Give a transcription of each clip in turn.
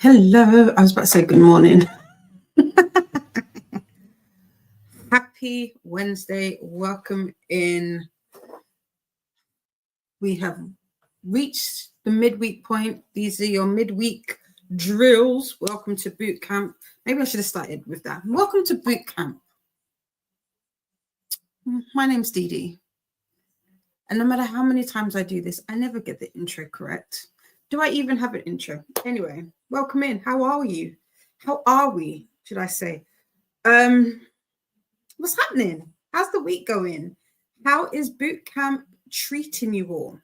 Hello. I was about to say good morning. Happy Wednesday. Welcome in. We have reached the midweek point. These are your midweek drills. Welcome to boot camp. Maybe I should have started with that. Welcome to boot camp. My name's Dee Dee. And no matter how many times I do this, I never get the intro correct. Do I even have an intro? Anyway, welcome in. How are you? How are we, should I say? What's happening? How's the week going? How is boot camp treating you all?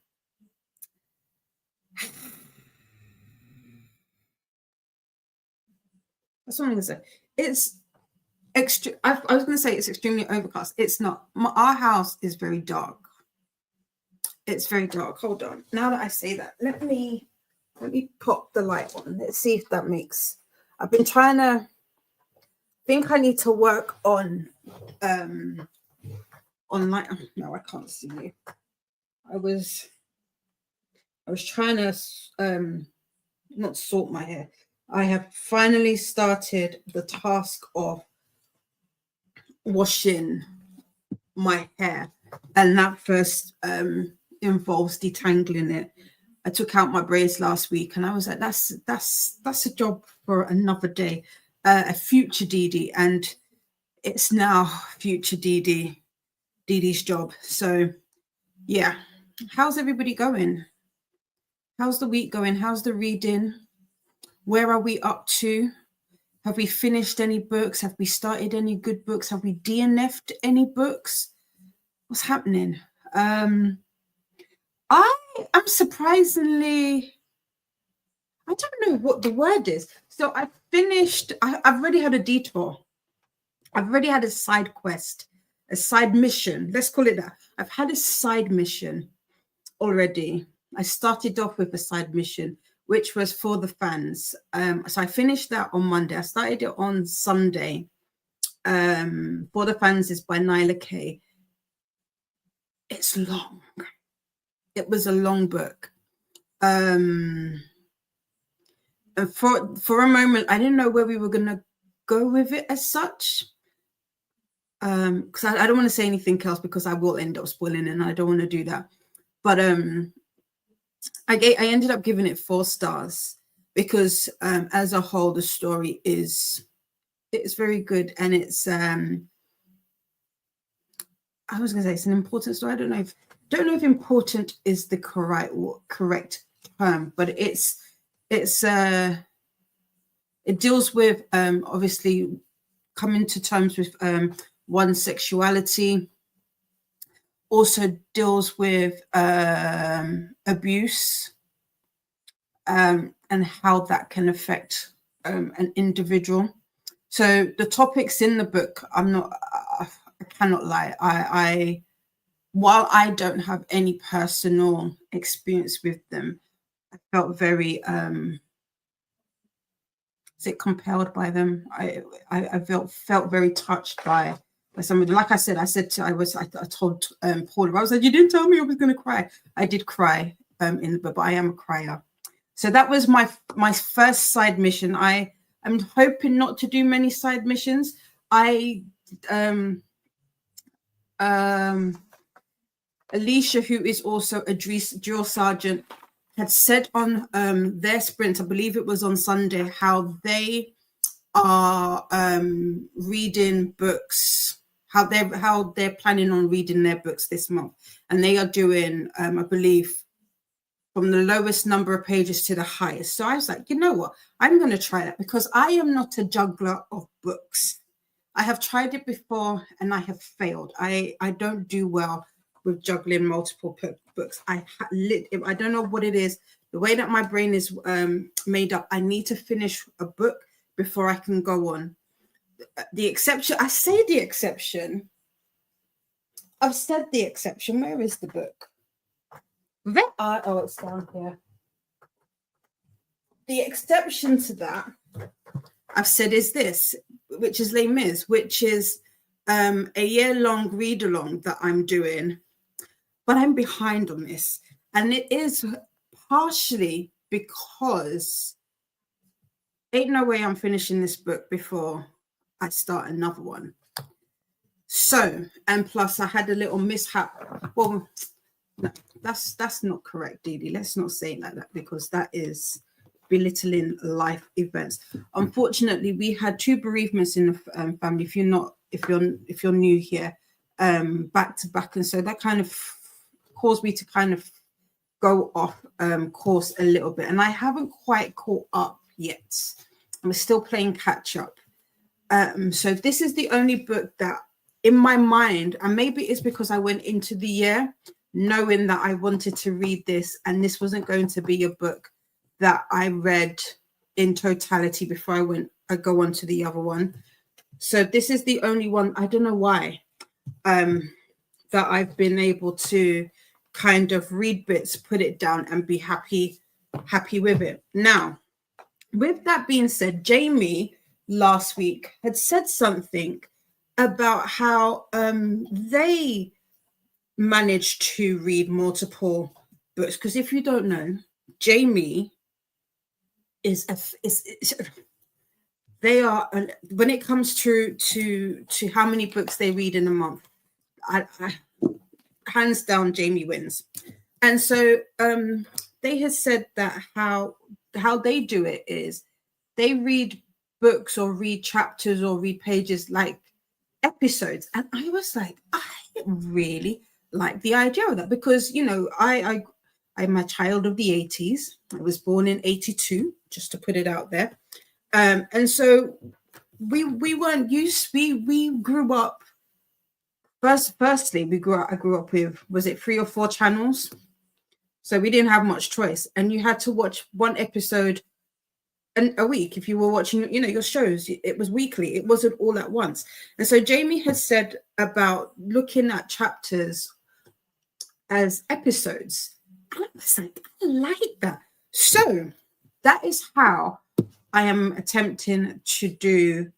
That's what I'm going to say. It's extra. I was going to say it's extremely overcast. It's not. Our house is very dark. It's very dark. Hold on. Now that I say that, let me pop the light on. Let's see if that makes. I've been trying to. Think I need to work on light. No, I can't see you. I was trying to not sort my hair. I have finally started the task of washing my hair, and that first involves detangling it. I took out my braids last week, and I was like, that's a job for another day. A future Dee Dee, and it's now future Dee Dee's job. So yeah, how's everybody going? How's the week going? How's the reading? Where are we up to? Have we finished any books? Have we started any good books? Have we DNF'd any books? What's happening? I am surprisingly, I don't know what the word is. So I finished, I've already had a detour. I've already had a side quest, a side mission. Let's call it that. I've had a side mission already. I started off with a side mission, which was for the fans. So I finished that on Monday. I started it on Sunday. For the Fans is by Nyla K. It's long. It was a long book. And for a moment, I didn't know where we were going to go with it as such. Because I don't want to say anything else because I will end up spoiling it, and I don't want to do that. But I ended up giving it 4 stars because as a whole, the story it's very good, and it's I was going to say it's an important story. I don't know if important is the correct term, but it deals with obviously coming to terms with one's sexuality, also deals with abuse and how that can affect an individual. So the topics in the book, I cannot lie. While I don't have any personal experience with them, I felt very compelled by them. I felt very touched by somebody. Like I said, I told Paula, I was like, you didn't tell me I was going to cry. I did cry in the book, but I am a crier. So that was my first side mission. I'm hoping not to do many side missions. Alicia, who is also a drill sergeant, had said on their sprint, I believe it was on Sunday, how they are reading books, how they're planning on reading their books this month, and they are doing, I believe, from the lowest number of pages to the highest. So I was like, you know what, I'm going to try that because I am not a juggler of books. I have tried it before and I have failed. I don't do well with juggling multiple books. I don't know what it is. The way that my brain is made up, I need to finish a book before I can go on. The exception, I say the exception. I've said the exception. Where is the book? It's down here. The exception to that, I've said, is this, which is Les Mis, which is a year-long read-along that I'm doing. But I'm behind on this. And it is partially because ain't no way I'm finishing this book before I start another one. So, and plus I had a little mishap. Well, no, that's not correct, Dee Dee. Let's not say it like that, because that is belittling life events. Unfortunately, we had two bereavements in the family. If you're new here, back to back, and so that kind of caused me to kind of go off course a little bit, and I haven't quite caught up yet. I'm still playing catch up. So this is the only book that, in my mind, and maybe it's because I went into the year knowing that I wanted to read this, and this wasn't going to be a book that I read in totality before I go on to the other one. So this is the only one, I don't know why, that I've been able to kind of read bits, put it down, and be happy with it. Now, with that being said, Jamie last week had said something about how they managed to read multiple books. Because if you don't know, Jamie is they are, when it comes to how many books they read in a month, I hands down, Jamie wins. And so they had said that how they do it is they read books or read chapters or read pages like episodes. And I was like, I really like the idea of that, because, you know, I'm a child of the 80s. I was born in 82, just to put it out there. And so we weren't used, we grew up, firstly, I grew up with, was it 3 or 4 channels? So we didn't have much choice. And you had to watch one episode a week. If you were watching, you know, your shows, it was weekly. It wasn't all at once. And so Jamie has said about looking at chapters as episodes. And I was like, I like that. So that is how I am attempting to do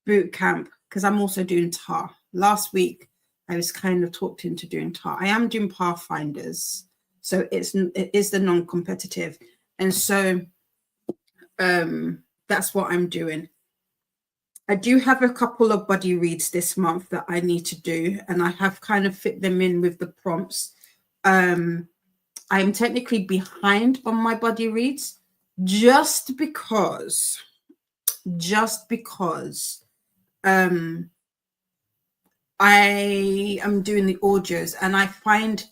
boot camp, because I'm also doing TAR. Last week, I was kind of talked into doing TAR. I am doing Pathfinders. So it is the non-competitive. And so that's what I'm doing. I do have a couple of buddy reads this month that I need to do, and I have kind of fit them in with the prompts. I'm technically behind on my buddy reads just because I am doing the audios, and I find,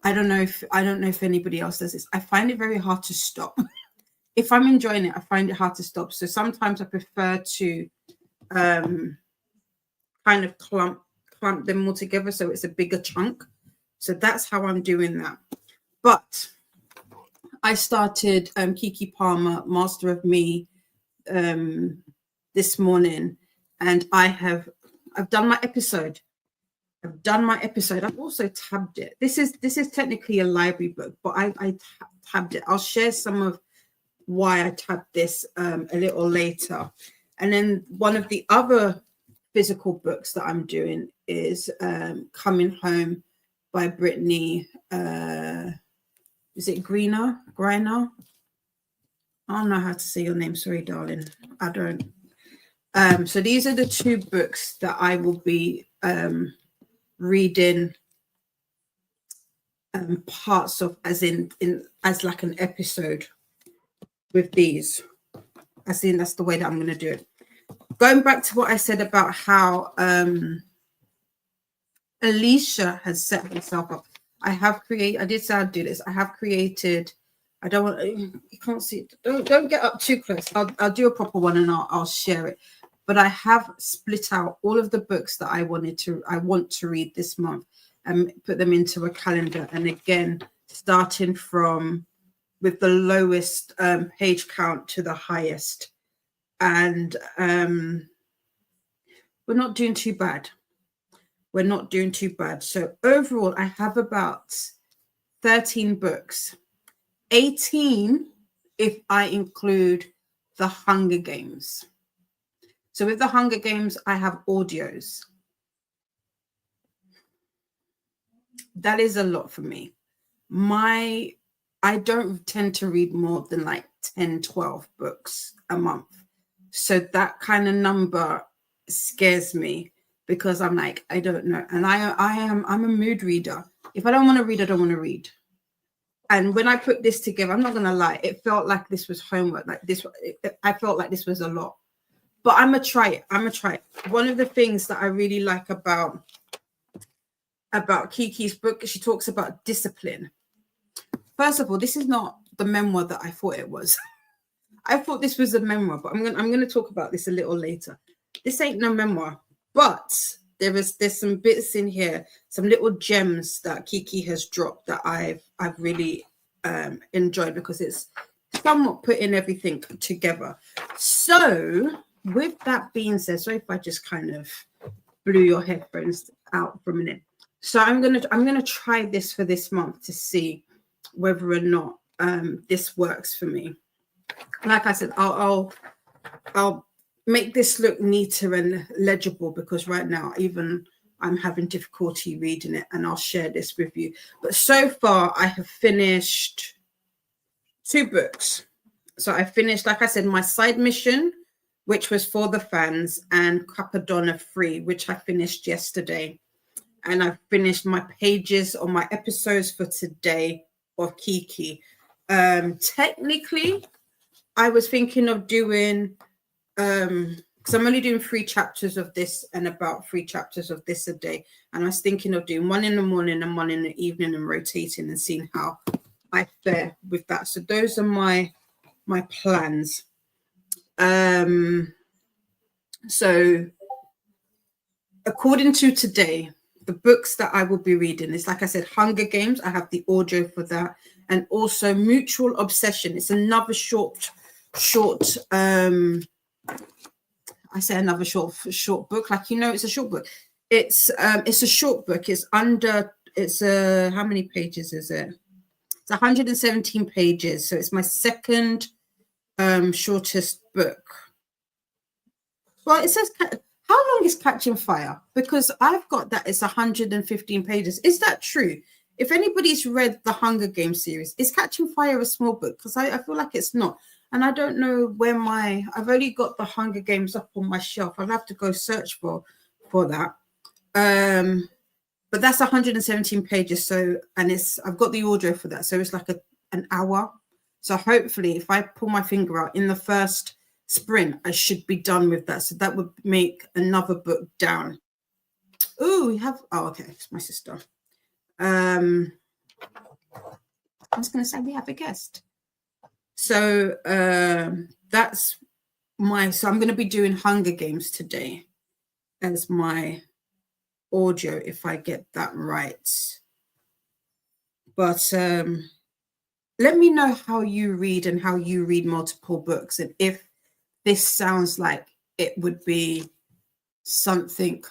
I don't know if anybody else does this, I find it very hard to stop. If I'm enjoying it, I find it hard to stop. So sometimes I prefer to kind of clump them all together so it's a bigger chunk. So that's how I'm doing that. But I started Kiki Palmer, Master of Me, this morning, and I've done my episode. I've also tabbed it. This is technically a library book, but I tabbed it. I'll share some of why I tabbed this a little later. And then one of the other physical books that I'm doing is Coming Home by Brittany. Is it Greener? I don't know how to say your name. Sorry, darling. I don't. So these are the 2 books that I will be reading parts of, as like an episode with these. As in, that's the way that I'm going to do it. Going back to what I said about how Alicia has set herself up. I did say I'd do this. I have created, I don't want, you can't see it. Don't get up too close. I'll do a proper one and I'll share it. But I have split out all of the books that I want to read this month and put them into a calendar. And again, starting from with the lowest page count to the highest. And we're not doing too bad. So overall, I have about 13 books, 18 if I include the Hunger Games. So with the Hunger Games, I have audios. That is a lot for me. I don't tend to read more than like 10, 12 books a month. So that kind of number scares me because I'm like, I don't know. And I'm a mood reader. If I don't want to read, I don't want to read. And when I put this together, I'm not going to lie, it felt like this was homework. Like this, I felt like this was a lot. But I'm going to try it. One of the things that I really like about Kiki's book, she talks about discipline. First of all, this is not the memoir that I thought it was. I thought this was a memoir, but I'm gonna talk about this a little later. This ain't no memoir, but there's some bits in here, some little gems that Kiki has dropped that I've really enjoyed because it's somewhat putting everything together. So with that being said, sorry if I just kind of blew your headphones out for a minute. So I'm gonna try this for this month to see whether or not this works for me. Like I said, I'll make this look neater and legible because right now even I'm having difficulty reading it, and I'll share this with you. But so far I have finished 2 books. So I finished, like I said, my side mission, which was for the fans, and Capadonna 3, which I finished yesterday. And I've finished my pages or my episodes for today of Kiki. Technically, I was thinking of doing, because I'm only doing 3 chapters of this and about 3 chapters of this a day. And I was thinking of doing 1 in the morning and 1 in the evening and rotating and seeing how I fare with that. So those are my plans. So according to today, the books that I will be reading is, like I said, Hunger Games. I have the audio for that. And also Mutual Obsession. It's another short I say another short book, like, you know, it's a short book. It's a short book. It's how many pages is it? It's 117 pages. So it's my second shortest book. Well, it says, how long is Catching Fire? Because I've got that it's 115 pages. Is that true? If anybody's read the Hunger Games series, is Catching Fire a small book? Because I feel like it's not. And I don't know where I've only got the Hunger Games up on my shelf. I'll have to go search for that. But that's 117 pages. So, and I've got the audio for that. So it's like an hour. So hopefully if I pull my finger out in the first sprint, I should be done with that. So that would make another book down. Oh, okay, it's my sister. I was going to say we have a guest. So that's so I'm going to be doing Hunger Games today as my audio, if I get that right. But let me know how you read and how you read multiple books, and if this sounds like it would be something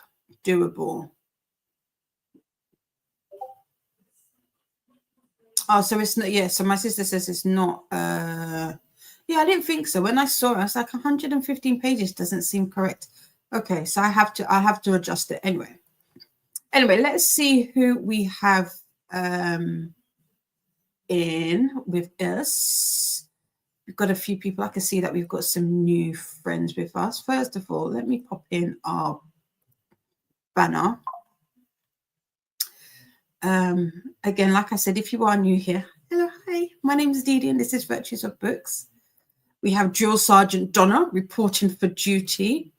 doable. Oh, so it's not, yeah. So my sister says it's not, yeah, I didn't think so. When I saw it, I was like 115 pages doesn't seem correct. Okay, so I have to adjust it anyway. Anyway, let's see who we have in with us. We've got a few people. I can see that we've got some new friends with us. First of all, let me pop in our banner. Again, like I said, if you are new here, hello, hi, my name is Didi and this is Virtues of Books. We have Drill Sergeant Donna reporting for duty.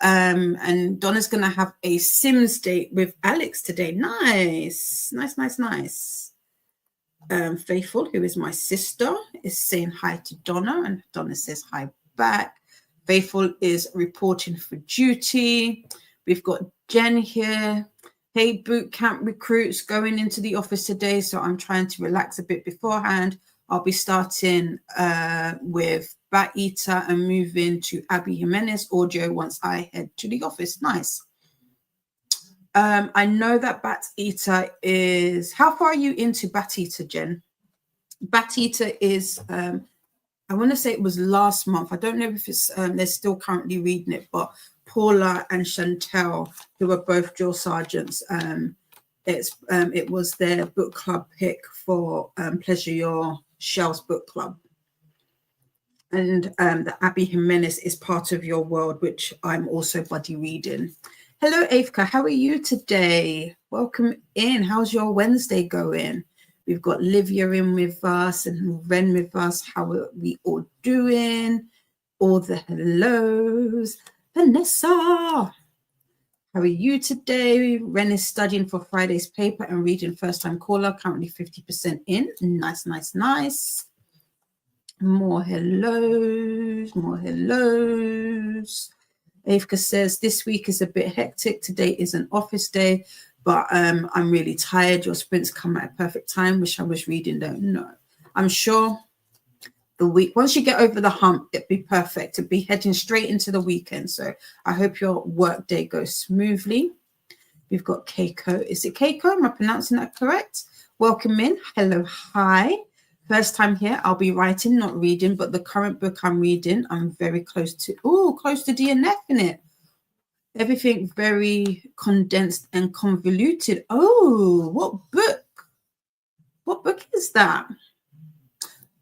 And Donna's going to have a Sims date with Alex today. Nice. Faithful, who is my sister, is saying hi to Donna, and Donna says hi back. Faithful is reporting for duty. We've got Jen here. Hey, boot camp recruits, going into the office today, so I'm trying to relax a bit beforehand. I'll be starting with Bat Eater and moving to Abby Jimenez audio once I head to the office. Nice. I know that Bat Eater is... How far are you into Bat Eater, Jen? Bat Eater is... I want to say it was last month. I don't know if it's they're still currently reading it, but Paula and Chantel, who are both drill sergeants, it was their book club pick for Pleasure Your Shells book club. And the Abby Jimenez is part of your world, which I'm also buddy reading. Hello, Avka. How are you today? Welcome in. How's your Wednesday going? We've got Livia in with us and Ren with us. How are we all doing? All the hellos. Vanessa, how are you today? Ren is studying for Friday's paper and reading First Time Caller, currently 50% in. Nice, nice, nice. More hellos, more hellos. Avka says, this week is a bit hectic. Today is an office day, but I'm really tired. Your sprints come at a perfect time. Wish I was reading, don't know. I'm sure the week, once you get over the hump, it'd be perfect. It'd be heading straight into the weekend. So I hope your work day goes smoothly. We've got Keiko. Is it Keiko? Am I pronouncing that correct? Welcome in. Hello, hi. First time here, I'll be writing, not reading, but the current book I'm reading, I'm very close to DNF in it. Everything very condensed and convoluted. Oh, what book? What book is that?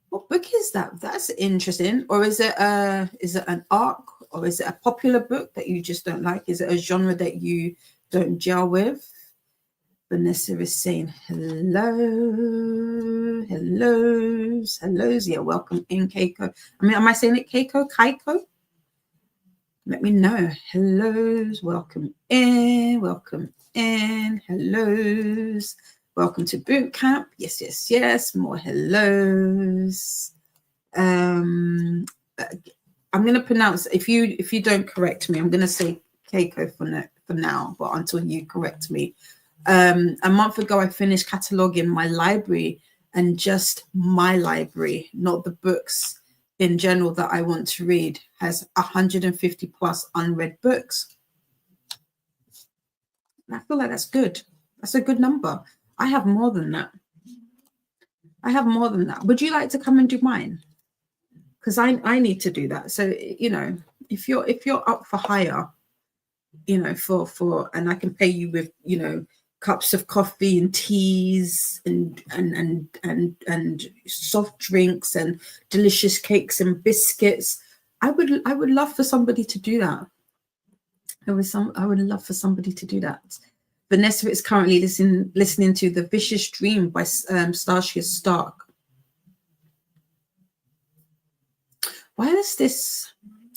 What book is that? That's interesting. Or is it an arc, or is it a popular book that you just don't like? Is it a genre that you don't gel with? Vanessa is saying hello, hellos. Yeah, welcome in, Keiko. I mean, am I saying it Keiko? Kaiko? Let me know. Hellos, welcome in, hellos. Welcome to boot camp. Yes, yes, yes. More hellos. I'm going to pronounce, if you don't correct me, I'm going to say Keiko for now, but until you correct me. A month ago, I finished cataloging my library, and just my library, not the books in general that I want to read, has 150 plus unread books. And I feel like that's good. That's a good number. I have more than that. Would you like to come and do mine? Because I need to do that. So, you know, if you're up for hire, you know, for and I can pay you with, you know, cups of coffee and teas and soft drinks and delicious cakes and biscuits. I would love for somebody to do that. I would love for somebody to do that. Vanessa is currently listening to The Vicious Dream by Stacia Stark. Why is this?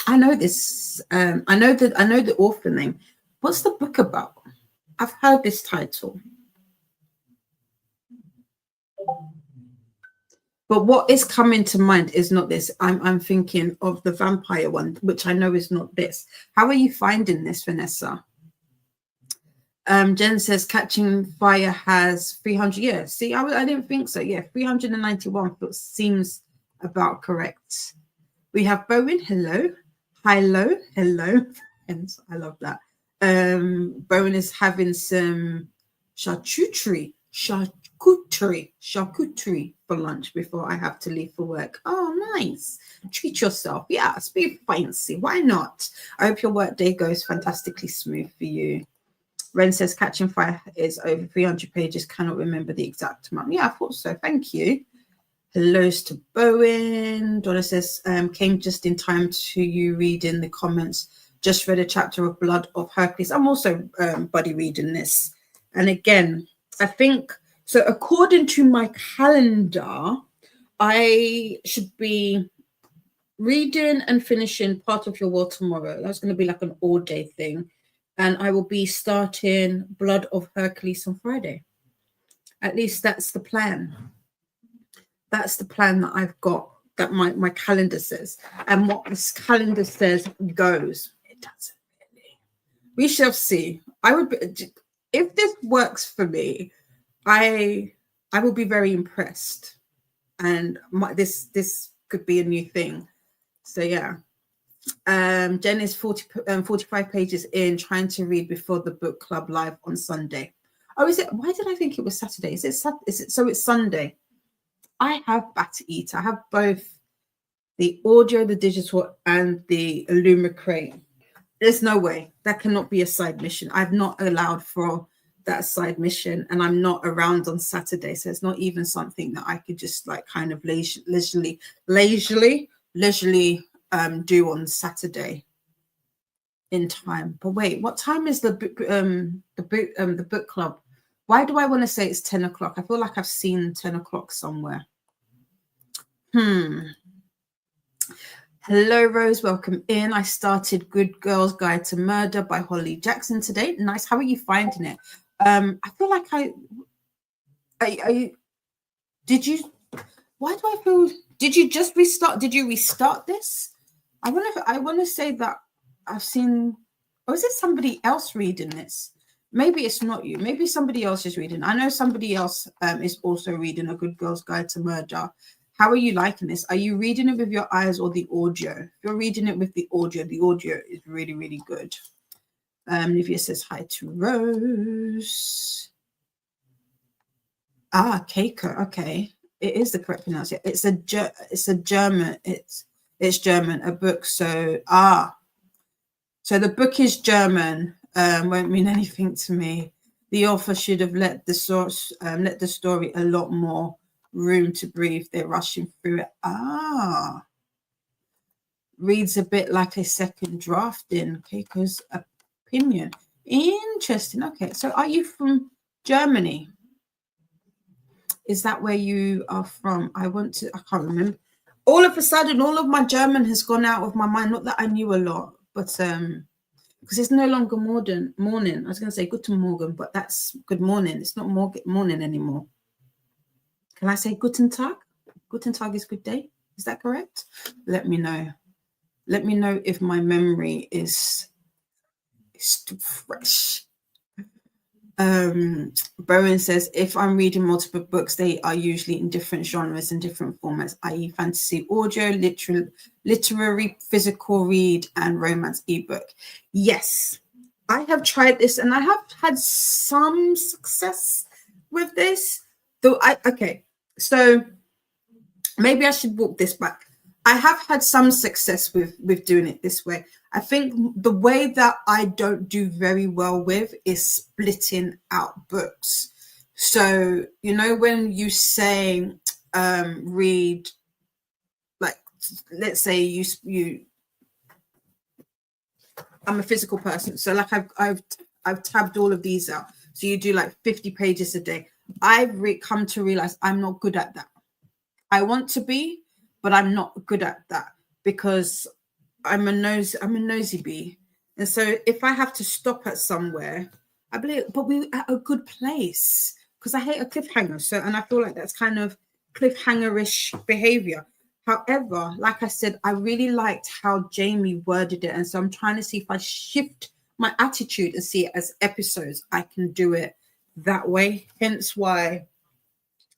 I know this. I know the author name. What's the book about? I've heard this title. But what is coming to mind is not this. I'm thinking of the vampire one, which I know is not this. How are you finding this, Vanessa? Jen says Catching Fire has 300 years. See, I didn't think so. Yeah, 391 seems about correct. We have Bowen. Hello. Hello. And I love that. Bowen is having some charcuterie for lunch before I have to leave for work. Oh, nice. Treat yourself. Yeah, it's be fancy. Why not? I hope your work day goes fantastically smooth for you. Ren says Catching Fire is over 300 pages. Cannot remember the exact amount. Yeah, I thought so. Thank you. Hellos to Bowen. Donna says, came just in time to you reading the comments. Just read a chapter of Blood of Hercules. I'm also buddy reading this. And again, I think, so according to my calendar, I should be reading and finishing Part of Your World tomorrow. That's going to be like an all-day thing. And I will be starting Blood of Hercules on Friday. At least that's the plan. That's the plan that I've got, that my calendar says. And what this calendar says goes. It doesn't really. We shall see. I would be, if this works for me, I will be very impressed. And this could be a new thing. So yeah. Jen is 45 pages in, trying to read before the book club live on Sunday. Oh, is it? Why did I think it was Saturday? Is it so it's Sunday? I have Batter Eater. I have both the audio, the digital, and the Illumicrate. There's no way. That cannot be a side mission. I've not allowed for that side mission, and I'm not around on Saturday. So it's not even something that I could just like kind of leisurely leisurely do on Saturday in time. But wait, what time is the book club? Why do I want to say it's 10 o'clock? I feel like I've seen 10 o'clock somewhere. Hello, Rose. Welcome in. I started Good Girl's Guide to Murder by Holly Jackson today. Nice. How are you finding it? I feel like did you? Why do I feel? Did you just restart? Did you restart this? I want to say that I've seen. Or is it somebody else reading this? Maybe it's not you. Maybe somebody else is reading. I know somebody else is also reading A Good Girl's Guide to Murder. How are you liking this? Are you reading it with your eyes or the audio? If you're reading it with the audio is really, really good. Livia says hi to Rose. Keiko. Okay, it is the correct pronunciation. It's a German. It's German. A book. So the book is German. Won't mean anything to me. The author should have let the story a lot more room to breathe. They're rushing through it. Reads a bit like a second draft in Keiko's opinion. Interesting. Okay, so are you from Germany? Is that where you are from? I can't remember. All of a sudden, all of my German has gone out of my mind. Not that I knew a lot, but because it's no longer morning. I was going to say Guten Morgen, but that's good morning. It's not morning anymore. Can I say Guten Tag? Guten Tag is good day. Is that correct? Let me know. Let me know if my memory is too fresh. Bowen says, if I'm reading multiple books, they are usually in different genres and different formats, i.e. fantasy audio, literary physical read, and romance ebook. Yes, I have tried this and I have had some success with this. So maybe I should walk this back. I have had some success with doing it this way. I think the way that I don't do very well with is splitting out books. So, when you say read, like, let's say you I'm a physical person. So like I've tabbed all of these out. So you do like 50 pages a day. I've come to realize I'm not good at that. I want to be, but I'm not good at that because I'm a nosy bee. And so if I have to stop at somewhere, I believe, but we're at a good place because I hate a cliffhanger. So, and I feel like that's kind of cliffhanger-ish behavior. However, like I said, I really liked how Jamie worded it. And so I'm trying to see if I shift my attitude and see it as episodes, I can do it that way. Hence why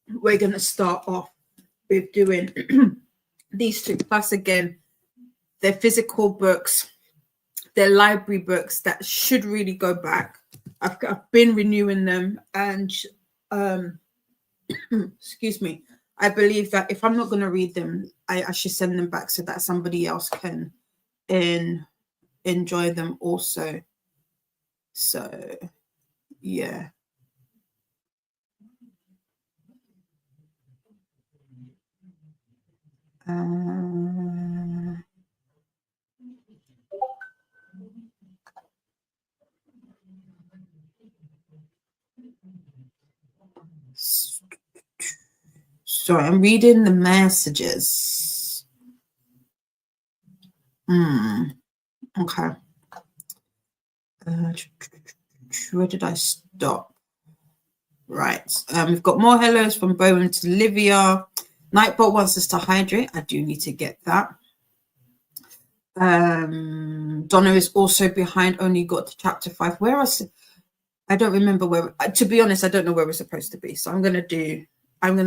we're going to start off with doing these two. Plus, again, they're physical books. They're library books that should really go back. I've been renewing them. And, excuse me, I believe that if I'm not going to read them, I should send them back so that somebody else can enjoy them also. So, yeah. So I'm reading the messages. Okay. Where did I stop? Right. We've got more hellos from Bowen to Livia. Nightbot wants us to hydrate. I do need to get that. Donna is also behind. Only got to chapter 5. Where else? I don't remember where. To be honest, I don't know where we're supposed to be. So I'm going to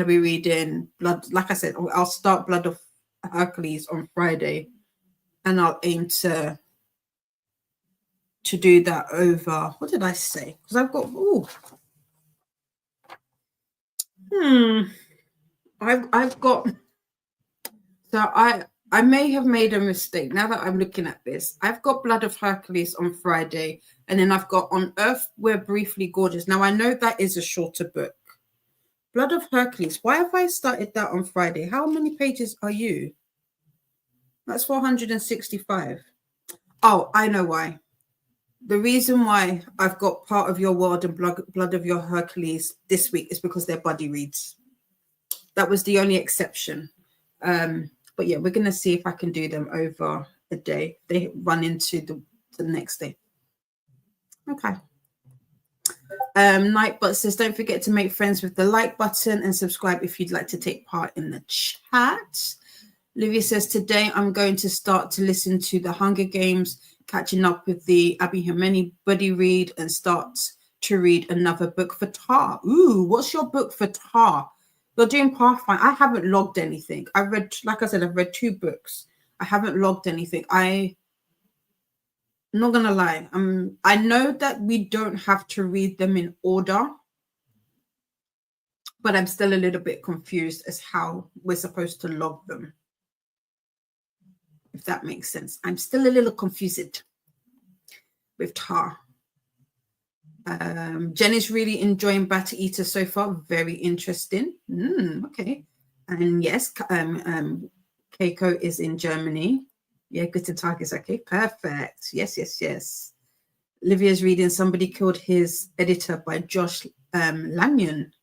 be reading Blood. Like I said, I'll start Blood of Hercules on Friday, and I'll aim to do that over. What did I say? Because I've got. I've got. So I may have made a mistake now that I'm looking at this. I've got Blood of Hercules on Friday, and then I've got On Earth We're Briefly Gorgeous. Now I know that is a shorter book. Blood of Hercules. Why have I started that on Friday? How many pages are you? That's 465. Oh, I know why. The reason why I've got Part of Your World and Blood of Your Hercules this week is because they're buddy reads. That was the only exception. But yeah, we're going to see if I can do them over a day. They run into the next day. Okay. Nightbot says, don't forget to make friends with the like button and subscribe if you'd like to take part in the chat. Olivia says, today I'm going to start to listen to the Hunger Games, catching up with the Abby Hermione buddy read, and start to read another book for Tar. Ooh, what's your book for Tar? You're doing Pathfinder. I haven't logged anything. I read, like I said, I've read 2 books. I haven't logged anything. I'm not gonna lie. I know that we don't have to read them in order, but I'm still a little bit confused as how we're supposed to log them. If that makes sense. I'm still a little confused with Tar. Jenny's really enjoying Batter Eater so far. Very interesting. Okay. And yes, Keiko is in Germany. Yeah, Guten Tag is okay. Perfect. Yes. Olivia's reading Somebody Killed His Editor by Josh Lanyon.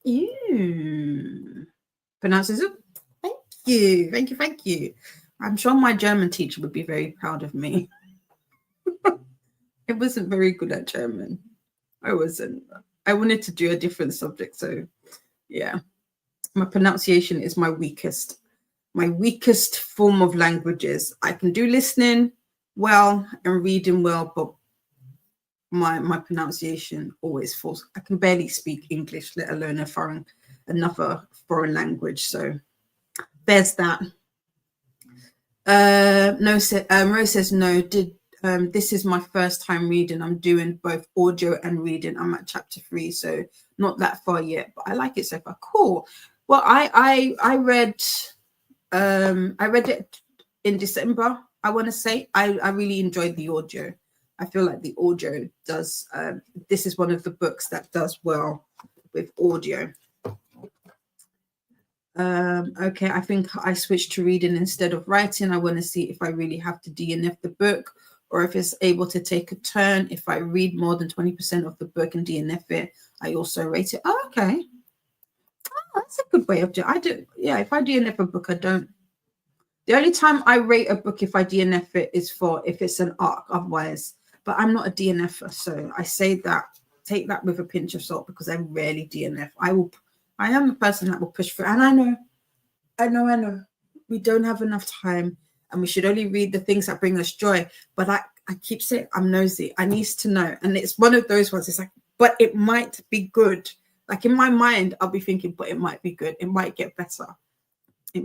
Ew. Pronounces it. Thank you. I'm sure my German teacher would be very proud of me. I wasn't very good at German. I wasn't. I wanted to do a different subject. So, yeah. My pronunciation is my weakest form of languages. I can do listening well and reading well, but my pronunciation always falls. I can barely speak English, let alone another foreign language. So there's that. Rose says no. This is my first time reading. I'm doing both audio and reading. I'm at chapter 3, so not that far yet, but I like it so far. Cool. Well, I read it in December. I want to say I really enjoyed the audio. I feel like the audio does. This is one of the books that does well with audio. Okay, I think I switched to reading instead of writing. I want to see if I really have to DNF the book or if it's able to take a turn. If I read more than 20% of the book and DNF it, I also rate it. Oh, okay. Oh, that's a good way of doing it. If I DNF a book, I don't. The only time I rate a book if I DNF it is if it's an arc, otherwise. But I'm not a DNFer, so I say that, take that with a pinch of salt because I rarely DNF. I am a person that will push through. And I know. We don't have enough time and we should only read the things that bring us joy. But I keep saying I'm nosy. I need to know. And it's one of those ones. It's like, but it might be good. Like in my mind, I'll be thinking, but it might be good. It might get better. Here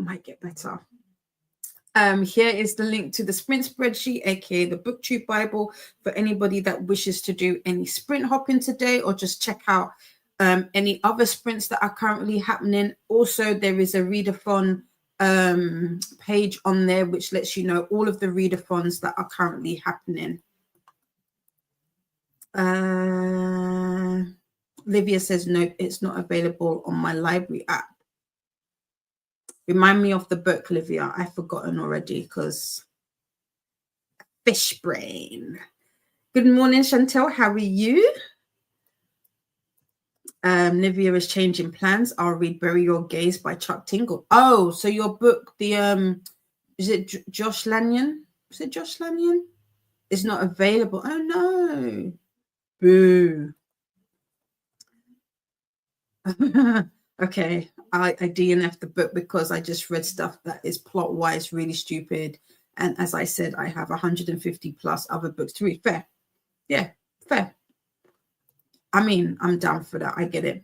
is the link to the sprint spreadsheet, aka the BookTube Bible, for anybody that wishes to do any sprint hopping today or just check out any other sprints that are currently happening. Also, there is a Readathon page on there which lets you know all of the Readathons that are currently happening. Livia says no, it's not available on my library app. Remind me of the book, Livia. I've forgotten already because fish brain. Good morning, Chantel. How are you? Livia is changing plans. I'll read Bury Your Gaze by Chuck Tingle. Oh, so your book, is it Josh Lanyon? Is it Josh Lanyon? It's not available. Oh, no. Boo. Okay. I DNF the book because I just read stuff that is plot-wise really stupid. And as I said, I have 150 plus other books to read. Fair. Yeah, fair. I mean, I'm down for that. I get it.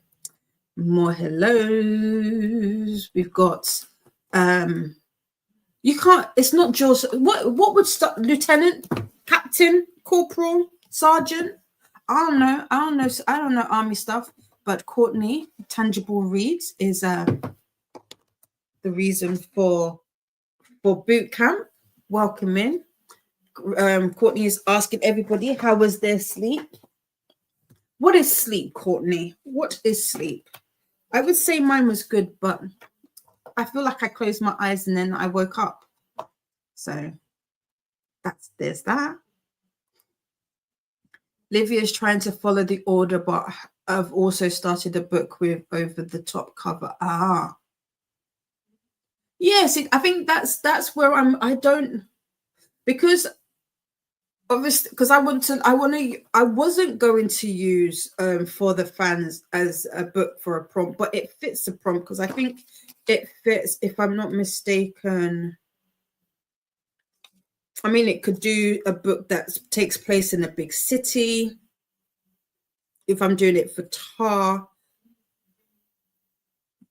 More hellos. We've got you can't, it's not Jaws. What would stop Lieutenant, Captain, Corporal, Sergeant? I don't know. I don't know army stuff. But Courtney, Tangible Reads, is the reason for boot camp. Welcome in. Courtney is asking everybody, how was their sleep? What is sleep, Courtney? What is sleep? I would say mine was good, but I feel like I closed my eyes and then I woke up. So there's that. Livia's trying to follow the order, but I've also started a book with over the top cover. Yes, I think that's where I don't, because obviously, because I wasn't going to use For the Fans as a book for a prompt, but it fits the prompt because I think it fits, if I'm not mistaken. I mean, it could do a book that takes place in a big city. If I'm doing it for Tar,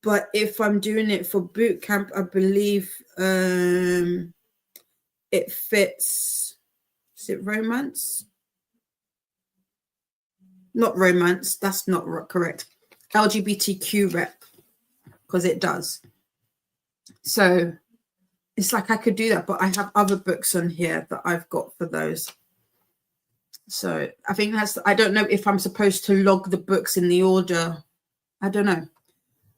but if I'm doing it for boot camp, I believe it fits. Is it romance? Not romance. That's not correct. LGBTQ rep, because it does. So it's like I could do that, but I have other books on here that I've got for those. So I think I don't know if I'm supposed to log the books in the order. I don't know.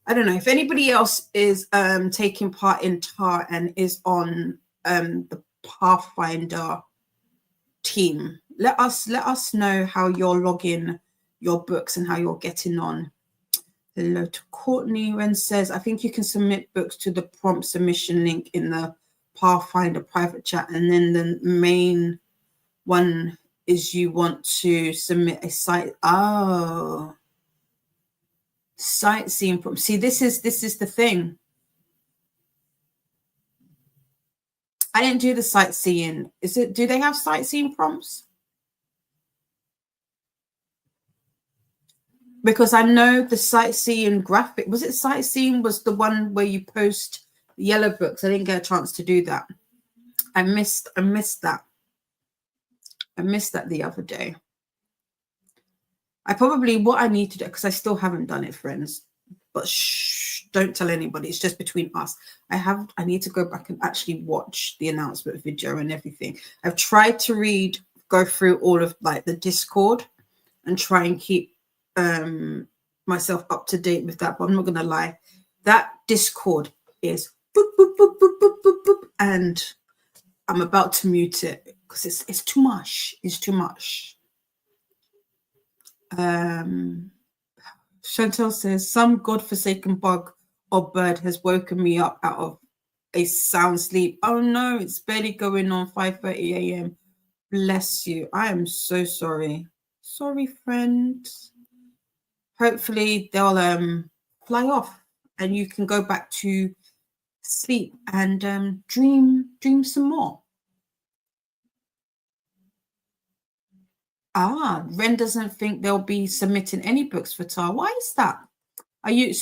If anybody else is taking part in TAR and is on the Pathfinder team, let us know how you're logging your books and how you're getting on. Hello to Courtney. Ren says, I think you can submit books to the prompt submission link in the Pathfinder private chat, and then the main one is you want to submit a site. Sightseeing prompt. See, this is the thing. I didn't do the sightseeing. Do they have sightseeing prompts? Because I know the sightseeing graphic, was it sightseeing was the one where you post yellow books? I didn't get a chance to do that. I missed that. I missed that the other day. What I need to do, because I still haven't done it, friends, but shh, don't tell anybody. It's just between us. I need to go back and actually watch the announcement video and everything. I've tried to go through all of like the Discord and try and keep myself up to date with that, but I'm not gonna lie, that Discord is boop, boop, boop, boop, boop, boop, boop, and I'm about to mute it because it's too much. It's too much. Chantel says, some godforsaken bug or bird has woken me up out of a sound sleep. Oh no, it's barely going on 5:30 a.m. Bless you. I am so sorry. Sorry, friend. Hopefully they'll fly off and you can go back to sleep and dream some more. Ren doesn't think they'll be submitting any books for TAR. Why is that? Are you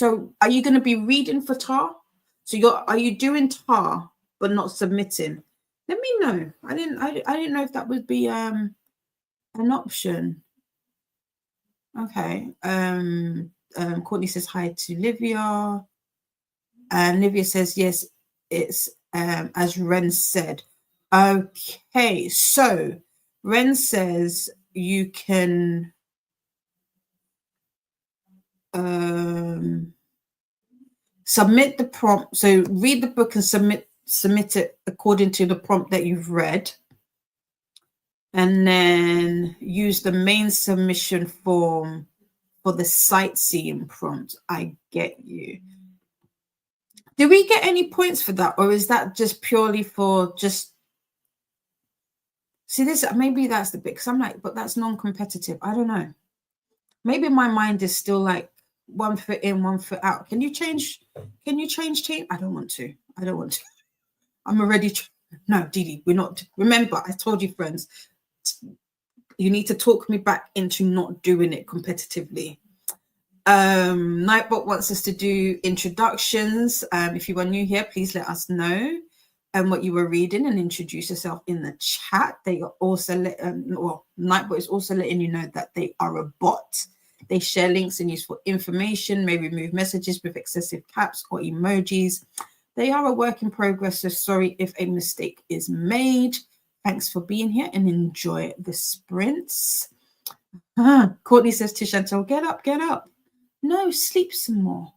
going to be reading for TAR? So are you doing TAR but not submitting? Let me know. I didn't know if that would be an option. Okay. Courtney says hi to Livia. And Livia says yes, it's as Ren said. Okay, so Ren says you can submit the prompt. So read the book and submit it according to the prompt that you've read. And then use the main submission form for the sightseeing prompt. I get you. Do we get any points for that? Or is that just purely for just... See, this, maybe that's the bit, because I'm like, but that's non-competitive. I don't know. Maybe my mind is still like 1 foot in, 1 foot out. Can you change team? I don't want to. I'm already... No, Didi, we're not. Remember, I told you, friends, you need to talk me back into not doing it competitively. Nightbot wants us to do introductions. If you are new here, please let us know what you were reading and introduce yourself in the chat. They are also Nightbot is also letting you know that they are a bot. They share links and useful information, may remove messages with excessive caps or emojis. They are a work in progress, so sorry if a mistake is made. Thanks for being here and enjoy the sprints. Courtney says to Chantel, get up. No, sleep some more.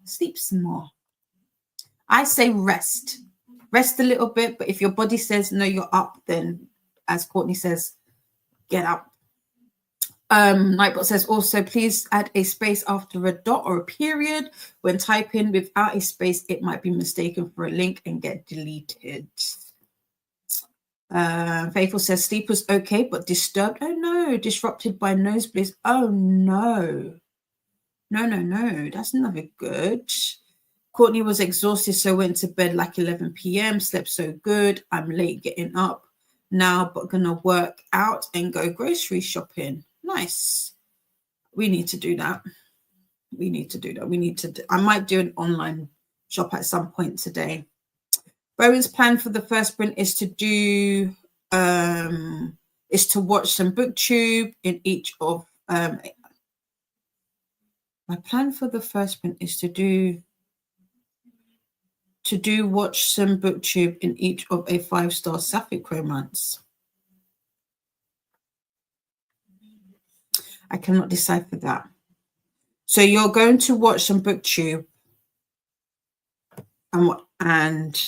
I say rest. rest a little bit. But if your body says no, you're up, then as Courtney says, get up. Nightbot says also, please add a space after a dot or a period. When typing without a space, it might be mistaken for a link and get deleted. Faithful says sleep was okay, but disturbed. Oh no, disrupted by nosebleeds. Oh no. No. That's never good. Courtney was exhausted, so went to bed like 11 p.m. Slept so good. I'm late getting up now, but gonna work out and go grocery shopping. Nice. We need to do that. I might do an online shop at some point today. Bowen's plan for the first sprint is to do is to watch some booktube in each of my plan for the first sprint is to watch some booktube in each of a 5-star sapphic romance. I cannot decipher that. So you're going to watch some booktube and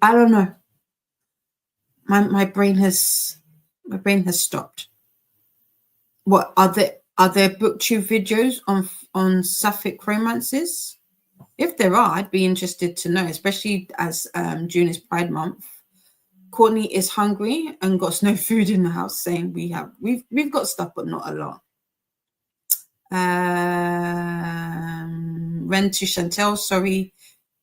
I don't know. My brain has stopped. What are there booktube videos on sapphic romances? If there are, I'd be interested to know, especially as June is Pride Month. Courtney is hungry and got no food in the house, saying we've got stuff but not a lot. Ren to Chantel, sorry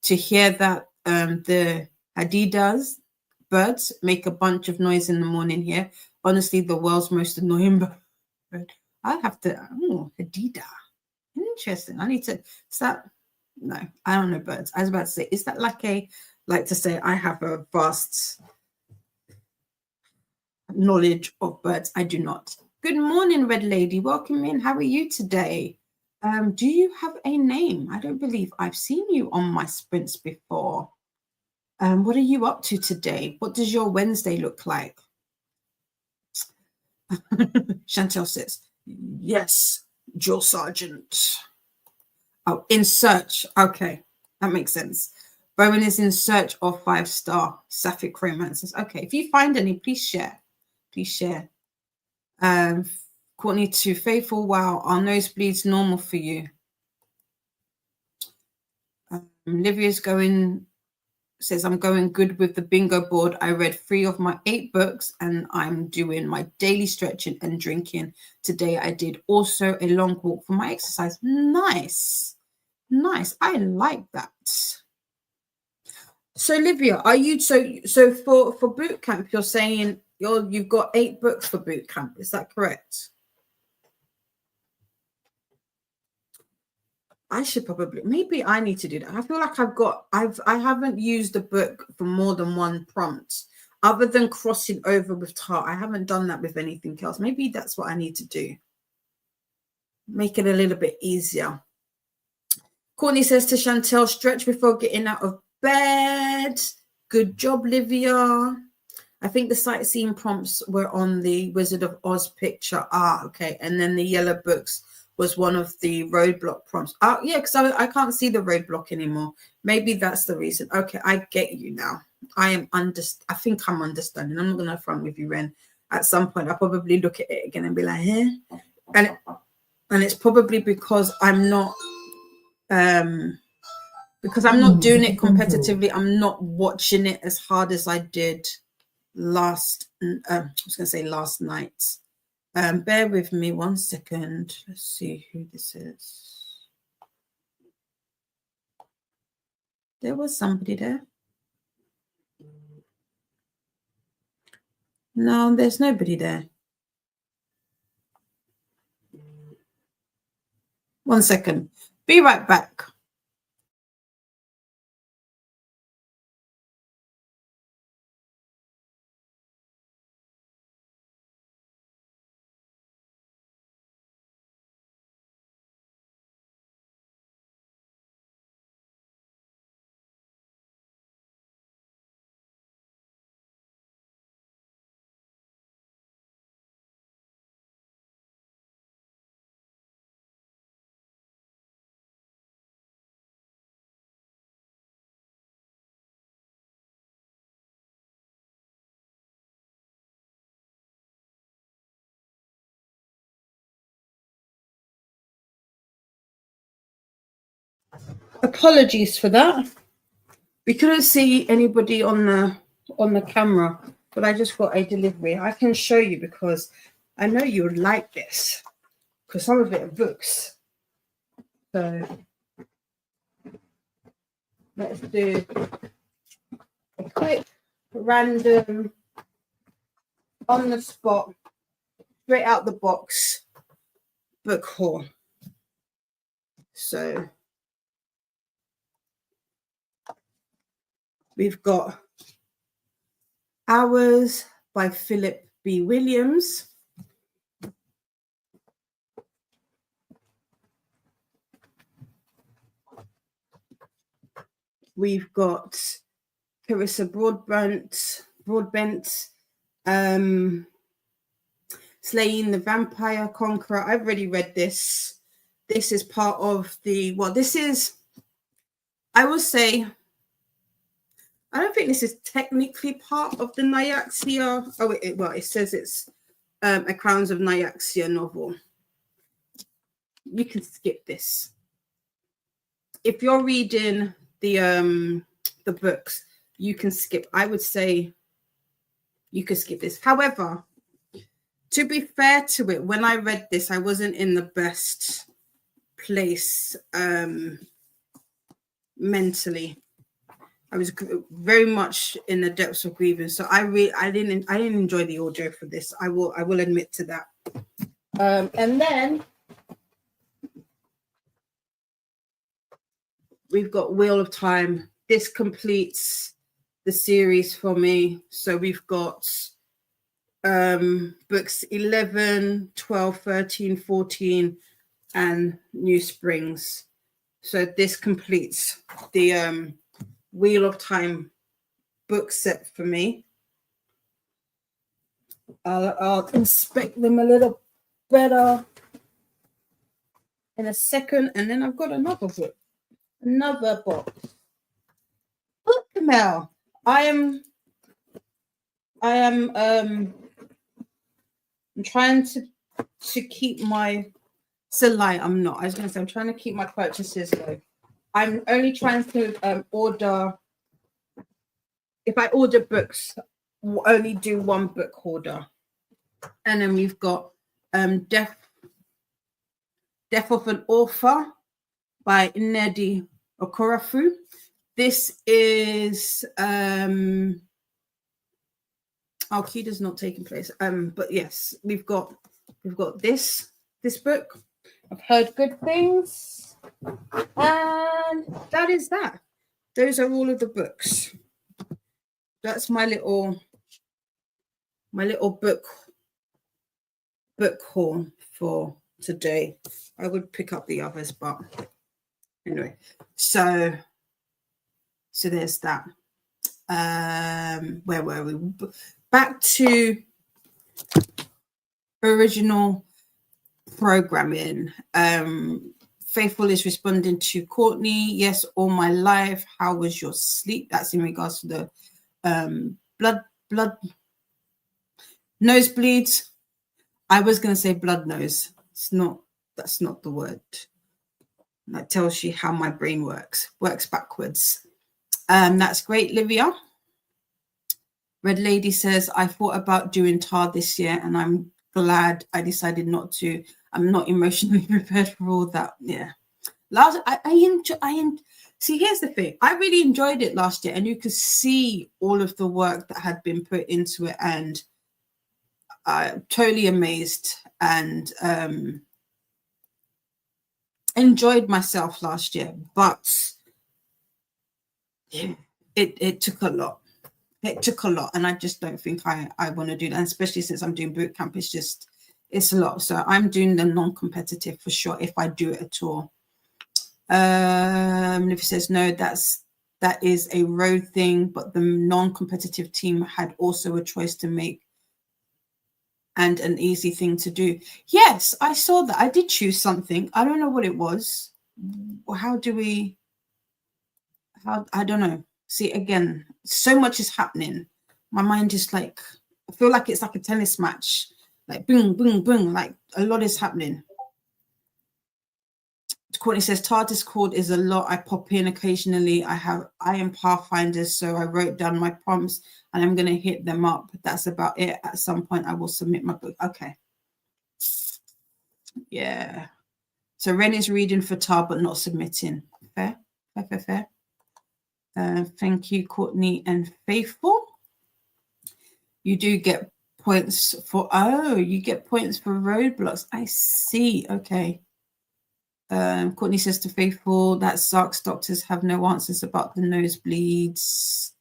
to hear that the Adidas birds make a bunch of noise in the morning here. Honestly, the world's most annoying bird. I have to, Adidas. Interesting. I need to, is that, no, I don't know birds. I was about to say, is that like to say I have a vast knowledge of birds? I do not. Good morning, Red Lady. Welcome in. How are you today? Do you have a name? I don't believe I've seen you on my sprints before. What are you up to today? What does your Wednesday look like? Chantel says, yes, Jill Sargent. Oh, in search. Okay, that makes sense. Bowen is in search of 5-star sapphic romances. Okay, if you find any, please share. Please share. Courtney to Faithful. Wow, are nosebleeds normal for you? Livia's says, I'm going good with the bingo board. I read 3 of my 8 books and I'm doing my daily stretching and drinking. Today I did also a long walk for my exercise. Nice. I like that. So Livia, are you so for boot camp, you're saying you've got 8 books for boot camp, is that correct? I should probably, maybe I need to do that. I feel like I haven't used a book for more than one prompt other than crossing over with Tart. I haven't done that with anything else. Maybe that's what I need to do. Make it a little bit easier. Courtney says to Chantel, stretch before getting out of bed. Good job, Livia. I think the sightseeing prompts were on the Wizard of Oz picture. Okay. And then the yellow books was one of the roadblock prompts. Yeah, because I can't see the roadblock anymore. Maybe that's the reason. Okay, I get you now. I think I'm understanding. I'm not going to front with you, Ren. At some point, I'll probably look at it again and be like, eh? And it's probably because I'm not doing it competitively. I'm not watching it as hard as I did last night. Bear with me 1 second. Let's see who this is. There was somebody there. No, there's nobody there. 1 second. Be right back. Apologies for that. We couldn't see anybody on the camera, but I just got a delivery. I can show you because I know you would like this, because some of it are books. So let's do a quick, random, on the spot, straight out the box book haul. So we've got Hours by Philip B. Williams. We've got Carissa Broadbent, Slaying the Vampire Conqueror. I've already read this. This is part of the, well, this is, I will say, I don't think this is technically part of the Nyaxia. Oh, it says it's a Crowns of Nyaxia novel. You can skip this. If you're reading the books, you can skip. I would say you could skip this. However, to be fair to it, when I read this, I wasn't in the best place mentally. I was very much in the depths of grieving, so I didn't enjoy the audio for this. I will admit to that. And then we've got Wheel of Time. This completes the series for me. So we've got books 11, 12, 13, 14, and New Springs. So this completes the Wheel of Time book set for me. I'll inspect them a little better in a second, and then I've got another book, another box. Book mail. I'm trying to keep my, it's a lie, I'm not. I was going to say I'm trying to keep my purchases low. I'm only trying to order, if I order books, we'll only do one book order. And then we've got Death of an Author by Nnedi Okorafu. This is Al-Qaeda's not taking place. But yes, we've got this book. I've heard good things. And that is that. Those are all of the books. That's my little book haul for today. I would pick up the others, but anyway. So there's that. Where were we? Back to original programming. Faithful is responding to Courtney. Yes, all my life. How was your sleep? That's in regards to the blood nosebleeds. I was going to say blood nose. That's not the word. That tells you how my brain works backwards. That's great, Livia. Red Lady says, I thought about doing TAR this year and I'm glad I decided not to. I'm not emotionally prepared for all that. Yeah. See, here's the thing. I really enjoyed it last year, and you could see all of the work that had been put into it, and totally amazed and enjoyed myself last year. But it took a lot. It took a lot, and I just don't think I want to do that, and especially since I'm doing boot camp. It's a lot. So I'm doing the non-competitive for sure, if I do it at all. Livy says, no, that is a road thing, but the non-competitive team had also a choice to make and an easy thing to do. Yes, I saw that. I did choose something. I don't know what it was. I don't know. See, again, so much is happening. My mind is like, I feel like it's like a tennis match. Like, boom, boom, boom. Like, a lot is happening. Courtney says, TARDIS Discord is a lot. I pop in occasionally. I am Pathfinders, so I wrote down my prompts and I'm going to hit them up. That's about it. At some point, I will submit my book. Okay. Yeah. So Ren is reading for Tar, but not submitting. Fair. Thank you, Courtney and Faithful. You do get points for, you get points for roadblocks. I see. Okay. Courtney says to Faithful, that sucks. Doctors have no answers about the nosebleeds.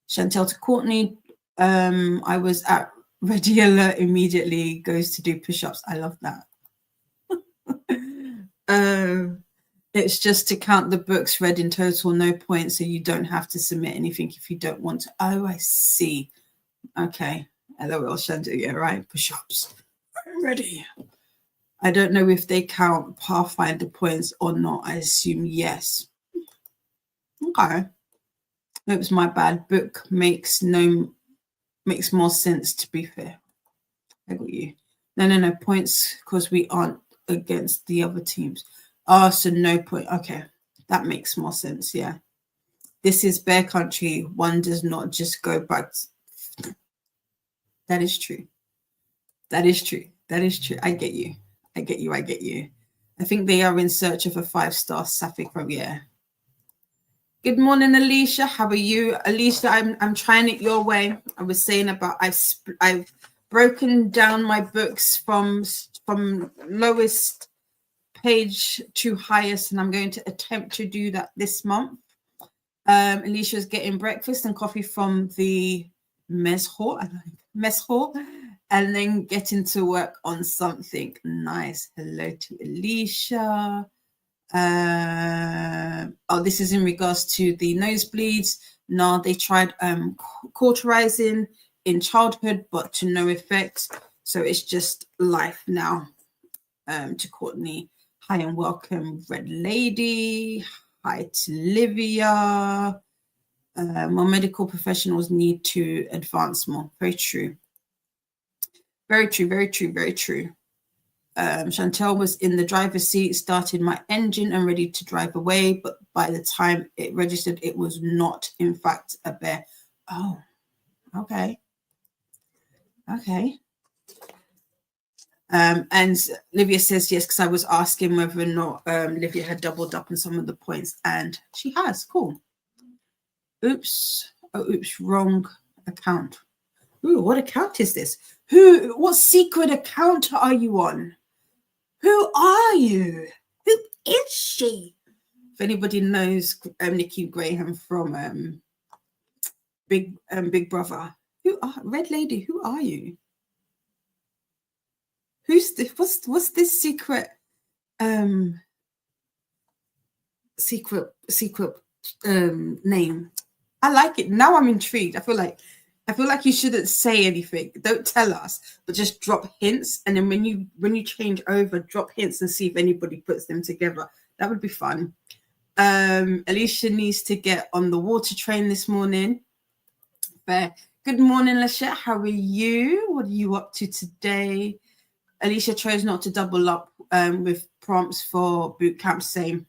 Chantel to Courtney, I was at Ready Alert immediately, goes to do push-ups. I love that. It's just to count the books read in total, no points, so you don't have to submit anything if you don't want to. Oh, I see. Okay. LOL, Chantel. Yeah, right. Push-ups. I'm ready. I don't know if they count Pathfinder points or not. I assume yes. Okay. Oops, my bad. Book makes more sense, to be fair. I got you. No. Points because we aren't against the other teams. Oh, so no point. Okay. That makes more sense. Yeah. This is Bear Country. One does not just go back. That is true. That is true. I get you. I think they are in search of a 5-star Sapphic from, yeah. Good morning, Alicia. How are you? Alicia, I'm trying it your way. I was saying about I've broken down my books from lowest page to highest, and I'm going to attempt to do that this month. Alicia's getting breakfast and coffee from the mess hall, and then getting to work on something nice. Hello to Alicia. This is in regards to the nosebleeds. No, they tried cauterizing in childhood, but to no effect. So it's just life now. To Courtney, hi and welcome, Red Lady. Hi to Livia. More medical professionals need to advance more. Very true. Chantel was in the driver's seat, started my engine and ready to drive away, but by the time it registered, it was not, in fact, a bear. Oh, okay. And Livia says yes, because I was asking whether or not Livia had doubled up on some of the points, and she has. Cool. Oops, wrong account. Ooh, what account is this? What secret account are you on? Who are you? Who is she? If anybody knows Nikki Graham from Big Brother, Red Lady? Who are you? Who's this? What's this secret? Secret name. I like it. Now I'm intrigued. I feel like you shouldn't say anything. Don't tell us, but just drop hints. And then when you change over, drop hints and see if anybody puts them together. That would be fun. Alicia needs to get on the water train this morning. But good morning, Lachette. How are you? What are you up to today? Alicia chose not to double up with prompts for boot camp. Same.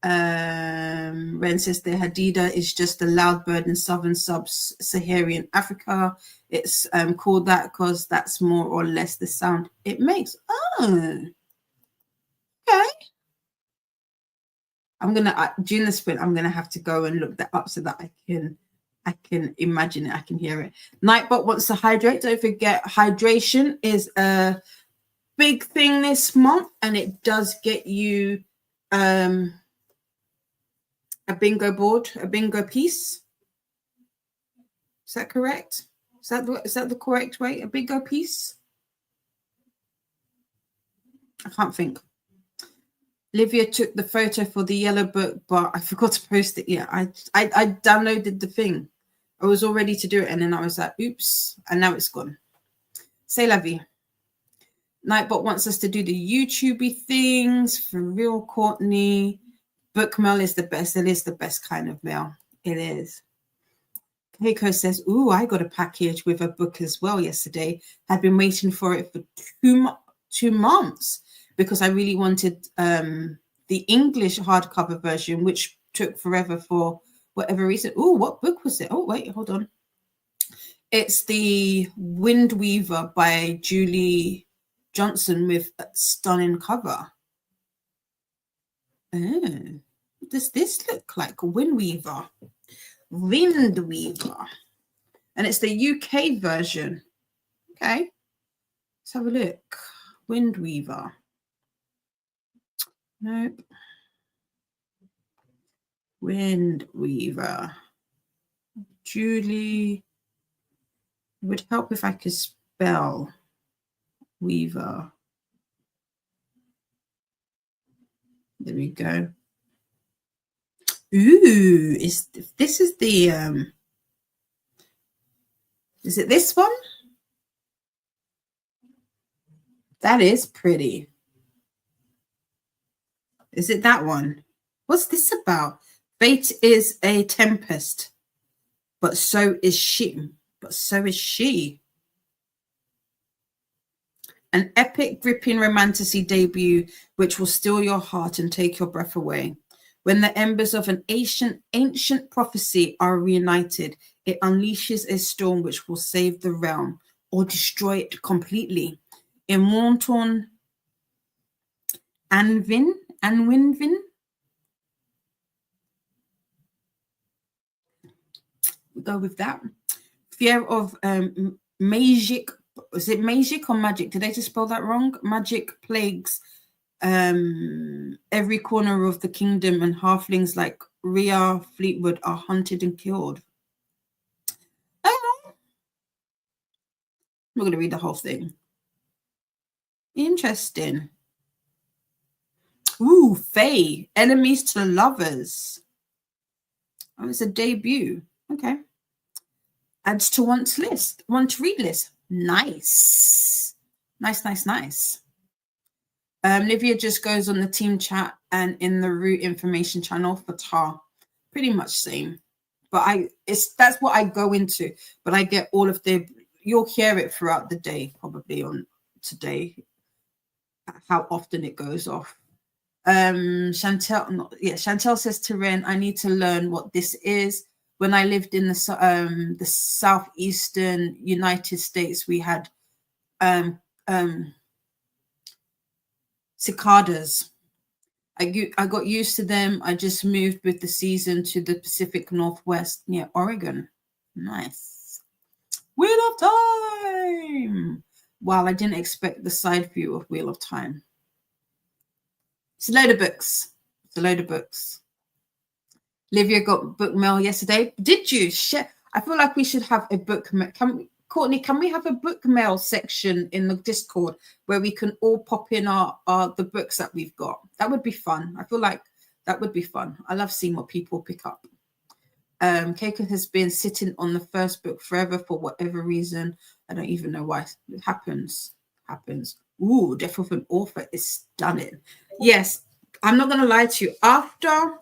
Ren says the Hadida is just a loud bird in southern sub-Saharan Africa. It's called that because that's more or less the sound it makes. Oh, okay. I'm gonna during the sprint. I'm gonna have to go and look that up so that I can imagine it. I can hear it. Nightbot wants to hydrate. Don't forget, hydration is a big thing this month, and it does get you a bingo board, a bingo piece. Is that correct? Is that the correct way? A bingo piece? I can't think. Livia took the photo for the yellow book, but I forgot to post it. Yeah, I downloaded the thing. I was all ready to do it, and then I was like, oops, and now it's gone. C'est la vie. Nightbot wants us to do the YouTubey things. For real, Courtney. Book mail is the best. It is the best kind of mail. It is. Keiko says, ooh, I got a package with a book as well yesterday. I've been waiting for it for two months. because I really wanted the English hardcover version, which took forever for whatever reason. Oh, what book was it? Oh, wait, hold on. It's the Wind Weaver by Julie Johnson with a stunning cover. Oh, does this look like Wind Weaver? Wind Weaver. And it's the UK version. Okay. Let's have a look. Wind Weaver. Nope. Wind Weaver. Julie. It would help if I could spell Weaver. There we go. Ooh, this is the is it this one? That is pretty. Is it that one? What's this about? Fate is a tempest, but so is she. But so is she. An epic, gripping romantasy debut which will steal your heart and take your breath away. When the embers of an ancient prophecy are reunited, it unleashes a storm which will save the realm or destroy it completely. In Mornton Anwynvin, we'll go with that. Fear of magic. Is it magic or magic? Did I just spell that wrong? Magic plagues every corner of the kingdom, and halflings like Rhea Fleetwood are hunted and killed. I'm not going to read the whole thing. Interesting. Ooh, Faye, enemies to lovers. Oh, it's a debut. Okay. Adds to want to read list. Nice. Nice. Livia just goes on the team chat and in the route information channel for Tar. Pretty much same. But that's what I go into. But I get all of you'll hear it throughout the day, probably on today, how often it goes off. Chantel says to Ren, I need to learn what this is. When I lived in the southeastern United States, we had cicadas. I got used to them. I just moved with the season to the Pacific Northwest near Oregon. Nice. Wheel of Time. Wow, I didn't expect the side view of Wheel of Time. It's a load of books. Livia got book mail yesterday. Did you? I feel like we should have a book mail. Courtney, can we have a book mail section in the Discord where we can all pop in the books that we've got? That would be fun. I feel like that would be fun. I love seeing what people pick up. Keiko has been sitting on the first book forever for whatever reason. I don't even know why. It happens. Ooh, Death of an Author is stunning. Yes, I'm not going to lie to you. After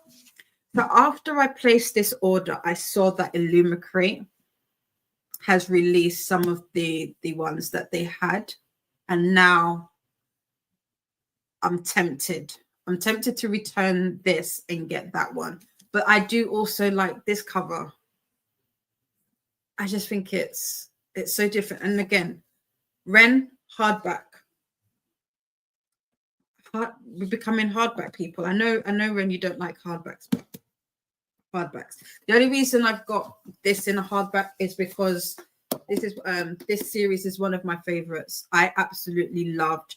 I placed this order, I saw that Illumicrate has released some of the ones that they had, and now I'm tempted to return this and get that one. But I do also like this cover. I just think it's so different. And again, Ren, hardback. We're becoming hardback people. I know Ren, you don't like hardbacks. Hardbacks. The only reason I've got this in a hardback is because this series is one of my favorites. I absolutely loved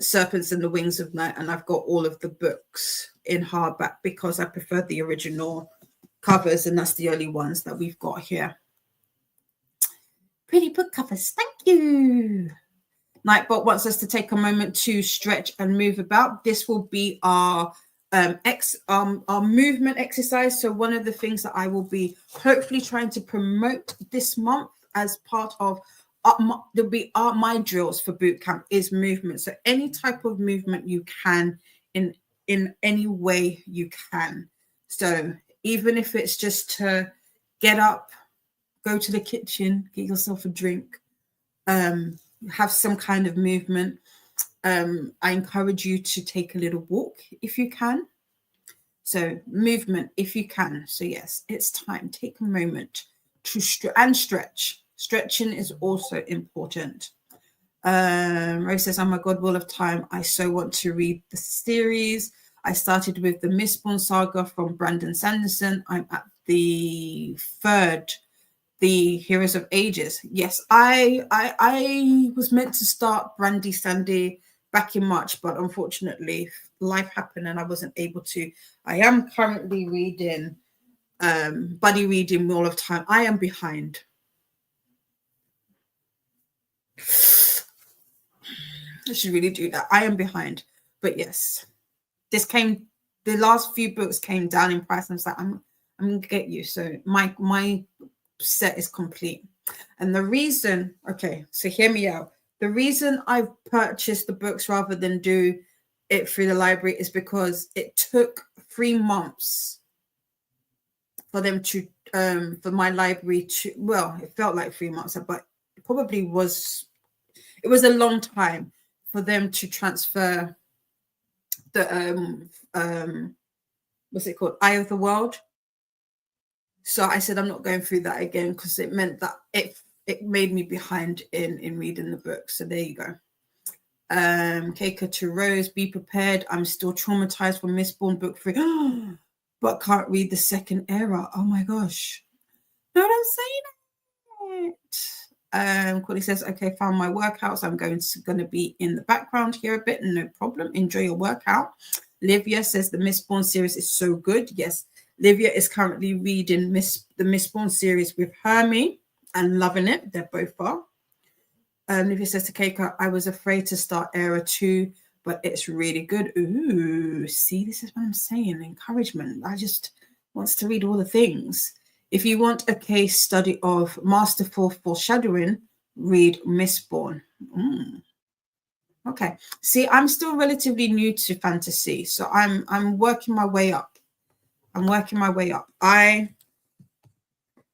Serpents and the Wings of Night, and I've got all of the books in hardback because I prefer the original covers, and that's the only ones that we've got here. Pretty book covers. Thank you. Nightbot wants us to take a moment to stretch and move about. This will be our movement exercise. So one of the things that I will be hopefully trying to promote this month as part of there'll be my drills for boot camp is movement. So any type of movement you can in any way you can. So even if it's just to get up, go to the kitchen, get yourself a drink, have some kind of movement. I encourage you to take a little walk if you can. So movement if you can. So yes, it's time. Take a moment to stretch. Stretching is also important. Rose says, oh my God, Wheel of Time. I so want to read the series. I started with the Mistborn saga from Brandon Sanderson. I'm at the third, the Heroes of Ages. Yes, I was meant to start Brandy Sandy back in March, but unfortunately life happened and I wasn't able to. I am currently reading buddy reading Wheel of Time. I am behind. I should really do that. I am behind. But yes, the last few books came down in price. And I was like, I'm gonna get you. So my set is complete. And the reason, okay, so hear me out. The reason I've purchased the books rather than do it through the library is because it took 3 months for them to for my library to, well, it felt like 3 months, but it probably was, it was a long time for them to transfer the what's it called, Eye of the World. So I said I'm not going through that again because it meant that it made me behind in reading the book. So there you go. Keiko to Rose, be prepared. I'm still traumatized from Mistborn book 3, but can't read the second era. Oh my gosh. No, don't say that. Courtney says, okay, found my workouts. I'm going to be in the background here a bit. No problem. Enjoy your workout. Livia says the Mistborn series is so good. Yes, Livia is currently reading the Mistborn series with Hermie and loving it. They're both are. Livia says to Keiko, I was afraid to start Era 2, but it's really good. Ooh, see, this is what I'm saying. Encouragement. I just wants to read all the things. If you want a case study of masterful foreshadowing, read Mistborn. Okay. See, I'm still relatively new to fantasy, so I'm working my way up.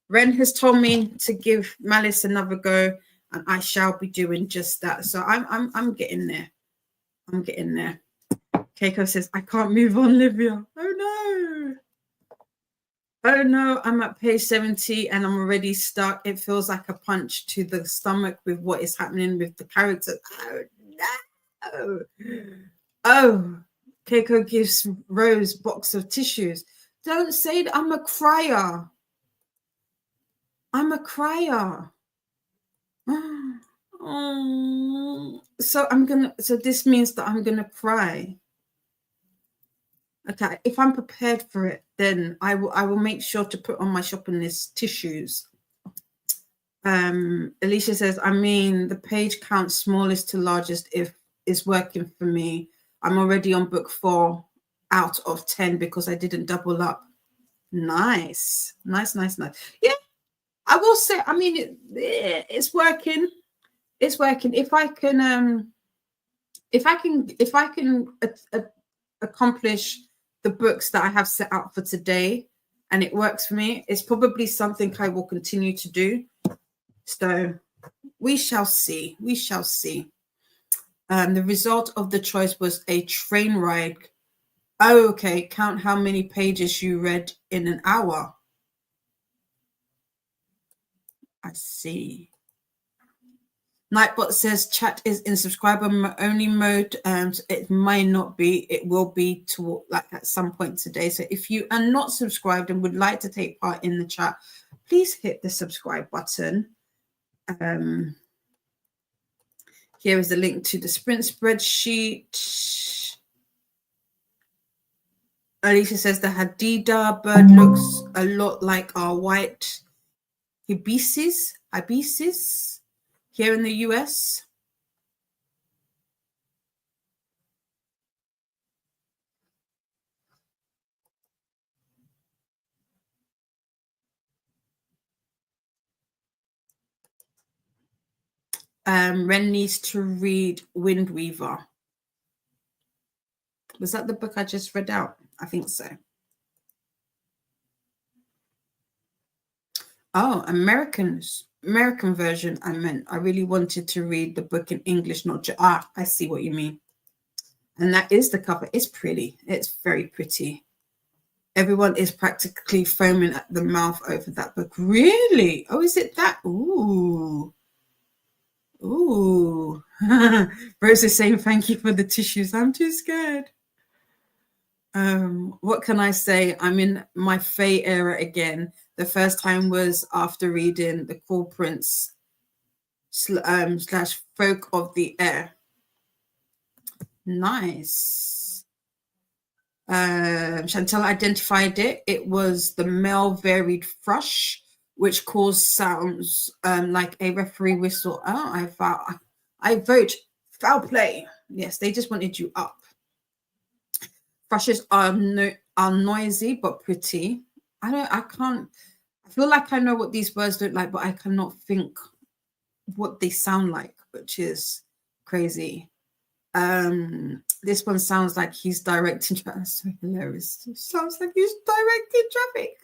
Ren has told me to give Malice another go, and I shall be doing just that. So I'm getting there. I'm getting there. Keiko says, I can't move on, Livia. Oh no. Oh no, I'm at page 70 and I'm already stuck. It feels like a punch to the stomach with what is happening with the characters. Oh no. Oh, Keiko gives Rose box of tissues. Don't say that. I'm a crier. I'm a crier. Oh, so this means that I'm gonna cry. Okay, if I'm prepared for it, then I will make sure to put on my shopping list tissues. Alicia says, I mean, the page count smallest to largest is working for me. I'm already on book 4 out of 10 because I didn't double up. Nice. Yeah, I will say, I mean, it's working. It's working. If I can accomplish the books that I have set out for today and it works for me, it's probably something I will continue to do. So we shall see. The result of the choice was a train ride. Oh, okay. Count how many pages you read in an hour. I see. Nightbot says chat is in subscriber only mode. It might not be. It will be like at some point today. So if you are not subscribed and would like to take part in the chat, please hit the subscribe button. Here is the link to the sprint spreadsheet. Alicia says the Hadida bird looks a lot like our white hibiscus here in the US. Ren needs to read Windweaver. Was that the book I just read out? I think so. Oh, American version. I really wanted to read the book in English, not I see what you mean. And that is the cover. It's pretty. It's very pretty. Everyone is practically foaming at the mouth over that book. Really? Oh, is it that? Ooh. Ooh. Rose is saying thank you for the tissues. I'm too scared. What can I say? I'm in my Fae era again. The first time was after reading The Cool Prince slash Folk of the Air. Nice. Chantal identified it. It was the male varied thrush, which caused sounds like a referee whistle. Oh, I vote foul play. Yes, they just wanted you up. Thrushes are noisy but pretty. I feel like I know what these words look like, but I cannot think what they sound like, which is crazy. This one sounds like he's directing traffic. That's so hilarious. It sounds like he's directing traffic.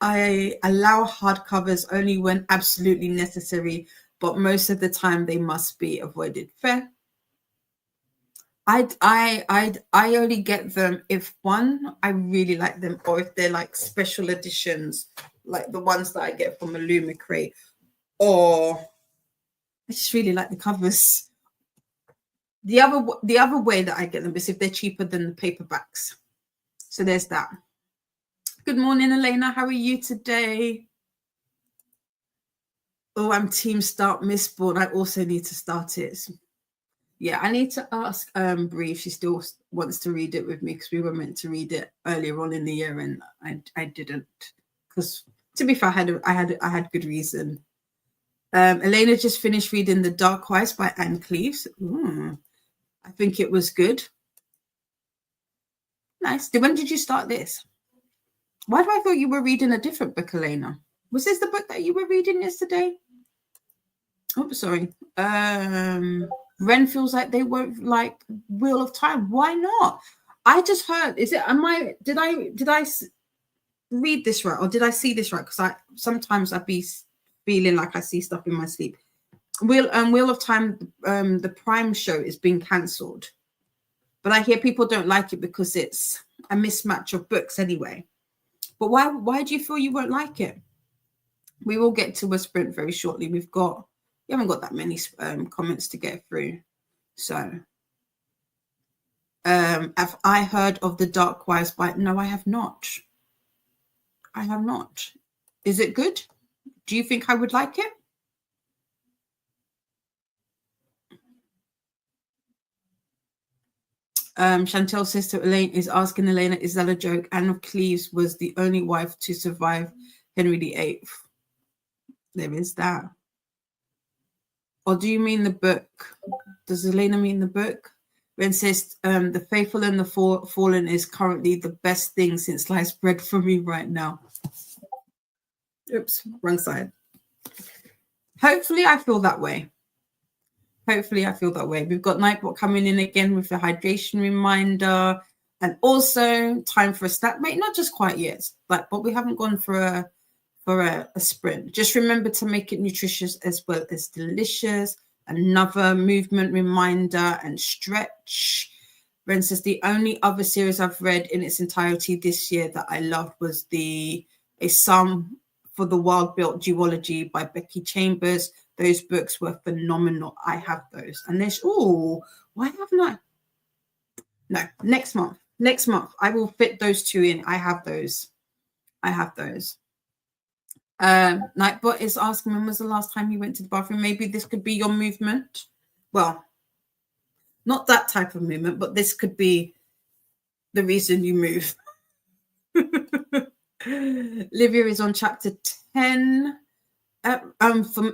I allow hardcovers only when absolutely necessary, but most of the time they must be avoided. Fair. I only get them if one, I really like them, or if they're like special editions, like the ones that I get from Illuma Crate, or I just really like the covers. The other way that I get them is if they're cheaper than the paperbacks. So there's that. Good morning, Elena. How are you today? Oh, I'm team start Mistborn. I also need to start it. Yeah, I need to ask Bree if she still wants to read it with me, because we were meant to read it earlier on in the year and I didn't, because to be fair, I had good reason. Elena just finished reading The Dark Wives by Anne Cleves. I think it was good. Nice. When did you start this? Why do I thought you were reading a different book, Elena? Was this the book that you were reading yesterday? Oh, sorry. Ren feels like they won't like Wheel of Time. Why not? I just heard. Did I read this right, or did I see this right? Because sometimes I'd be feeling like I see stuff in my sleep. Wheel of Time, the Prime show is being cancelled, but I hear people don't like it because it's a mismatch of books anyway. But why do you feel you won't like it? We will get to a sprint very shortly. We haven't got that many comments to get through. So, have I heard of The Dark Wives by? No, I have not. I have not. Is it good? Do you think I would like it? Chantel says to Elaine, is asking Elena, is that a joke? Anne of Cleves was the only wife to survive Henry VIII. There is that. Or do you mean the book? Does Elena mean the book? Ren says, The Faithful and the Fallen is currently the best thing since sliced bread for me right now. Oops, wrong side. Hopefully I feel that way. We've got Nightbot coming in again with the hydration reminder, and also time for a snack. Mate, not just quite yet, but we haven't gone for a sprint. Just remember to make it nutritious as well as delicious. Another movement reminder and stretch. Ren says the only other series I've read in its entirety this year that I loved was A Psalm for the Wild-Built Duology by Becky Chambers. Those books were phenomenal. I have those. And there's, why haven't I? No, next month. I will fit those two in. I have those. Nightbot is asking, when was the last time you went to the bathroom? Maybe this could be your movement. Well, not that type of movement, but this could be the reason you move. Livia is on chapter 10.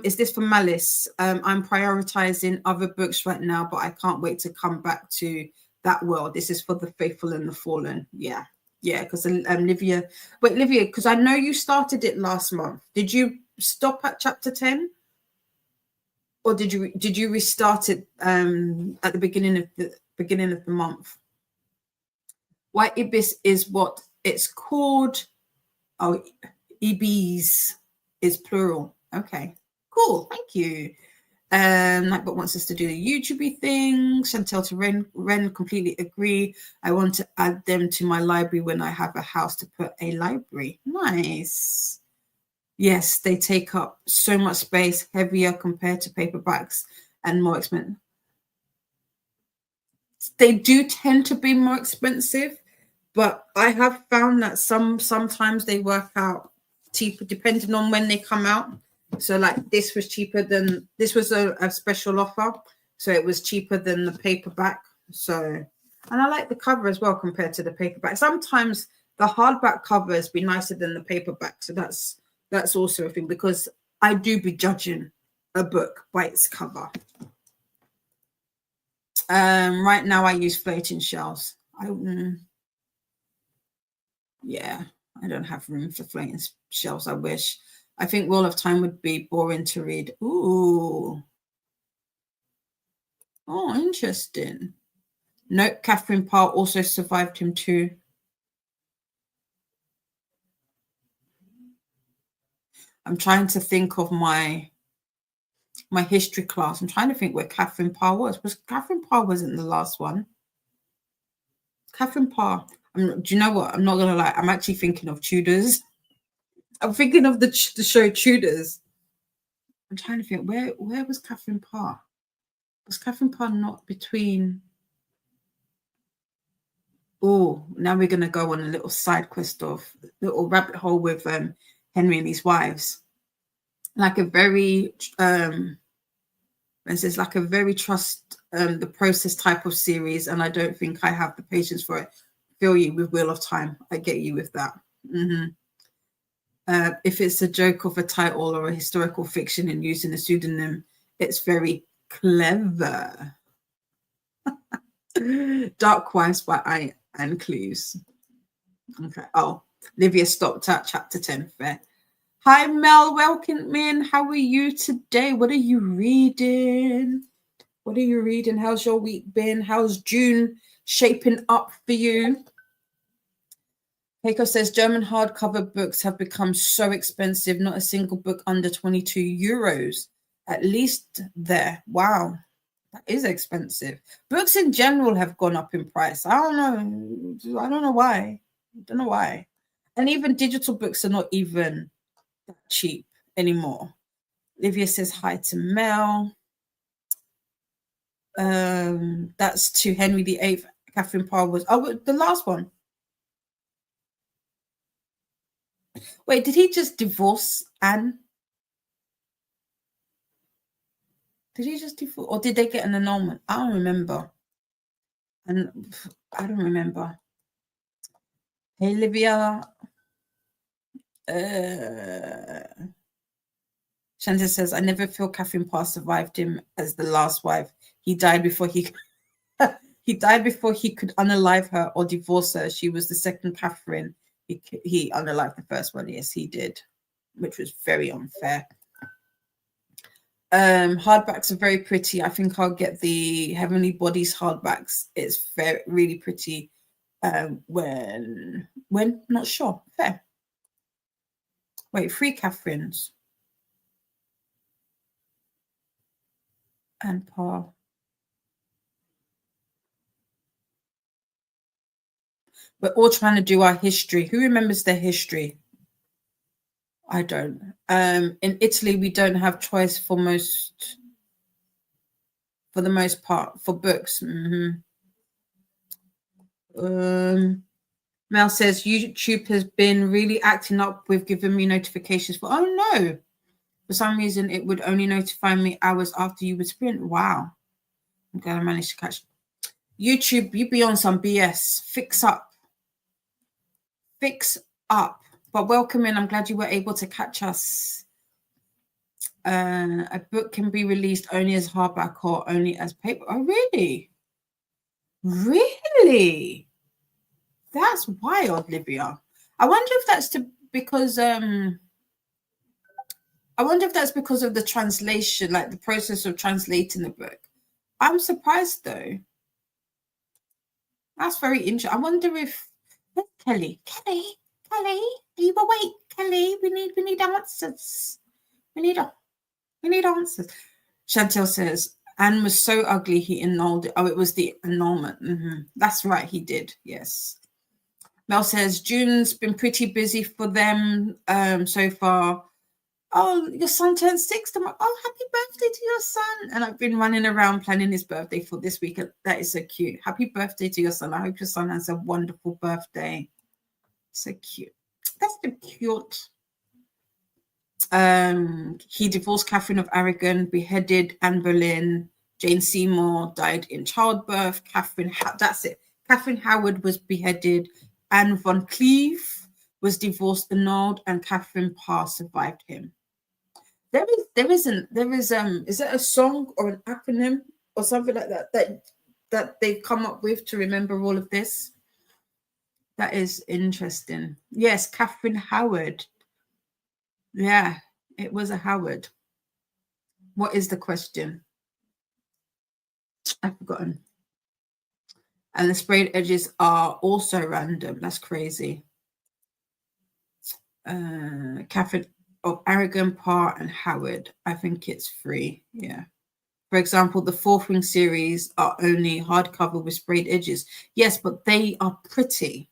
Is this from Malice? I'm prioritizing other books right now, but I can't wait to come back to that world. This is for The Faithful and the Fallen. Yeah, because Livia, because I know you started it last month. Did you stop at chapter 10, or did you restart it at the beginning of the month? White Ibis is what it's called. Oh, Ibis is plural. Okay, cool. Thank you. Nightbot wants us to do the YouTube thing. Chantel to Ren completely agree. I want to add them to my library when I have a house to put a library. Nice. Yes, they take up so much space, heavier compared to paperbacks and more expensive. They do tend to be more expensive, but I have found that sometimes they work out cheaper depending on when they come out. So like this was cheaper than, this was a special offer, so it was cheaper than the paperback. So, and I like the cover as well compared to the paperback. Sometimes the hardback covers be nicer than the paperback, so that's also a thing, because I do be judging a book by its cover. Right now I use floating shelves. Yeah, I don't have room for floating shelves. I wish. I think Wheel of Time would be boring to read. Ooh. Oh, interesting. Nope, Catherine Parr also survived him too. I'm trying to think of my history class. I'm trying to think where Catherine Parr was. Catherine Parr wasn't the last one. Catherine Parr. Do you know what? I'm not gonna lie. I'm actually thinking of Tudors. I'm thinking of the show Tudors. I'm trying to think where was Catherine Parr? Was Catherine Parr not between? Oh, now we're gonna go on a little side quest of little rabbit hole with Henry and his wives. Like a very it's like a very trust the process type of series, and I don't think I have the patience for it. Feel you with Wheel of Time. I get you with that. If it's a joke of a title or a historical fiction and using a pseudonym, it's very clever. Dark Wives by Anne Cleves. Okay. Oh, Livia stopped at chapter 10. Fair. Hi, Mel. Welcome in. How are you today? What are you reading? What are you reading? How's your week been? How's June shaping up for you? Keiko says German hardcover books have become so expensive. Not a single book under 22 euros. At least there. Wow. That is expensive. Books in general have gone up in price. I don't know why. I don't know why. And even digital books are not even that cheap anymore. Livia says hi to Mel. That's to Henry VIII. Catherine Parr was the last one. Wait, did he just divorce Anne? Did he just divorce, or did they get an annulment? I don't remember. And I don't remember. Hey, Livia. Shanta says, I never feel Catherine Parr survived him as the last wife. He died before he he died before he could unalive her or divorce her. She was the second Catherine. He unalived the first one. Yes, he did, which was very unfair. Hardbacks are very pretty. I think I'll get the Heavenly Bodies hardbacks. It's very really pretty. When not sure. Fair. Wait, 3 Catherines and Parr. We're all trying to do our history. Who remembers their history? I don't. In Italy, we don't have choice for the most part for books. Mel says YouTube has been really acting up with giving me notifications for. Oh no! For some reason, it would only notify me hours after you would sprint. Wow! I'm glad I managed to catch YouTube. You be on some BS. Fix up. Fix up. But welcome in. I'm glad you were able to catch us. A book can be released only as hardback or only as paper. Oh, really? Really? That's wild, Livia. I wonder if that's because I wonder if that's because of the translation, like the process of translating the book. I'm surprised though. That's very interesting. I wonder if Kelly, are you awake? Kelly, we need answers. We need answers. Chantel says, Anne was so ugly he annulled it. Oh, it was the annulment. That's right, he did. Yes. Mel says, June's been pretty busy for them so far. Oh, your son turned 6. I'm like, oh, happy birthday to your son. And I've been running around planning his birthday for this week. That is so cute. Happy birthday to your son. I hope your son has a wonderful birthday. So cute. That's so cute. He divorced Catherine of Aragon, beheaded Anne Boleyn. Jane Seymour died in childbirth. That's it. Catherine Howard was beheaded. Anne von Cleve was divorced, annulled, and Catherine Parr survived him. Is it a song or an acronym or something like that they've come up with to remember all of this? That is interesting. Yes, Catherine Howard. Yeah, it was a Howard. What is the question? I've forgotten. And the sprayed edges are also random. That's crazy. Catherine of Aragon, Parr, and Howard. I think it's 3. Yeah. For example, the Fourth Wing series are only hardcover with sprayed edges. Yes, but they are pretty.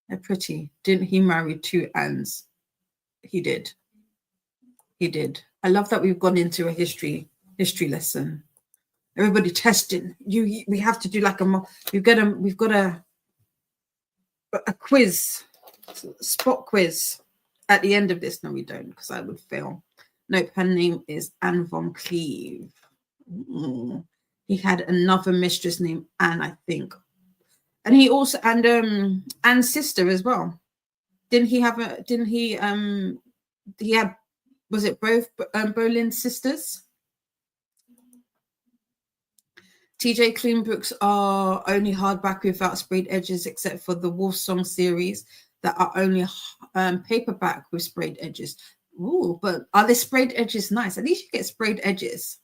They're pretty. Didn't he marry 2 Annes? He did. He did. I love that we've gone into a history lesson. Everybody testing. We have to do like we've got a quiz, spot quiz at the end of this. No, we don't, because I would fail. No, her name is Anne von Cleve. He had another mistress named Anne, I think. And he also, and Anne's sister as well. He had, was it both Boleyn's sisters? TJ Klune books are only hardback without sprayed edges, except for the Wolf Song series that are only paperback with sprayed edges. Ooh, but are the sprayed edges nice? At least you get sprayed edges.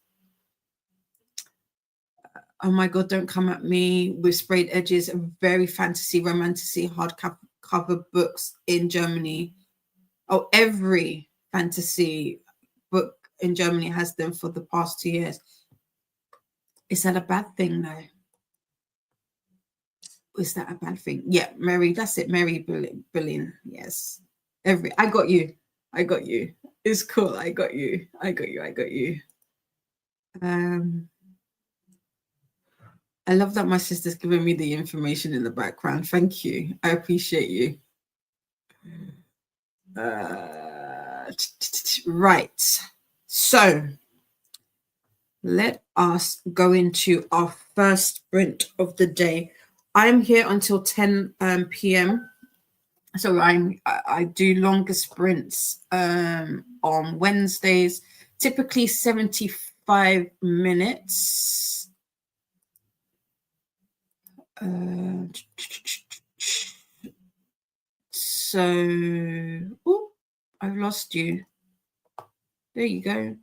Oh my God, don't come at me with sprayed edges. Very fantasy, romantasy, hardcover books in Germany. Oh, every fantasy book in Germany has them for the past 2 years. Is that a bad thing, though? Is that a bad thing? Yeah, Mary, that's it. Mary Boleyn. Yes. I got you. It's cool. I got you. I love that my sister's giving me the information in the background. Thank you. I appreciate you. Right. So let us go into our first sprint of the day. I'm here until 10 p.m. So I do longer sprints on Wednesdays, typically 75 minutes. I've lost you. There you go.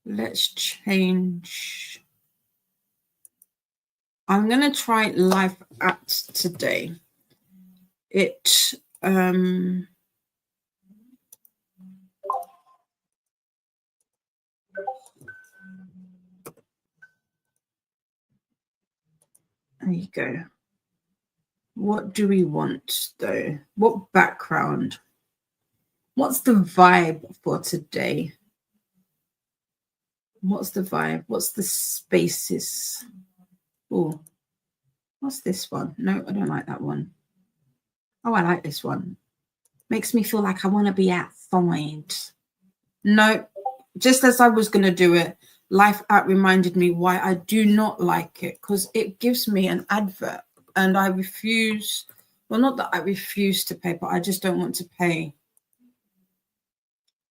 Let's change. I'm going to try live at today. There you go. What do we want, though? What background? What's the vibe for today? What's the vibe? What's the spaces? Oh, what's this one? No, I don't like that one. Oh, I like this one. Makes me feel like I want to be outside. No, just as I was going to do it, Life Out reminded me why I do not like it, because it gives me an advert and I refuse. Well, not that I refuse to pay, but I just don't want to pay.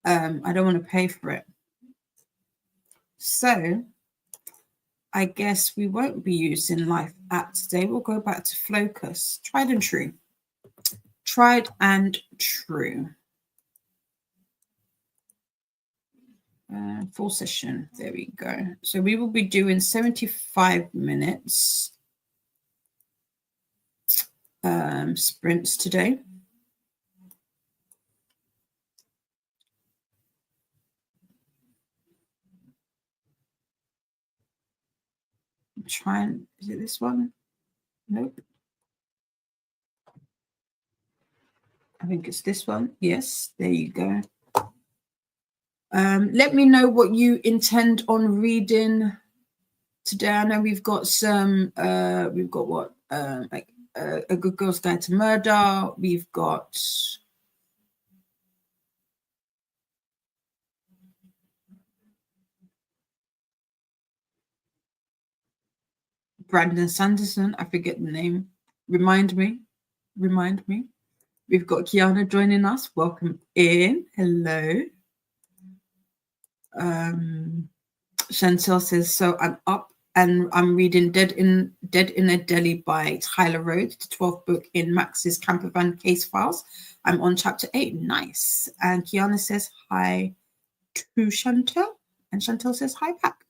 I don't want to pay for it. So I guess we won't be using Life Out today. We'll go back to Focus. Tried and true. Tried and true. Full session. There we go. So we will be doing 75 minutes sprints today. trying. Is it this one? Nope. I think it's this one. Yes, there you go. Let me know what you intend on reading today. I know we've got some, we've got what, like A Good Girl's Guide to Murder. We've got Brandon Sanderson. I forget the name. Remind me. We've got Kiana joining us. Welcome in. Hello. Chantel says, so I'm up and I'm reading Dead in a Deli by Tyler Rhodes, the 12th book in Max's Campervan case files. I'm on chapter 8. Nice. And Kiana says hi to Chantel. And Chantel says hi back.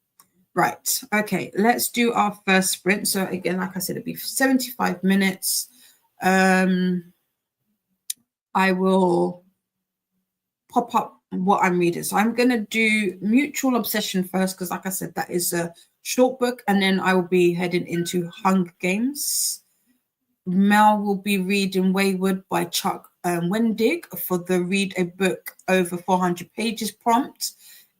Right. Okay. Let's do our first sprint. So again, like I said, it'll be 75 minutes. I will pop up what I'm reading. So I'm going to do Mutual Obsession first, because like I said, that is a short book. And then I will be heading into Hunger Games. Mel will be reading Wayward by Chuck Wendig for the Read a Book Over 400 Pages prompt.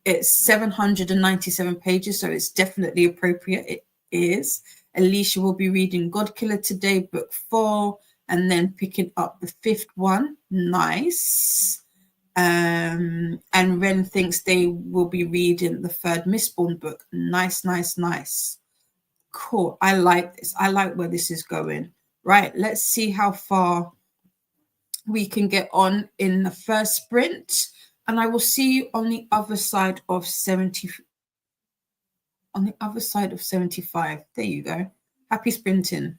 It's 797 pages, so it's definitely appropriate. It is. Alicia will be reading Godkiller today, book 4, and then picking up the 5th one. Nice. And Ren thinks they will be reading the 3rd Mistborn book. Nice. Cool. I like this. I like where this is going. Right. Let's see how far we can get on in the first sprint. And I will see you on the other side of 70. On the other side of 75. There you go. Happy sprinting.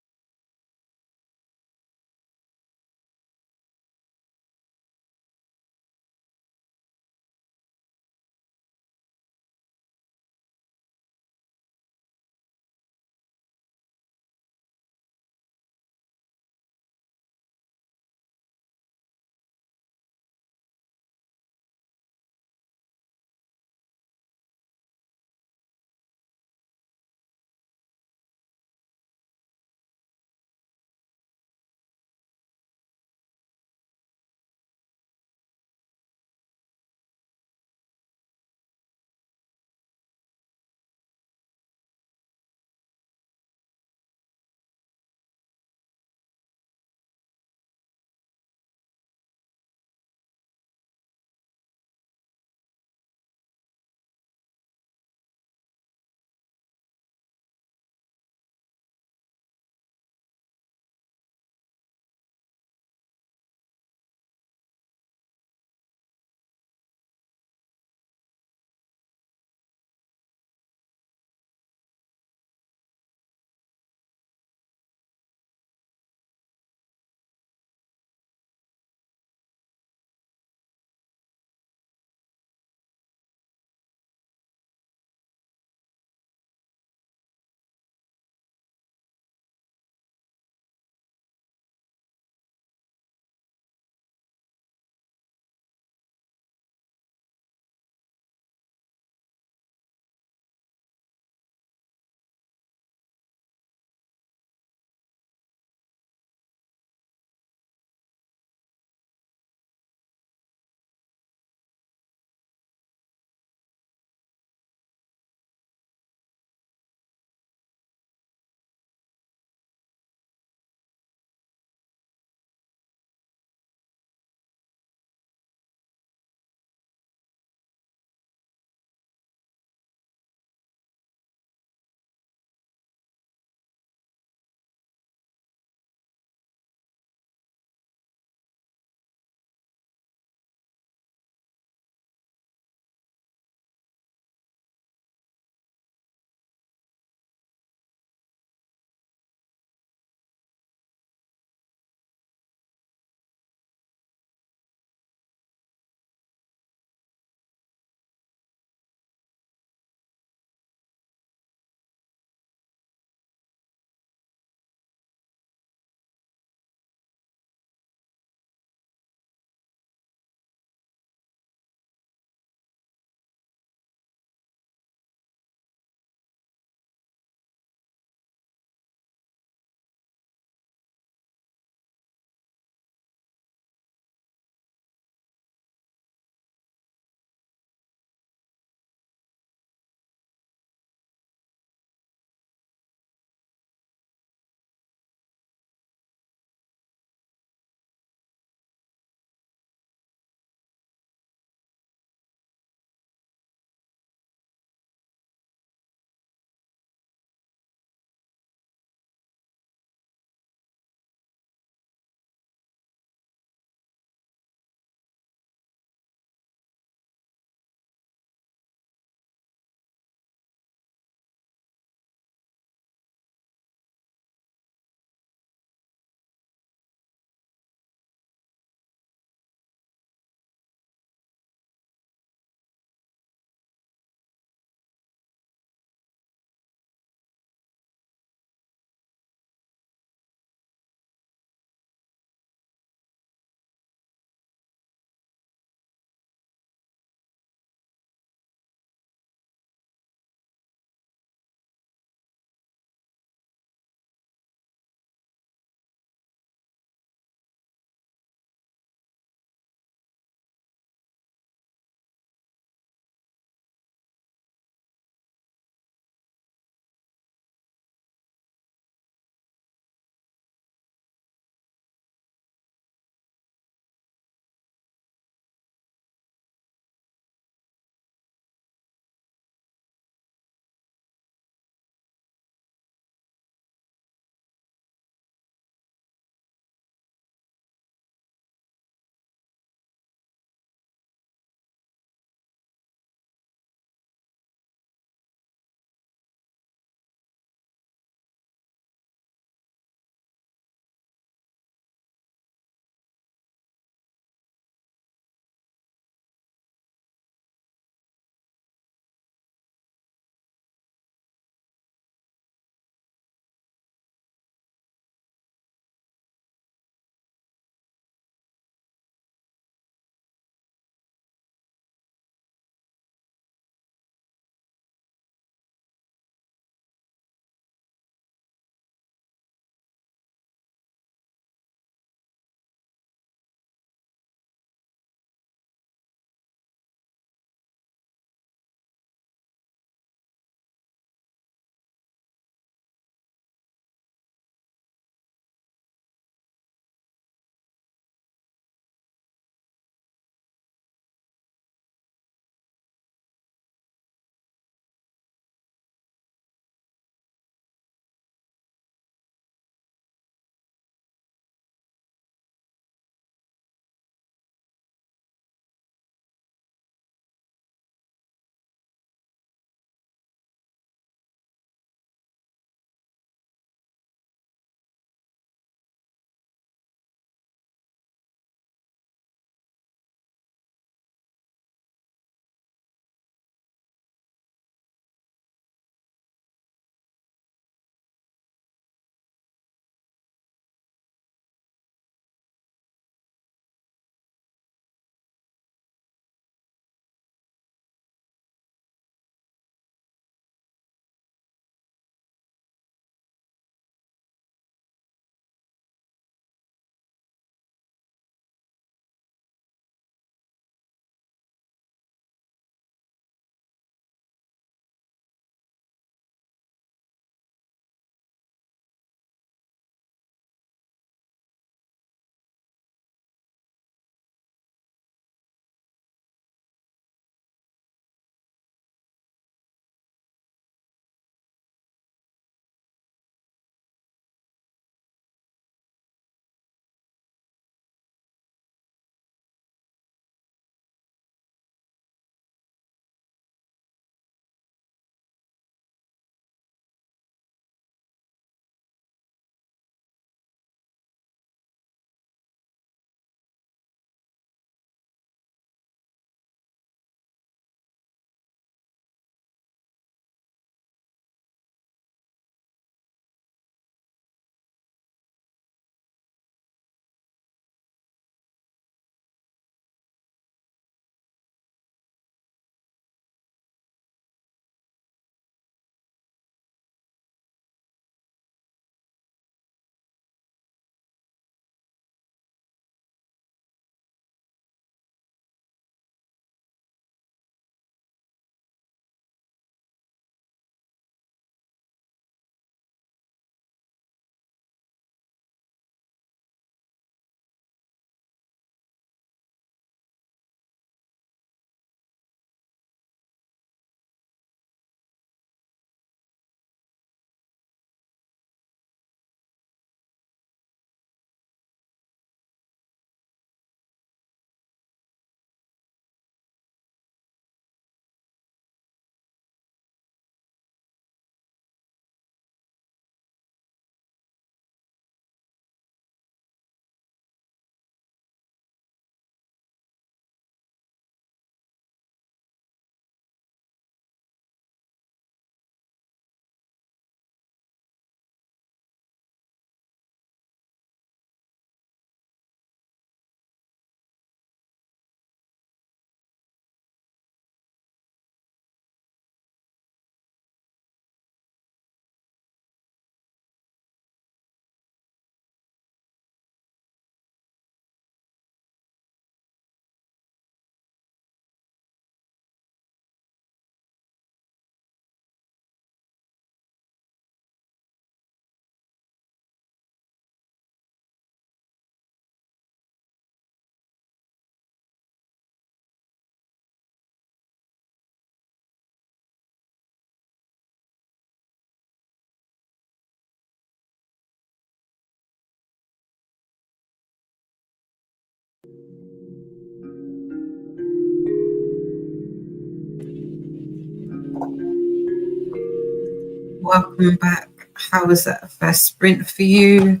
Welcome back. How was that first sprint for you?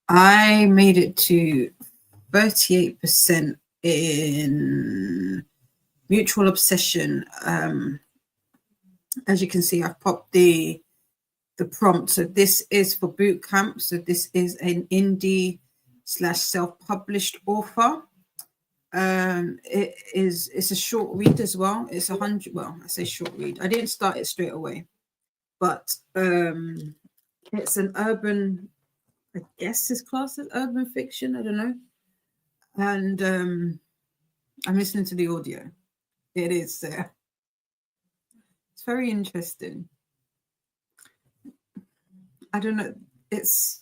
I made it to 38% in mutual obsession. As you can see, I've popped the prompt. So this is for boot camp. So this is an indie / self-published author. It's a short read as well. It's 100. Well, I say short read. I didn't start it straight away, but it's an urban. I guess it's classed as urban fiction. I don't know. And I'm listening to the audio. It is there. It's very interesting. I don't know. It's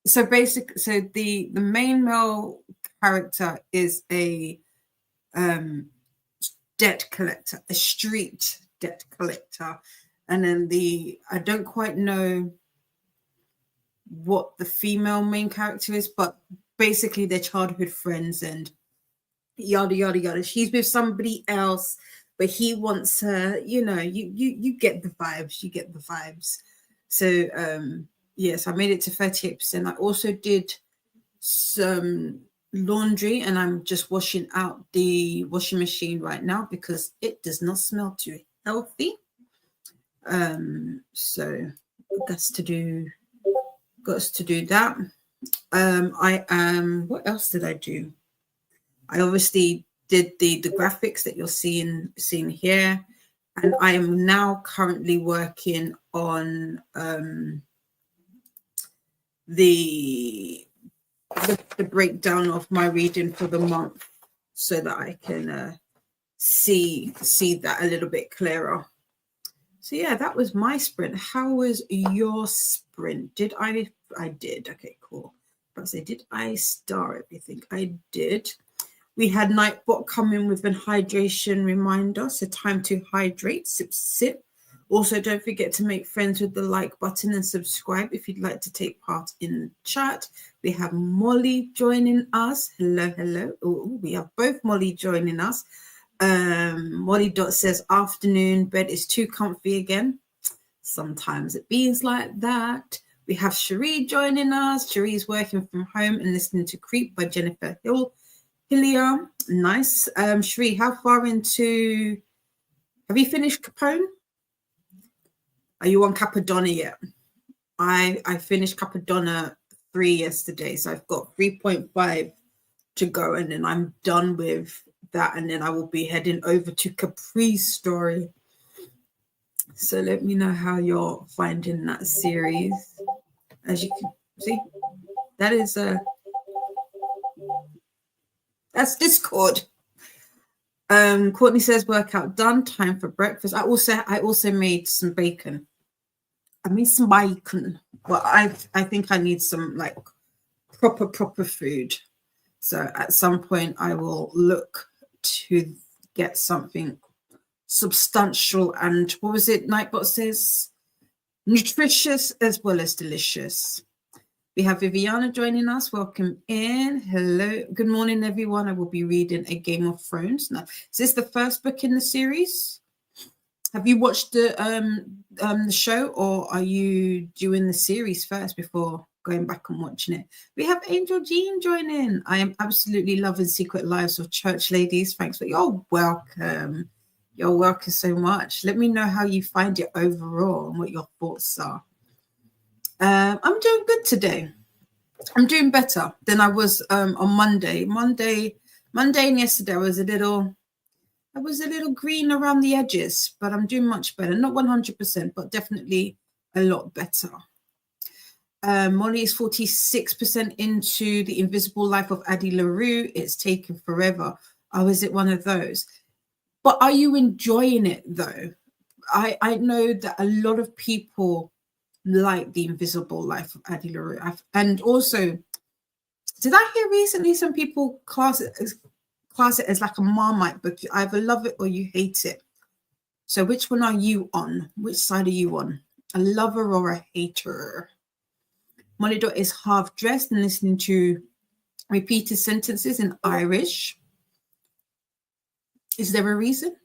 so basic. So the main male character is a debt collector, a street debt collector, and then I don't quite know what the female main character is, but basically they're childhood friends and yada yada yada. She's with somebody else, but he wants her. You know, you get the vibes. You get the vibes. So yes, I made it to 38%. I also did some laundry, and I'm just washing out the washing machine right now because it does not smell too healthy. So got to do that. I am. What else did I do? I obviously did the graphics that you're seeing here, and I am now currently working on the breakdown of my reading for the month, so that I can see that a little bit clearer. So yeah, that was my sprint. How was your sprint? Did I did. Okay, cool. But I say, did I star everything? I did. We had Nightbot come in with an hydration reminder. So time to hydrate, sip, sip. Also, don't forget to make friends with the like button and subscribe if you'd like to take part in the chat. We have Molly joining us. Hello, hello. Ooh, we have both Molly joining us. Molly Dot says, afternoon, bed is too comfy again. Sometimes it beings like that. We have Cherie joining us. Cherie's working from home and listening to Creep by Jennifer Hillier. Nice. Cherie, how far into... Have you finished Capone? Are you on Capadonna yet? I finished Capadonna 3 yesterday, so I've got 3.5 to go, and then I'm done with that, and then I will be heading over to Capri's story. So let me know how you're finding that series. As you can see, that is that's Discord. Courtney says workout done, time for breakfast. I also made some bacon. I made some bacon, but I think I need some like proper food. So at some point I will look to get something substantial and, what was it Nightbot says, nutritious as well as delicious. We have Viviana joining us. Welcome in. Hello. Good morning, everyone. I will be reading A Game of Thrones. Now, is this the first book in the series? Have you watched the show, or are you doing the series first before going back and watching it? We have Angel Jean joining. I am absolutely loving Secret Lives of Church Ladies. Thanks for your welcome. You're welcome so much. Let me know how you find it overall and what your thoughts are. I'm doing good today. I'm doing better than I was on Monday. Monday and yesterday I was a little green around the edges, but I'm doing much better. Not 100%, but definitely a lot better. Molly is 46% into The Invisible Life of Addie LaRue. It's taken forever. Oh, is it one of those? But are you enjoying it, though? I know that a lot of people like The Invisible Life of Addie LaRue. And also, did I hear recently some people class it as like a Marmite book? You either love it or you hate it. So which one are you on? Which side are you on? A lover or a hater? Molly Dot is half dressed and listening to repeated sentences in Irish. Is there a reason?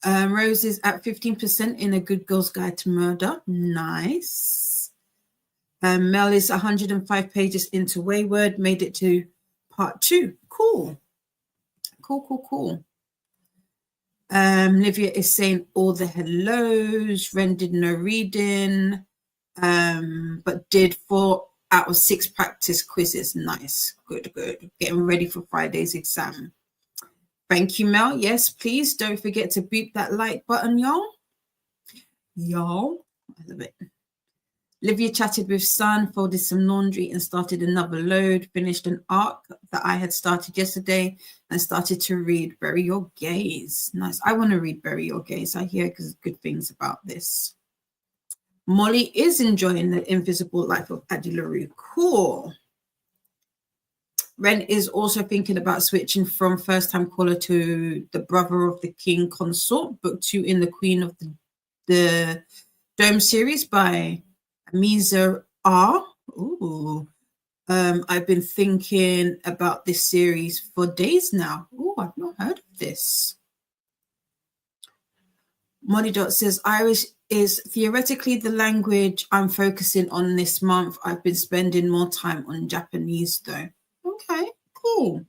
Rose is at 15% in A Good Girl's Guide to Murder. Nice. Mel is 105 pages into Wayward, made it to part 2. Cool. Cool. Livia is saying all the hellos. Ren did no reading, but did 4 out of 6 practice quizzes. Nice. Good. Getting ready for Friday's exam. Thank you, Mel. Yes, please don't forget to beep that like button, y'all. I love it. Livia chatted with Son, folded some laundry and started another load, finished an arc that I had started yesterday and started to read Bury Your Gaze. Nice. I want to read Bury Your Gaze. I hear good things about this. Molly is enjoying The Invisible Life of Addie LaRue. Cool. Ren is also thinking about switching from First Time Caller to The Brother of the King Consort, book 2 in the Queen of the Dome series by Misa R. Ooh. I've been thinking about this series for days now. Oh, I've not heard of this. Molly Dot says Irish is theoretically the language I'm focusing on this month. I've been spending more time on Japanese though. Okay, cool.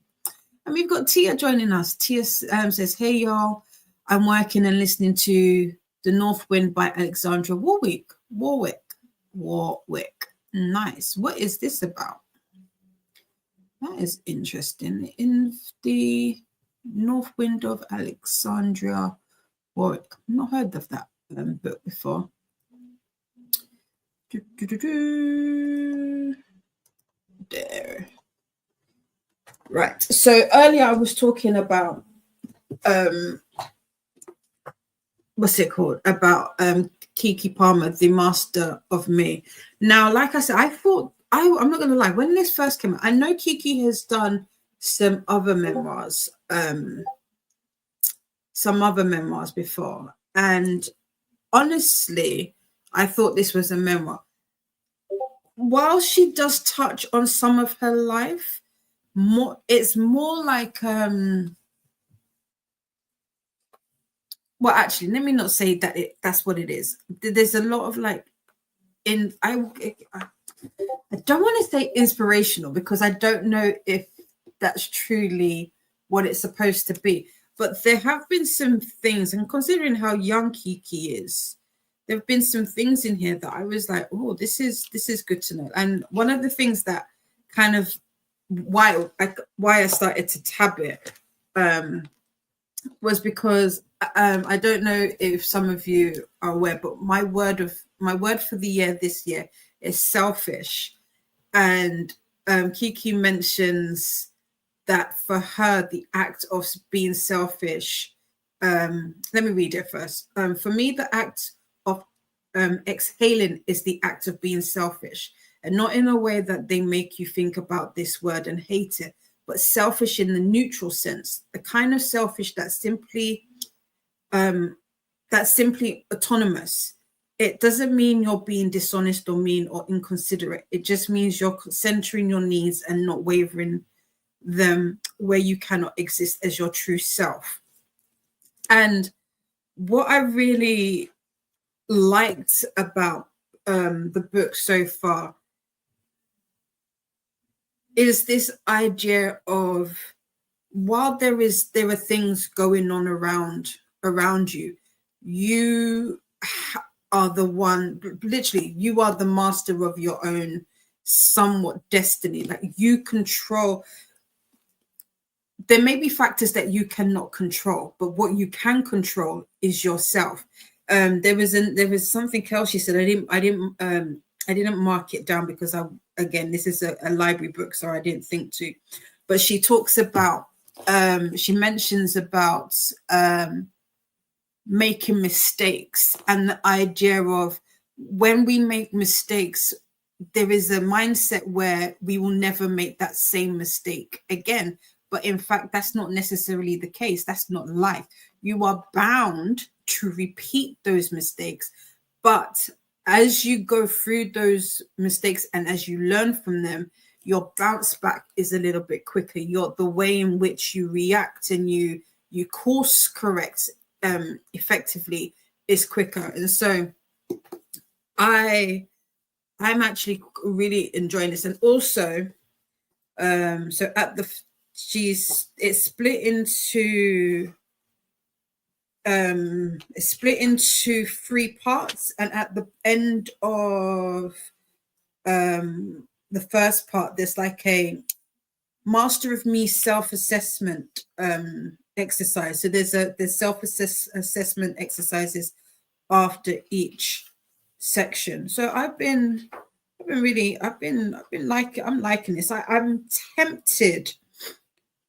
And we've got Tia joining us. Tia says, hey, y'all. I'm working and listening to The North Wind by Alexandra Warwick. Nice. What is this about? That is interesting. In the North Wind of Alexandra Warwick. I've not heard of that book before. There. Right. So earlier I was talking about what's it called? About Kiki Palmer, The Master of Me. Now, like I said, I thought I'm not gonna lie, when this first came out, I know Kiki has done some other memoirs before. And honestly, I thought this was a memoir. While she does touch on some of her life, it's more like well, actually, let me not say that that's what it is. There's a lot of like I don't want to say inspirational because I don't know if that's truly what it's supposed to be. But there have been some things, and considering how young Kiki is, there have been some things in here that I was like, oh, this is good to know. And one of the things that kind of why I started to tab it was because I don't know if some of you are aware, but my word for the year this year is selfish. And Kiki mentions that for her, the act of being selfish, let me read it first. For me, the act of exhaling is the act of being selfish, and not in a way that they make you think about this word and hate it, but selfish in the neutral sense, the kind of selfish that's simply autonomous. It doesn't mean you're being dishonest or mean or inconsiderate. It just means you're centering your needs and not wavering them where you cannot exist as your true self. And what I really liked about the book so far is this idea of, while there are things going on around you, you are the one, literally, you are the master of your own somewhat destiny. Like, you control. There may be factors that you cannot control, but what you can control is yourself. There was something else she said. I didn't mark it down because again, this is a library book, so I didn't think to. But she talks about, she mentions about making mistakes, and the idea of when we make mistakes, there is a mindset where we will never make that same mistake again. But in fact, that's not necessarily the case. That's not life. You are bound to repeat those mistakes. But as you go through those mistakes and as you learn from them, your bounce back is a little bit quicker. The way in which you react and you course correct effectively is quicker. And so I'm actually really enjoying this. And also, so it's split into 3 parts, and at the end of the first part, there's like a Master of Me self-assessment exercise. So there's self-assessment exercises after each section. So I'm liking this. I'm tempted.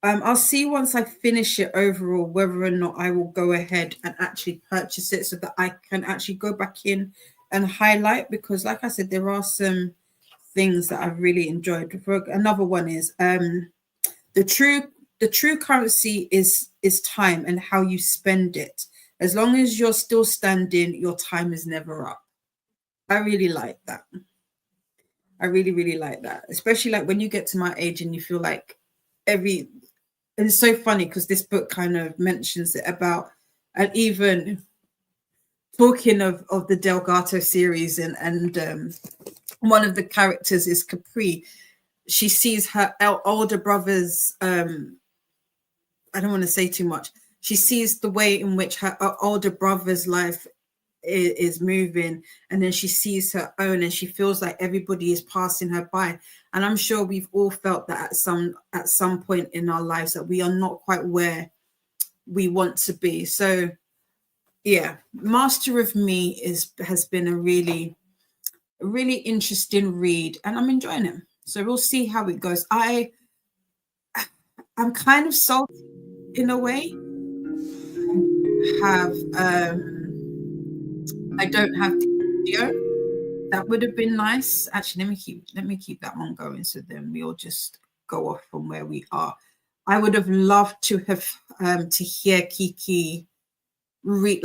I'll see once I finish it overall whether or not I will go ahead and actually purchase it so that I can actually go back in and highlight, because like I said, there are some things that I've really enjoyed. Another one is the true currency is time and how you spend it. As long as you're still standing, your time is never up. I really like that. I really, really like that, especially like when you get to my age and you feel like and it's so funny because this book kind of mentions it about, and even talking of the Delgado series, and one of the characters is Capri. She sees her older brother's, I don't want to say too much. She sees the way in which her older brother's life is moving, and then she sees her own, and she feels like everybody is passing her by. And I'm sure we've all felt that at some point in our lives that we are not quite where we want to be. So yeah, Master of Me has been a really interesting read, and I'm enjoying it. So we'll see how it goes. I'm kind of salty in a way. I don't have the video. That would have been nice. Actually, let me keep that one going, so then we'll just go off from where we are. I would have loved to have to hear Kiki read.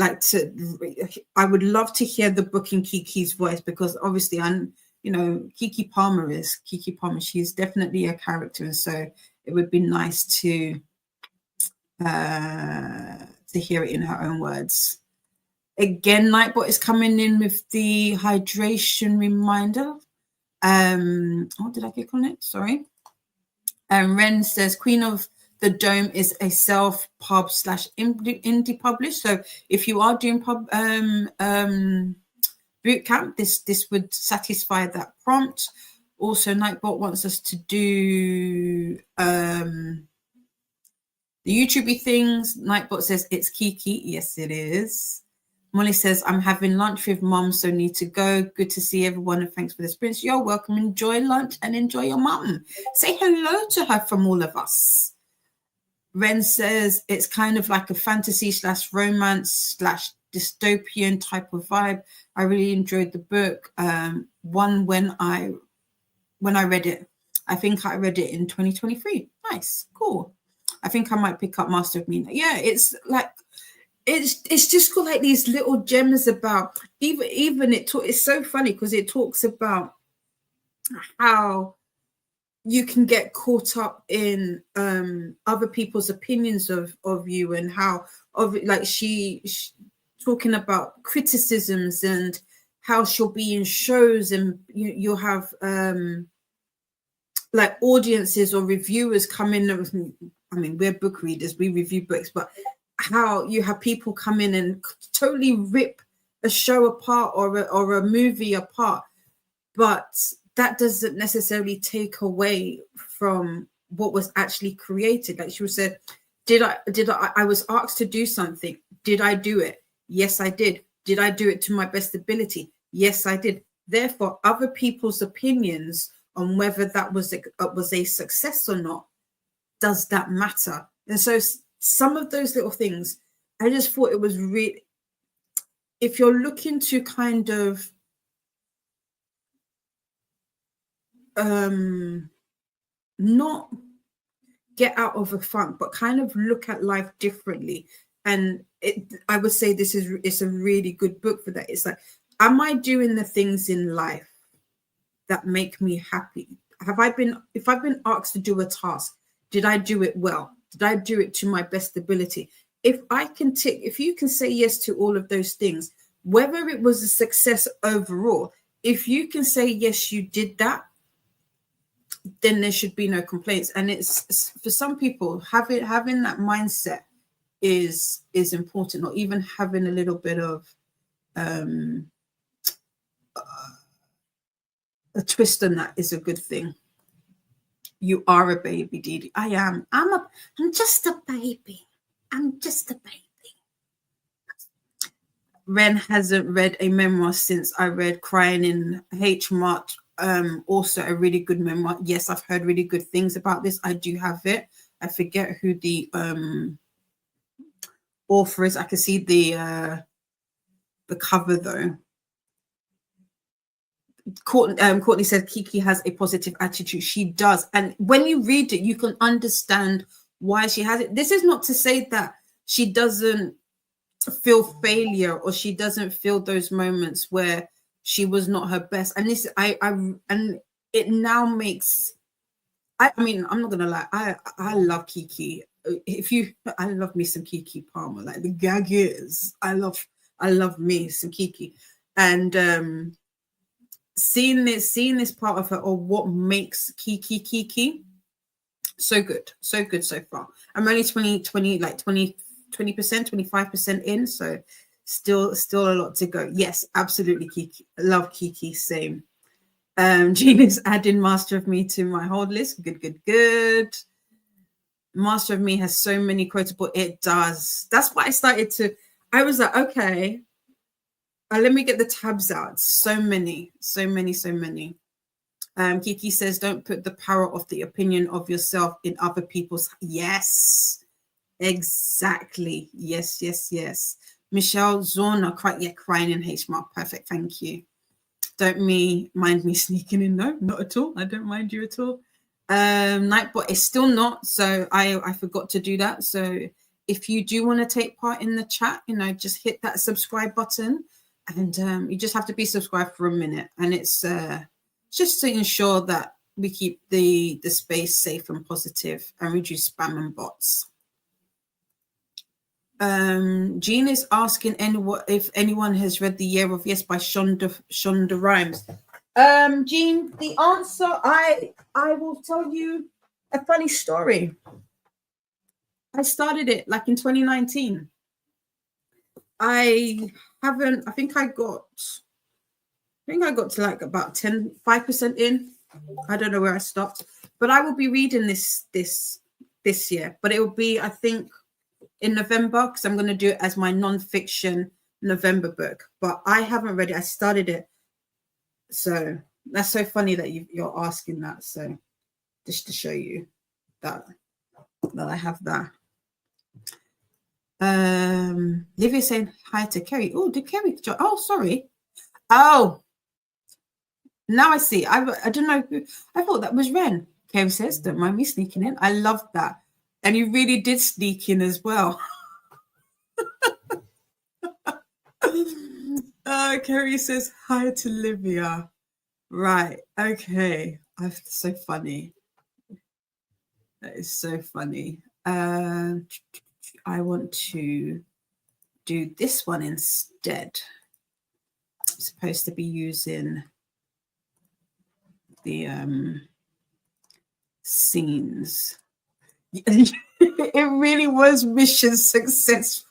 I would love to hear the book in Kiki's voice, because obviously Kiki Palmer. She's definitely a character, and so it would be nice to hear it in her own words. Again, Nightbot is coming in with the hydration reminder. Did I click on it? Sorry. Ren says Queen of the Dome is a self-pub / indie publish. So if you are doing pub boot camp, this would satisfy that prompt. Also, Nightbot wants us to do the YouTubey things. Nightbot says it's Kiki. Yes, it is. Molly says, I'm having lunch with mum, so need to go. Good to see everyone, and thanks for the experience. You're welcome. Enjoy lunch and enjoy your mum. Say hello to her from all of us. Ren says it's kind of like a fantasy / romance / dystopian type of vibe. I really enjoyed the book. When I read it. I think I read it in 2023. Nice, cool. I think I might pick up Master of Me. Yeah, it's like it's just got like these little gems about it's so funny because it talks about how you can get caught up in other people's opinions of you, and how she talking about criticisms and how she'll be in shows and you'll have like audiences or reviewers come in. I mean, we're book readers, we review books, but how you have people come in and totally rip a show apart or a movie apart, but that doesn't necessarily take away from what was actually created. Like she said, I was asked to do something. Did I do it? Yes, I did. Did I do it to my best ability? Yes, I did. Therefore, other people's opinions on whether that was a success or not, does that matter? And so some of those little things, I just thought it was really, if you're looking to kind of not get out of a funk, but kind of look at life differently. And I would say it's a really good book for that. It's like, am I doing the things in life that make me happy? if I've been asked to do a task, did I do it well? Did I do it to my best ability? If you can say yes to all of those things, whether it was a success overall, if you can say yes, you did that, then there should be no complaints. And it's for some people, having that mindset is important, or even having a little bit of a twist on that is a good thing. You are a baby, Didi. I am. I'm just a baby. I'm just a baby. Ren hasn't read a memoir since I read Crying in H Mart. Also a really good memoir. Yes, I've heard really good things about this. I do have it. I forget who the author is. I can see the cover though. Courtney said Kiki has a positive attitude. She does. And when you read it, you can understand why she has it. This is not to say that she doesn't feel failure, or she doesn't feel those moments where she was not her best. And this, and it now makes, I mean, I'm not gonna lie, I love Kiki. I love me some Kiki Palmer. Like, the gag is, I love me some Kiki. And seeing this part of her, or what makes Kiki, so good so far. I'm only 20%, 25% in, so still a lot to go. Yes, absolutely, Kiki. Love Kiki, same. Jean is adding Master of Me to my hold list. Good. Master of Me has so many quotable. It does. That's why I was like, okay, let me get the tabs out. So many. Kiki says, don't put the power of the opinion of yourself in other people's. Yes, exactly. Yes. Michelle Zorna, crying in HMAR. Perfect. Thank you. Don't mind me sneaking in. No, not at all. I don't mind you at all. Nightbot is still not. So I forgot to do that. So if you do want to take part in the chat, just hit that subscribe button. And you just have to be subscribed for a minute. And it's just to ensure that we keep the space safe and positive and reduce spam and bots. Jean is asking if anyone has read The Year of Yes by Shonda Rhimes. Jean, the answer, I will tell you a funny story. I started it like in 2019. I think I got to like about 5% in. I don't know where I stopped, but I will be reading this year, but it will be, I think, in November, because I'm going to do it as my non-fiction November book. But I haven't read it. I started it. So that's so funny that you're asking that. So just to show you that I have that. Livia saying hi to Kerry. Oh, did Kerry join? Oh, sorry. Oh, now I see. I don't know who. I thought that was Ren. Kerry says, don't mind me sneaking in. I love that. And you really did sneak in as well. Kerry says hi to Livia. Right. Okay. That's so funny. That is so funny. I want to do this one instead. I'm supposed to be using the scenes. It really was mission successful.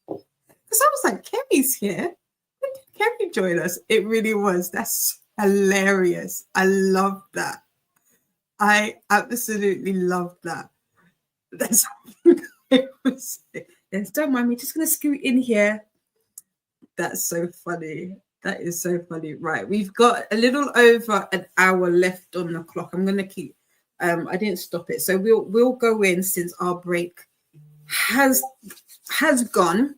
Because I was like, Kerry's here. When did Kerry join us? It really was. That's hilarious. I love that. I absolutely love that. That's it was. Yes, don't mind me. Just going to scoot in here. That's so funny. That is so funny. Right, we've got a little over an hour left on the clock. I'm going to keep. I didn't stop it, so we'll go in since our break has gone,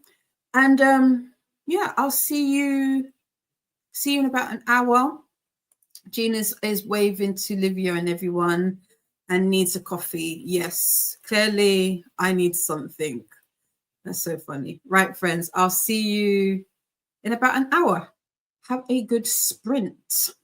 and yeah, I'll see you in about an hour. Gina is waving to Livia and everyone and needs a coffee. Yes, clearly I need something. That's so funny. Right, friends, I'll see you in about an hour. Have a good sprint.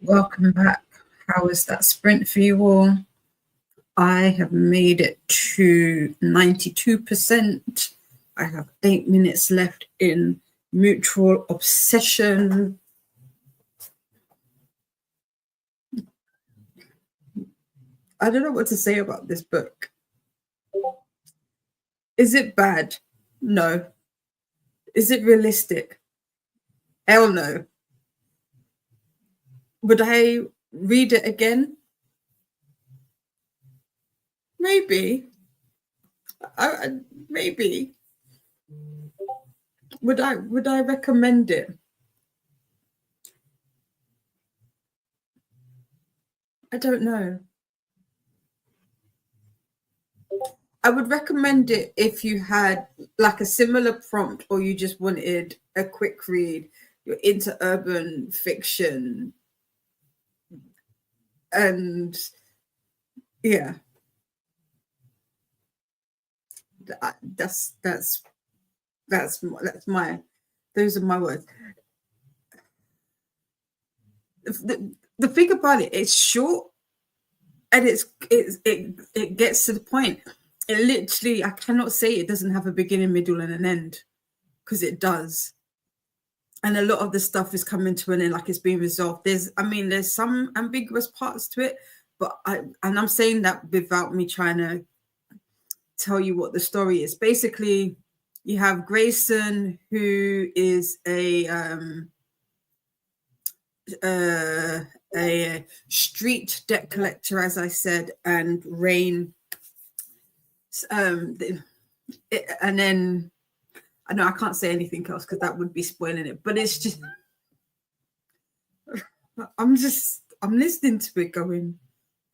Welcome back. How was that sprint for you all? I have made it to 92%. I have 8 minutes left in Mutual Obsession. I don't know what to say about this book. Is it bad? No. Is it realistic? Hell no. Would I read it again? Maybe. Maybe. Would I recommend it? I don't know. I would recommend it if you had like a similar prompt or you just wanted a quick read. You're into urban fiction. And yeah, that's my those are my words. The thing about it, it's short and it gets to the point. It literally, I cannot say it doesn't have a beginning, middle, and an end, because it does. And a lot of the stuff is coming to an end, like it's being resolved. There's some ambiguous parts to it, but I'm saying that without me trying to tell you what the story is. Basically, you have Grayson, who is a street debt collector, as I said, and Rain. And then I know I can't say anything else because that would be spoiling it. But it's just I'm listening to it going,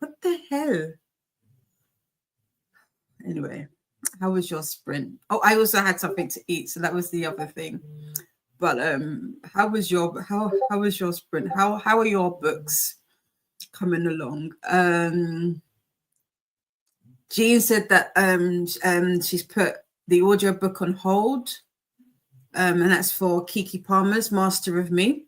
what the hell? Anyway, how was your sprint? Oh, I also had something to eat, so that was the other thing. But how was your sprint? How are your books coming along? Jean said that she's put the audiobook on hold, and that's for Kiki Palmer's Master of Me.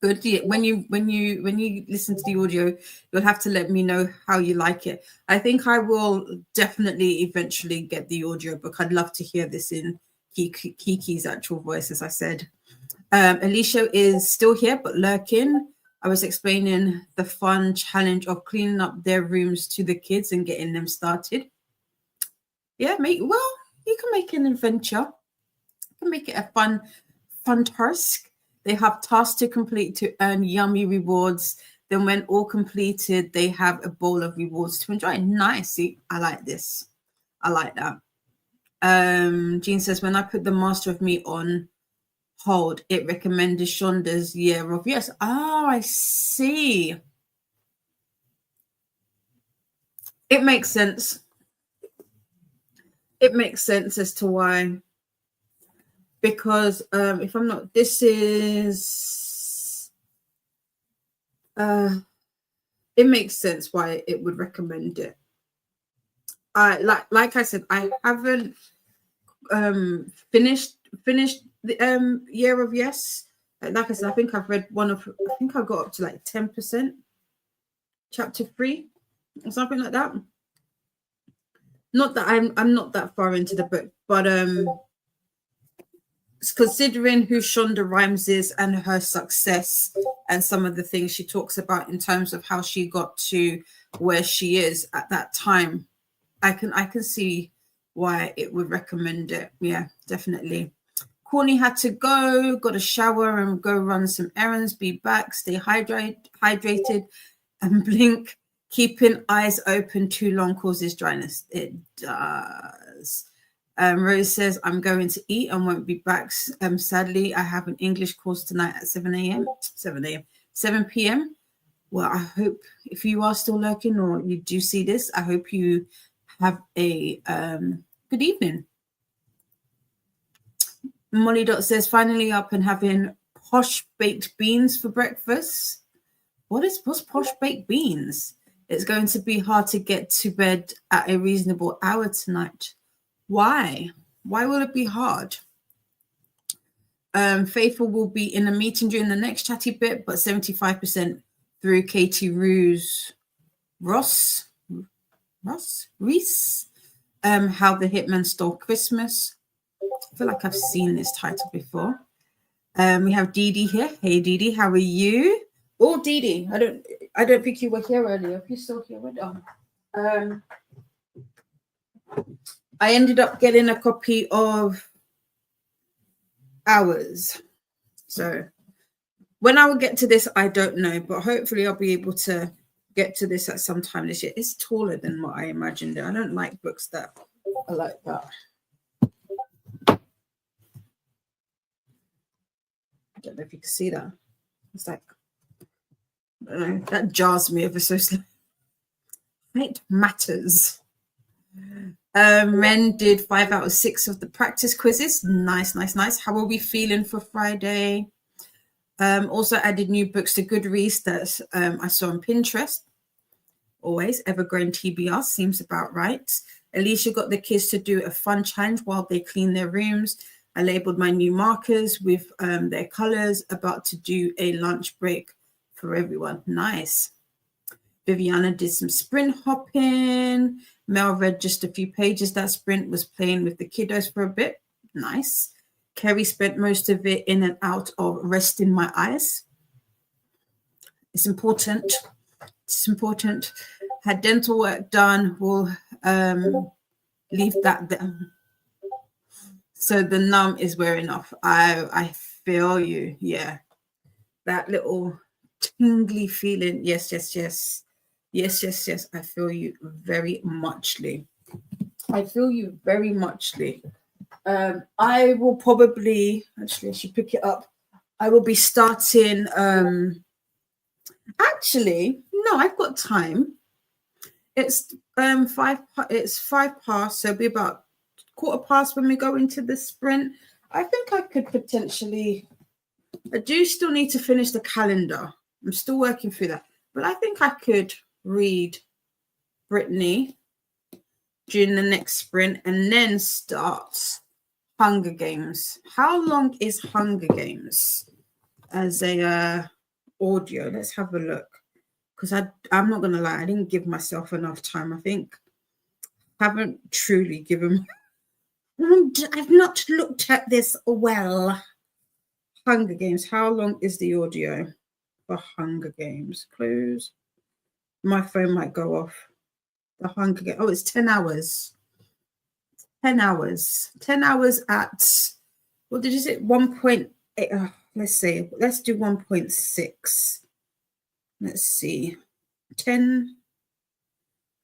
Good. When you listen to the audio, you'll have to let me know how you like it. I think I will definitely eventually get the audiobook. I'd love to hear this in Kiki's actual voice, as I said. Alicia is still here, but lurking. I was explaining the fun challenge of cleaning up their rooms to the kids and getting them started. Yeah, you can make an adventure. You can make it a fun task. They have tasks to complete to earn yummy rewards. Then when all completed, they have a bowl of rewards to enjoy. Nice. See, I like this. I like that. Jean says, when I put the Master of Me on hold, it recommended Shonda's Year of Yes. Oh, I see. It makes sense. It makes sense as to why. Because if I'm not, this is it makes sense why it would recommend it. Like I said, I haven't finished the Year of Yes. Like I said, I think I've read I think I got up to like 10%, chapter 3 or something like that. Not that I'm not that far into the book, but considering who Shonda Rhimes is and her success and some of the things she talks about in terms of how she got to where she is at that time, I can see why it would recommend it. Yeah, definitely. Courtney had to go, got a shower and go run some errands, be back, stay hydrated and blink. Keeping eyes open too long causes dryness. It does. Rose says, I'm going to eat and won't be back. Sadly, I have an English course tonight at 7 p.m. Well, I hope if you are still lurking or you do see this, I hope you have a good evening. Molly Dot says, finally up and having posh baked beans for breakfast. What's posh baked beans? It's going to be hard to get to bed at a reasonable hour tonight. Why? Why will it be hard? Faithful will be in a meeting during the next chatty bit, but 75% through Katie Reese. How the Hitman Stole Christmas. I feel like I've seen this title before. We have Dee Dee here. Hey Dee Dee, how are you? Oh, Dee Dee, I don't think you were here earlier. If you're still here, we're done. I ended up getting a copy of Hours. So when I will get to this, I don't know, but hopefully I'll be able to get to this at some time this year. It's taller than what I imagined. I don't like books that are like that. I don't know if you can see that. It's like, I don't know, that jars me ever so slightly. It matters. Ren did 5 out of 6 of the practice quizzes. Nice. How are we feeling for Friday? Also added new books to Goodreads that I saw on Pinterest. Always Evergreen TBR seems about right. Alicia got the kids to do a fun challenge while they clean their rooms. I labeled my new markers with their colors. About to do a lunch break for everyone. Nice. Viviana did some sprint hopping. Mel read just a few pages. That sprint was playing with the kiddos for a bit. Nice. Kerry spent most of it in and out of resting my eyes. It's important. Had dental work done. We'll leave that there. So the numb is wearing off. I feel you. Yeah. That little tingly feeling. Yes. I feel you very muchly. I will probably, actually, I should pick it up. I will be starting, actually, no, I've got time. It's 5 past, so it'll be about 1/4 when we go into the sprint. I think I could potentially, I do still need to finish the calendar. I'm still working through that, but I think I could read Brittany during the next sprint and then start Hunger Games. How long is Hunger Games as a audio? Let's have a look, because I'm not gonna lie, I didn't give myself enough time. I think I haven't truly given. I've not looked at this well. Hunger Games. How long is the audio for Hunger Games? Close. My phone might go off. The Hunger Games. Oh, it's 10 hours. 10 hours. 10 hours at, what did you say? 1.8. Let's see. Let's do 1.6. Let's see. 10.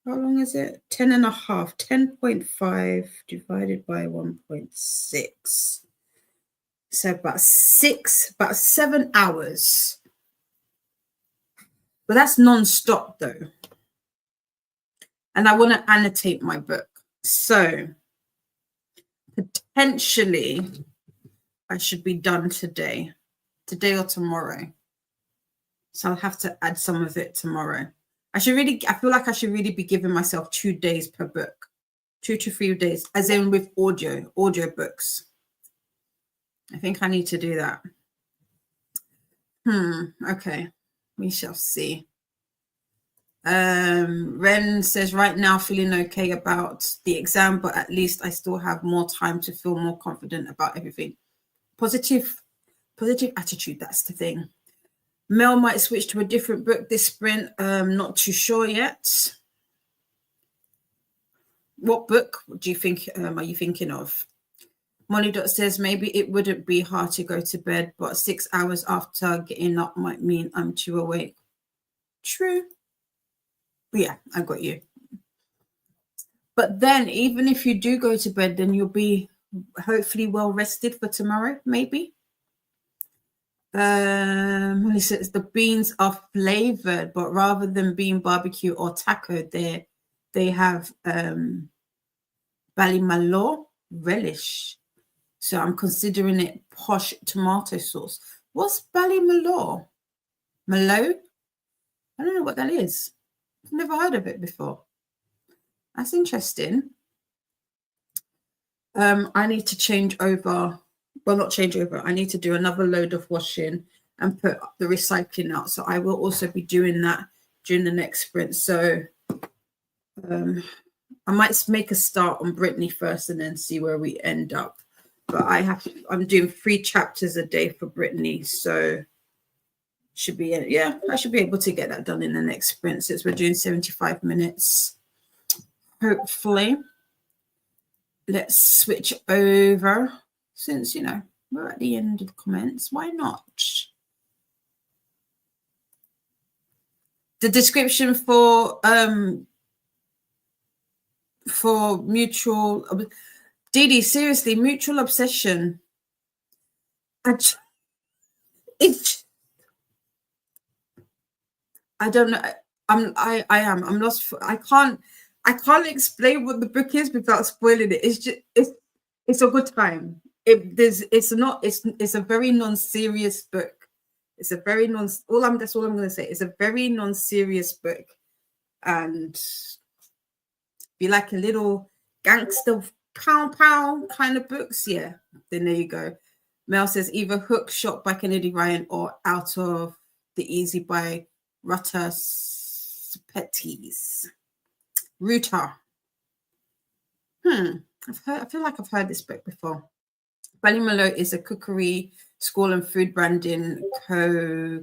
How long is it? 10 and a half. 10.5 divided by 1.6. So about 7 hours. But that's non-stop though. And I want to annotate my book. So potentially I should be done today or tomorrow. So I'll have to add some of it tomorrow. I feel like I should really be giving myself 2 days per book, 2 to 3 days, as in with audio books. I think I need to do that. Okay. We shall see. Ren says, right now feeling okay about the exam, but at least I still have more time to feel more confident about everything. Positive attitude, that's the thing. Mel might switch to a different book this sprint. Not too sure yet. What book do you think are you thinking of? Molly Dot says maybe it wouldn't be hard to go to bed, but 6 hours after getting up might mean I'm too awake. True. Yeah, I got you. But then even if you do go to bed, then you'll be hopefully well rested for tomorrow, maybe. Molly says the beans are flavored, but rather than being barbecue or taco, they have Ballymaloe relish. So I'm considering it posh tomato sauce. What's Ballymaloe? Malo? I don't know what that is. I've never heard of it before. That's interesting. I need to change over. Well, not change over. I need to do another load of washing and put the recycling out. So I will also be doing that during the next sprint. So I might make a start on Brittany first and then see where we end up. But I'm doing 3 chapters a day for Brittany. So should be, yeah, I should be able to get that done in the next sprint since we're doing 75 minutes. Hopefully. Let's switch over since, we're at the end of the comments. Why not? The description for mutual, Didi, seriously, mutual obsession. I don't know. I'm lost. I can't explain what the book is without spoiling it. It's a good time. It's a very non-serious book. It's a very that's all I'm going to say. It's a very non-serious book, and be like a little gangster pow kind of books. Yeah, then there you go. Mel says either Hook, Shot by Kennedy Ryan, or Out of the Easy by Ruta Sepetys. Ruta. I feel like I've heard this book before. Ballymaloe is a cookery school and food branding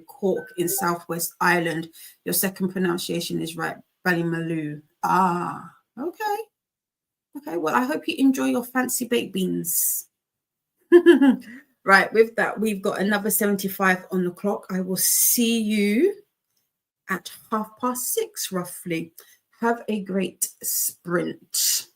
Cork in Southwest Ireland. Your second pronunciation is right. Ballymaloe. Ah, okay. Okay, well, I hope you enjoy your fancy baked beans. Right, with that, we've got another 75 on the clock. I will see you at 6:30, roughly. Have a great sprint.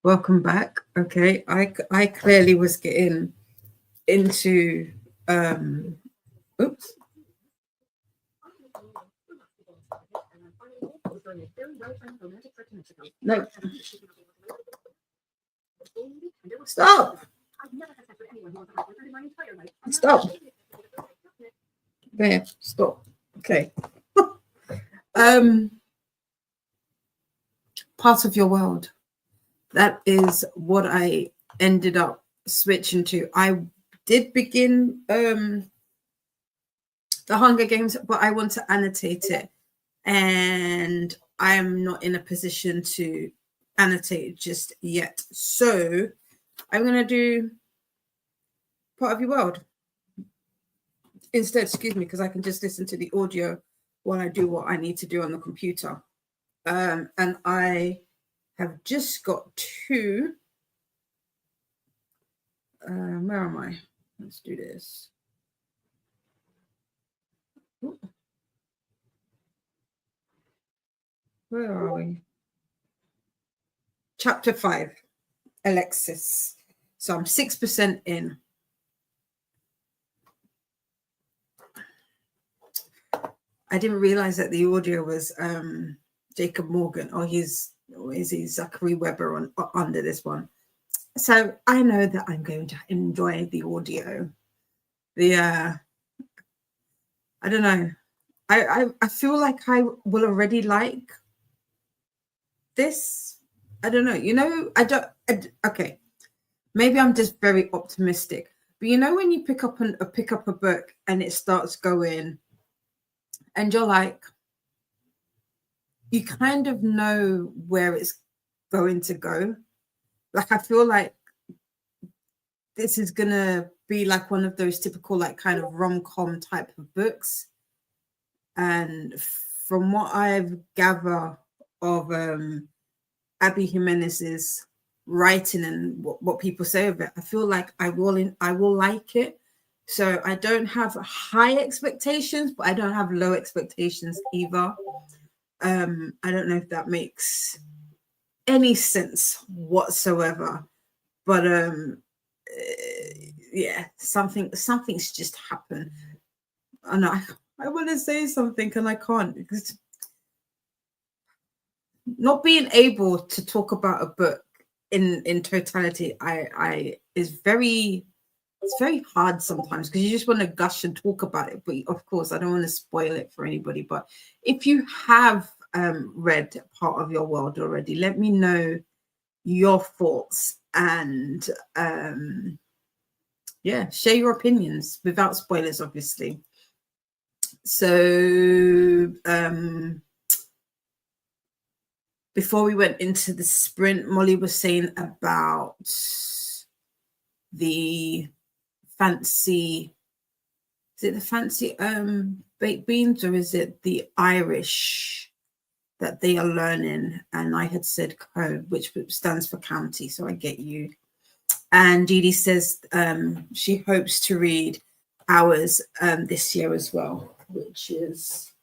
Welcome back. Okay, I clearly was getting into oops. No. Stop. Stop. There. Stop. Okay. Part of your world. That is what I ended up switching to. I did begin the Hunger Games, but I want to annotate it, and I am not in a position to annotate it just yet. So I'm going to do Part of Your World instead, excuse me, because I can just listen to the audio while I do what I need to do on the computer. And I have just got two. Where am I? Let's do this. Where are we? Chapter 5, Alexis. So I'm 6% in. I didn't realize that the audio was Jacob Morgan, or is he Zachary Weber on under this one. So I know that I'm going to enjoy the audio. I don't know. I feel like I will already like this. I don't know. Okay. Maybe I'm just very optimistic. But when you pick up a book and it starts going, and you're like, you kind of know where it's going to go. Like, I feel like this is gonna be like one of those typical like kind of rom-com type of books. And from what I've gathered of Abby Jimenez's writing and what people say of it, I feel like I will like it. So I don't have high expectations, but I don't have low expectations either. I don't know if that makes any sense whatsoever, but yeah, something's just happened, and I want to say something and I can't, because not being able to talk about a book in totality, it's very hard sometimes, because you just want to gush and talk about it. But of course, I don't want to spoil it for anybody. But if you have read Part of Your World already, let me know your thoughts, and yeah, share your opinions without spoilers, obviously. So before we went into the sprint, Molly was saying about the fancy, is it the fancy baked beans, or is it the Irish that they are learning? And I had said code, which stands for county, so I get you. And Dee Dee says she hopes to read ours this year as well, which is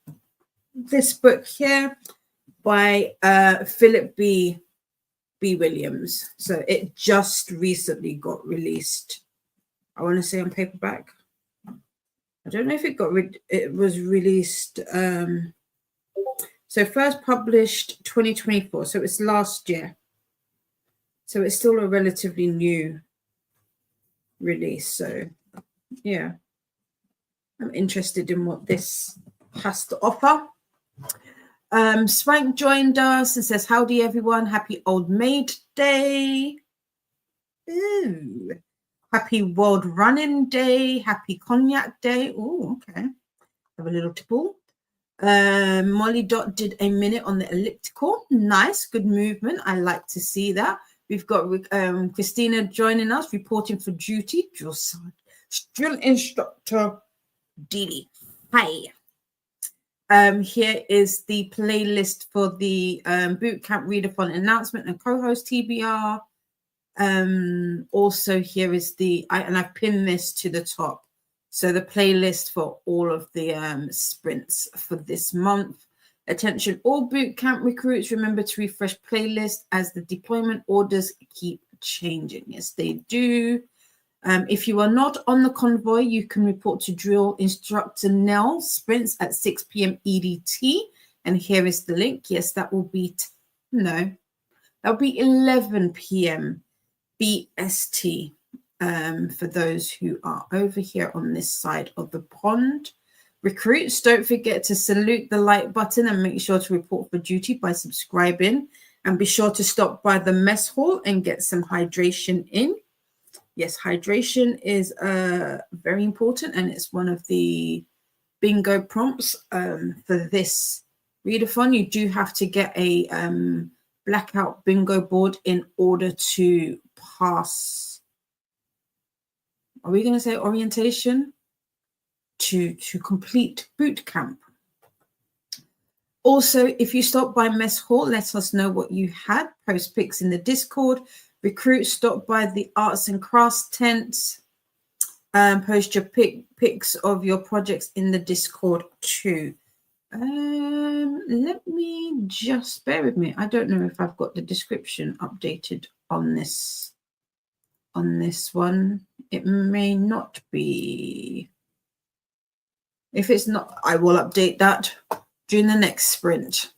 this book here by Philip B. Williams. So it just recently got released. I want to say on paperback. I don't know if it was released. So first published 2024. So it's last year. So it's still a relatively new release. So yeah, I'm interested in what this has to offer. Swank joined us and says, howdy everyone, happy Old Maid Day. Ooh. Happy World Running Day, happy Cognac Day. Oh, okay. Have a little tipple. Molly Dot did a minute on the elliptical. Nice, good movement. I like to see that. We've got Christina joining us, reporting for duty. Drill instructor Dee Dee. Hi. Here is the playlist for the Bootcamp Readathon announcement and co-host TBR. Also, here is and I've pinned this to the top. So the playlist for all of the sprints for this month. Attention, all bootcamp recruits, remember to refresh playlist as the deployment orders keep changing. Yes, they do. If you are not on the convoy, you can report to drill instructor Nell sprints at 6 p.m. EDT. And here is the link. Yes, that will be, that'll be 11 p.m. BST for those who are over here on this side of the pond. Recruits, don't forget to salute the like button and make sure to report for duty by subscribing. And be sure to stop by the mess hall and get some hydration in. Yes, hydration is very important, and it's one of the bingo prompts for this readathon. You do have to get a blackout bingo board in order to pass. Are we going to say orientation? To complete boot camp. Also, if you stop by mess hall, let us know what you had. Post pics in the Discord. Recruits, stop by the arts and crafts tent. Post your pics of your projects in the Discord too. Let me just bear with me. I don't know if I've got the description updated on this one. It may not be. If it's not, I will update that during the next sprint.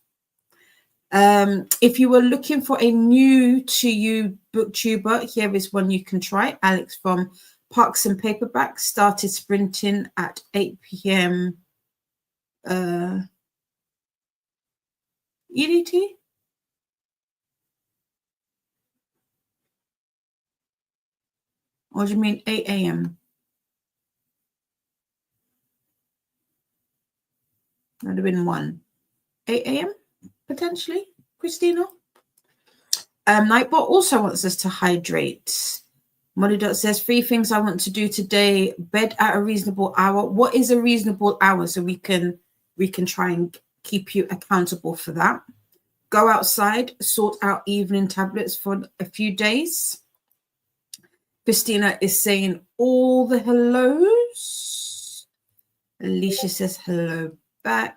If you were looking for a new to you booktuber, here is one you can try. Alex from Parks and Paperback started sprinting at 8 p.m. EDT. Or do you mean 8 a.m.? That'd have been 8 a.m. potentially, Christina. Nightbot also wants us to hydrate. Molly Dot says 3 things I want to do today. Bed at a reasonable hour. What is a reasonable hour? So we can try and keep you accountable for that. Go outside, sort out evening tablets for a few days. Christina is saying all the hellos. Alicia says hello back.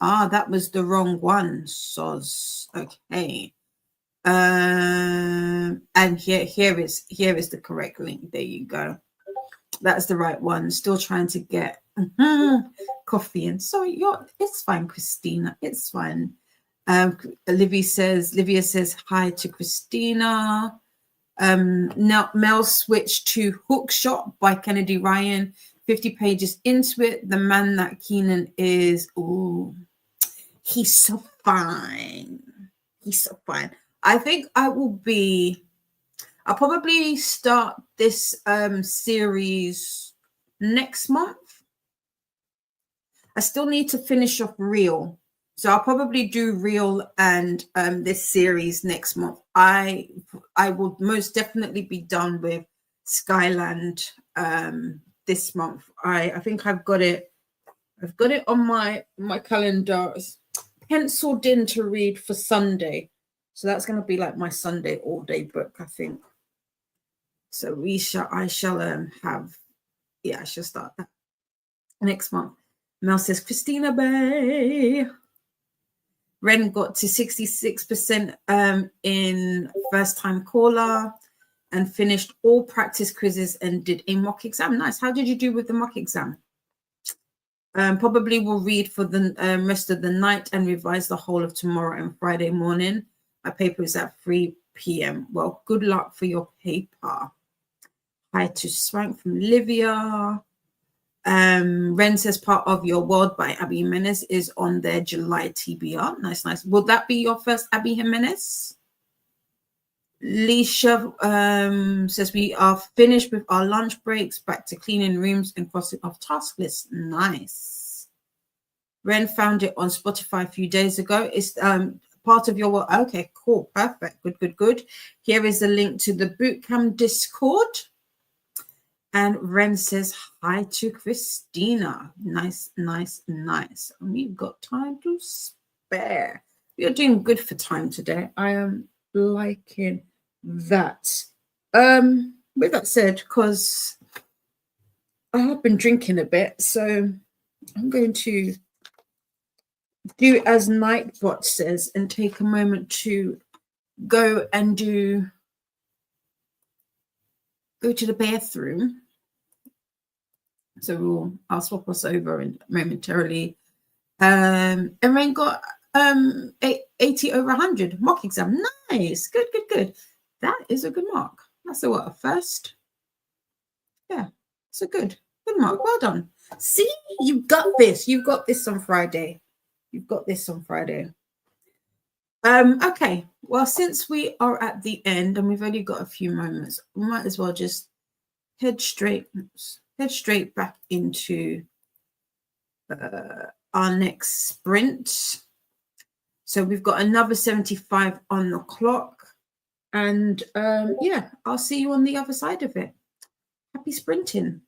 That was the wrong one. Soz. Okay. And here is the correct link. There you go. That's the right one. Still trying to get coffee in. Sorry, it's fine, Christina. It's fine. Livia says hi to Christina. Now Mel switched to Hookshot by Kennedy Ryan. 50 pages into it. The man that Keenan is, he's so fine. He's so fine. I think I'll probably start this series next month. I still need to finish off Real. So I'll probably do Real and this series next month. I will most definitely be done with Skyland this month. I think I've got it on my calendar. It's penciled in to read for Sunday. So that's going to be like my Sunday all day book, I think. So I shall start that next month. Mel says, Christina Bay. Ren got to 66% in first time caller and finished all practice quizzes and did a mock exam. Nice. How did you do with the mock exam? Probably will read for the rest of the night and revise the whole of tomorrow and Friday morning. My paper is at 3 p.m. Well, good luck for your paper. Hi to Swank from Livia. Ren says part of Your World by Abby Jimenez is on their July TBR. Nice. Will that be your first Abby Jimenez? Leisha says we are finished with our lunch breaks, back to cleaning rooms and crossing off task lists. Nice. Ren found it on Spotify a few days ago. It's part of Your World. Okay, cool. Perfect. Good. Here is the link to the Bootcamp Discord. And Ren says hi to Christina. Nice. And we've got time to spare. You're doing good for time today. I am liking that. With that said, because I have been drinking a bit, so I'm going to do as Nightbot says and take a moment to go to the bathroom. So I'll swap us over momentarily. And then got 80 over 100 mock exam. Nice, good. That is a good mark. That's a first. Yeah, it's a good mark. Well done. See, you've got this. You've got this on Friday. Okay. Well, since we are at the end and we've only got a few moments, we might as well just head straight back into our next sprint. So we've got another 75 on the clock. And yeah, I'll see you on the other side of it. Happy sprinting.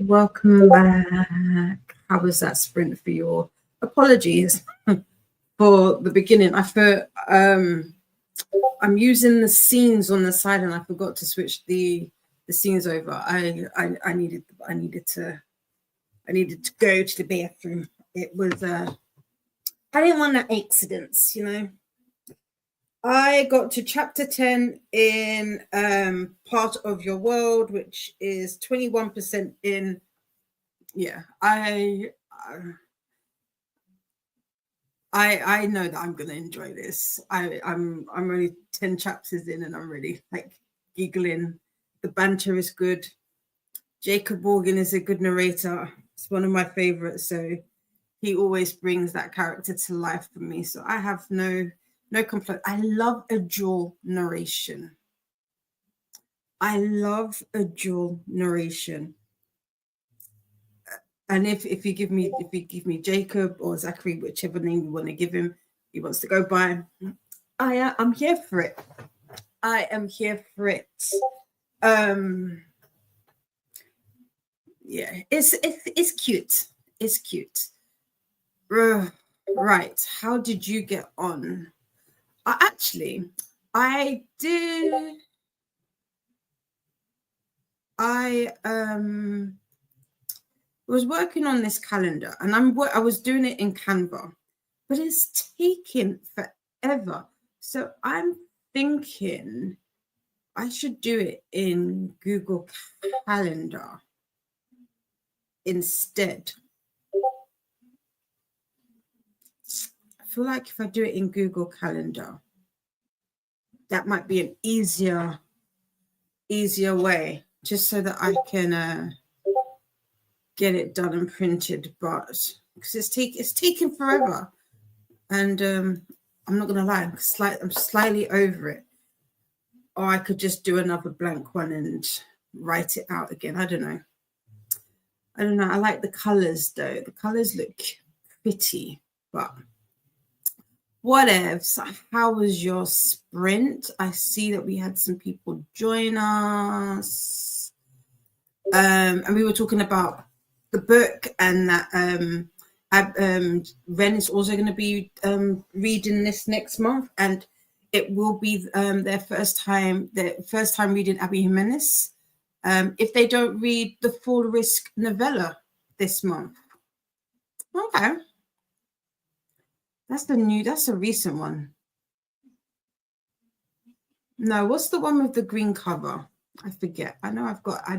Welcome back. How was that sprint for your apologies for the beginning? I thought I'm using the scenes on the side and I forgot to switch the scenes over. I needed to go to the bathroom. It was I didn't want no accidents, you know. I got to chapter 10 in Part of Your World, which is 21% in. Yeah, I know that I'm gonna enjoy this. I'm only 10 chapters in and I'm really like giggling. The banter is good. Jacob Morgan is a good narrator. It's one of my favorites, so he always brings that character to life for me. So I have no complaint. I love a dual narration. I love a dual narration. And if you give me Jacob or Zachary, whichever name you want to give him, he wants to go by, I'm here for it. I am here for it. Yeah, it's cute. It's cute. Right. How did you get on? I did. I was working on this calendar and I was doing it in Canva, but it's taking forever. So I'm thinking I should do it in Google Calendar instead. I feel like if I do it in Google Calendar, that might be an easier way, just so that I can get it done and printed. But because it's taking forever, and I'm not gonna lie, I'm slightly over it. Or I could just do another blank one and write it out again. I don't know. I like the colors though. The colors look pretty, but whatever. So how was your sprint? I see that we had some people join us. And we were talking about the book and that Ren is also going to be reading this next month, and it will be their first time reading Abby Jimenez. If they don't read the Full Risk novella this month. Okay. That's a recent one. No, what's the one with the green cover? I forget. I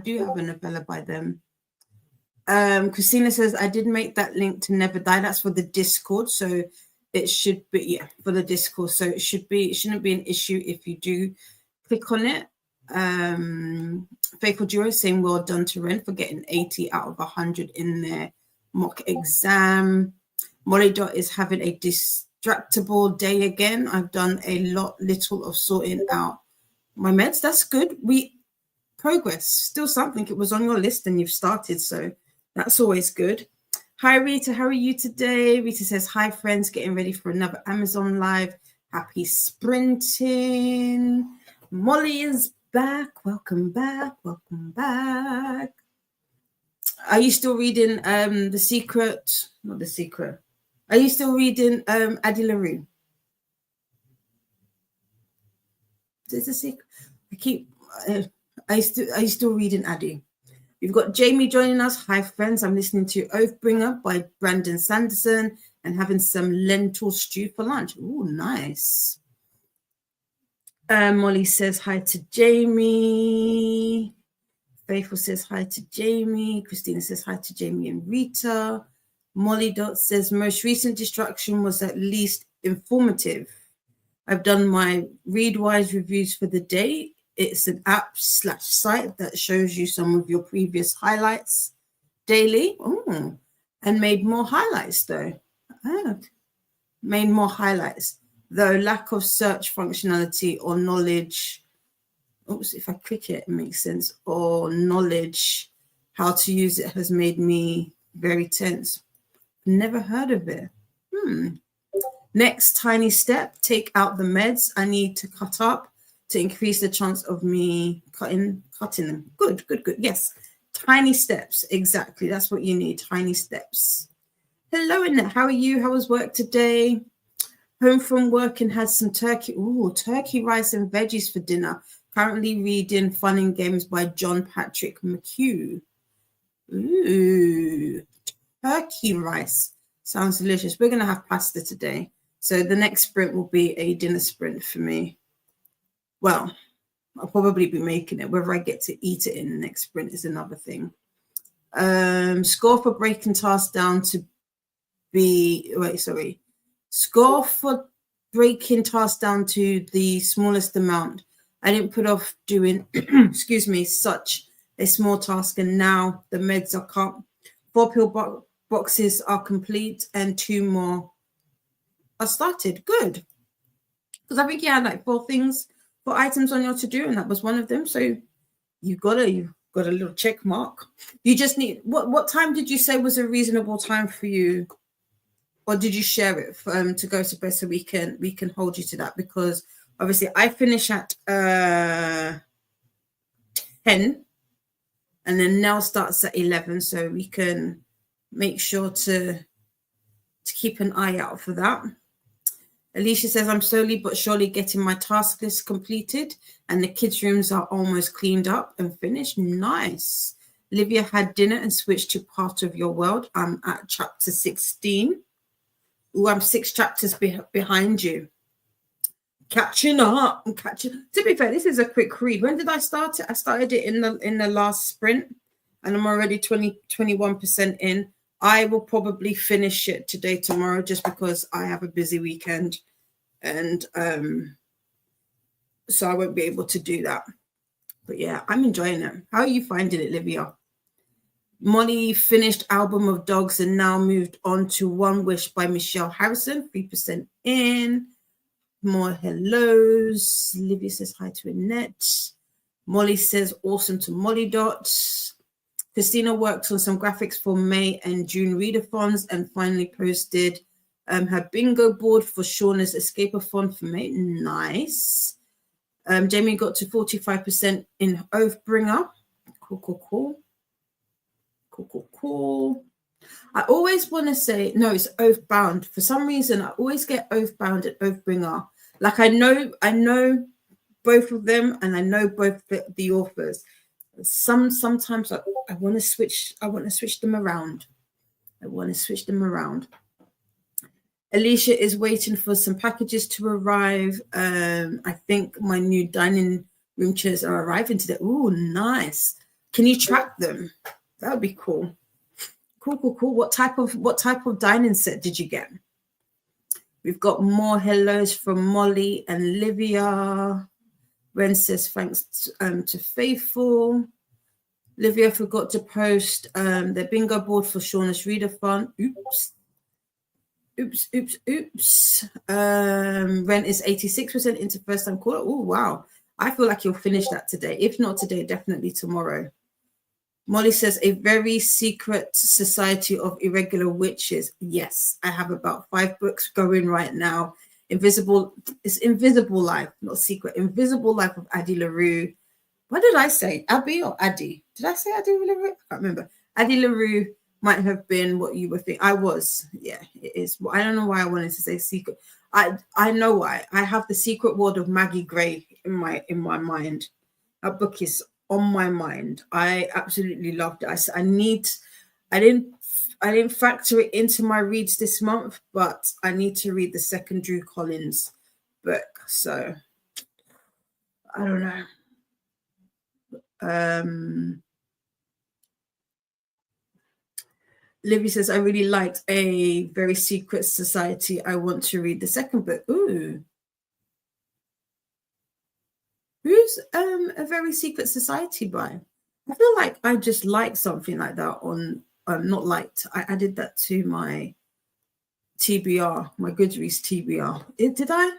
do have a novella by them. Christina says, I did make that link to Never Die. That's for the Discord. So it should be, for the Discord. So it shouldn't be an issue if you do click on it. Faithful Duo saying, well done to Ren for getting 80 out of 100 in their mock exam. Molly Dot is having a distractible day again. I've done a little of sorting out my meds. That's good. Progress, still something. It was on your list and you've started, so that's always good. Hi Rita, how are you today? Rita says, hi friends, getting ready for another Amazon live. Happy sprinting. Molly is back. Welcome back. Are you still reading The Secret? Not The Secret. Are you still reading Addie LaRue? There's a secret. Are you still reading Addie? We've got Jamie joining us. Hi friends, I'm listening to Oathbringer by Brandon Sanderson and having some lentil stew for lunch. Oh, nice. Molly says hi to Jamie. Faithful says hi to Jamie. Christina says hi to Jamie and Rita. Molly Dot says most recent distraction was at least informative. I've done my Readwise reviews for the day. It's an app/site that shows you some of your previous highlights daily. Oh, and made more highlights though. Made more highlights, though lack of search functionality or knowledge. Oops, if I click it, it makes sense. Or knowledge how to use it has made me very tense. Never heard of it. Next tiny step, take out the meds I need to cut up to increase the chance of me cutting them. Good. Yes. Tiny steps. Exactly. That's what you need. Tiny steps. Hello, Annette. How are you? How was work today? Home from work and had some turkey. Ooh, turkey, rice, and veggies for dinner. Currently reading Fun and Games by John Patrick McHugh. Ooh, turkey rice. Sounds delicious. We're going to have pasta today. So the next sprint will be a dinner sprint for me. Well, I'll probably be making it. Whether I get to eat it in the next sprint is another thing. Score for breaking tasks down to be... Score for breaking tasks down to the smallest amount. I didn't put off doing, excuse me, such a small task, and now the meds are cut. 4 pill boxes are complete, and 2 more are started. Good. Because I think you had like 4 items on your to-do, and that was one of them. So you've got a little check mark. You just need, what time did you say was a reasonable time for you? Or did you share it to go to bed so we can hold you to that? Because obviously I finish at 10, and then Nell starts at 11, so we can make sure to keep an eye out for that. Alicia says, I'm slowly but surely getting my task list completed, and the kids' rooms are almost cleaned up and finished. Nice. Olivia had dinner and switched to Part of Your World. I'm at chapter 16. Ooh, I'm 6 chapters behind you. Catching up. To be fair, this is a quick read. When did I start it? I started it in the last sprint, and I'm already 21% in. I will probably finish it today, tomorrow, just because I have a busy weekend, and so I won't be able to do that. But yeah, I'm enjoying it. How are you finding it, Livia? Molly finished Album of Dogs and now moved on to One Wish by Michelle Harrison, 3% in. More hellos. Livia says hi to Annette. Molly says awesome to Molly Dots. Christina worked on some graphics for May and June readathons and finally posted her bingo board for Shauna's escape-a-thon for May. Nice. Jamie got to 45% in Oathbringer. Cool. I always want to say, no, it's Oathbound. For some reason, I always get Oathbound and Oathbringer. Like I know both of them, and I know both the authors. Sometimes I want to switch. I want to switch them around. Alicia is waiting for some packages to arrive. I think my new dining room chairs are arriving today. Ooh, nice. Can you track them? That would be cool. Cool. What type of dining set did you get? We've got more hellos from Molly and Livia. Ren says thanks to Faithful. Livia forgot to post their bingo board for Shauna's readathon. Oops. Ren is 86% into first time caller. Oh, wow. I feel like you'll finish that today. If not today, definitely tomorrow. Molly says, a very secret society of irregular witches. Yes, I have about 5 books going right now. Invisible Life, not secret. Invisible Life of Addie LaRue. What did I say? Abby or Addie? Did I say Addie LaRue? I can't remember. Addie LaRue might have been what you were thinking. I was. Yeah, it is. I don't know why I wanted to say secret. I know why. I have The Secret World of Maggie Gray in my mind. That book is on my mind. I absolutely loved it. I didn't factor it into my reads this month, but I need to read the second Drew Collins book. So I don't know. Libby says, I really liked A Very Secret Society. I want to read the second book. Ooh. Who's A Very Secret Society by? I feel like I just liked something like that on, not liked. I added that to my TBR, my Goodreads TBR. Did I?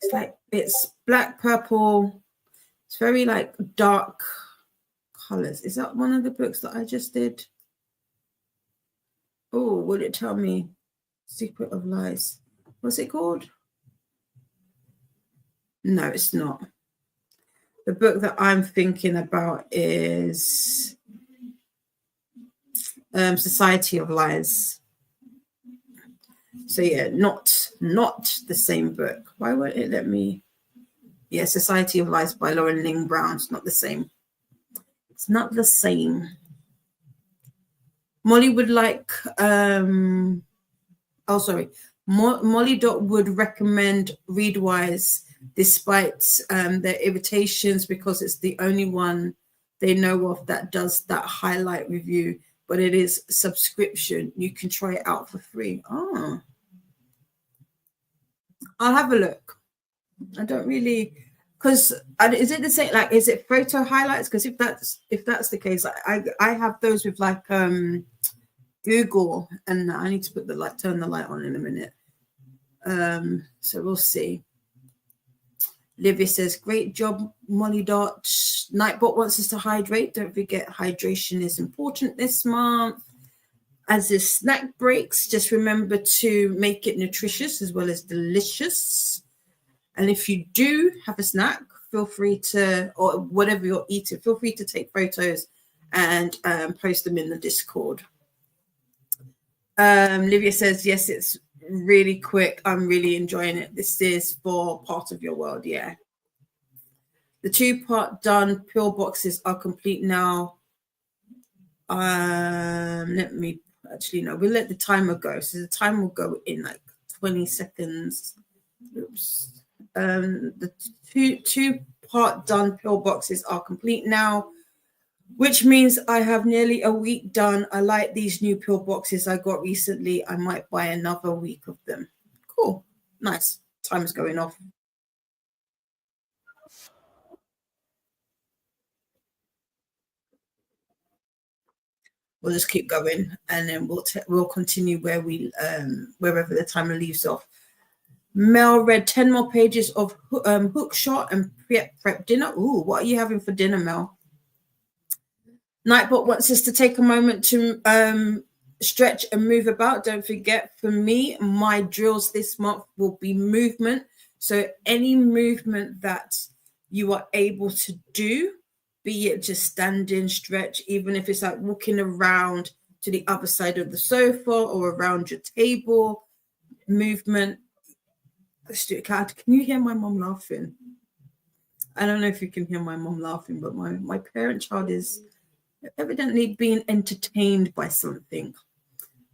It's like, it's black, purple. It's very like dark colors. Is that one of the books that I just did? Oh, will it tell me? Secret of Lies. What's it called? No, it's not. The book that I'm thinking about is Society of Lies. So yeah, not the same book. Why won't it let me? Yeah, Society of Lies by Lauren Ling Brown. It's not the same. It's not the same. Molly would like Molly would recommend Readwise despite their irritations, because it's the only one they know of that does that highlight review, but it is subscription. You can try it out for free. Oh, I'll have a look. I don't really, because is it the same? Like, is it photo highlights? Because if that's the case, I have those with like Google, and I need to turn the light on in a minute. So we'll see. Livia says, great job, Molly Dot. Nightbot wants us to hydrate. Don't forget, hydration is important this month. As the snack breaks, just remember to make it nutritious as well as delicious. And if you do have a snack, feel free to, or whatever you're eating, feel free to take photos and post them in the Discord. Livia says, yes, it's really quick. I'm really enjoying it. This is for part of your world. Yeah. The 2-part done pill boxes are complete now. Let me actually no, we'll let the timer go. So the time will go in like 20 seconds. Oops. The two-part done pill boxes are complete now, which means I have nearly a week done. I like these new pill boxes I got recently. I might buy another week of them. Cool. Nice. Time's going off. We'll just keep going, and then we'll continue where we wherever the timer leaves off. Mel read 10 more pages of Hook Shot and prep dinner. Ooh, what are you having for dinner, Mel? Nightbot wants us to take a moment to stretch and move about. Don't forget, for me, my drills this month will be movement. So any movement that you are able to do, be it just standing, stretch, even if it's like walking around to the other side of the sofa or around your table, movement. Let's do it. Can you hear my mom laughing? I don't know if you can hear my mom laughing, but my parent child is evidently being entertained by something.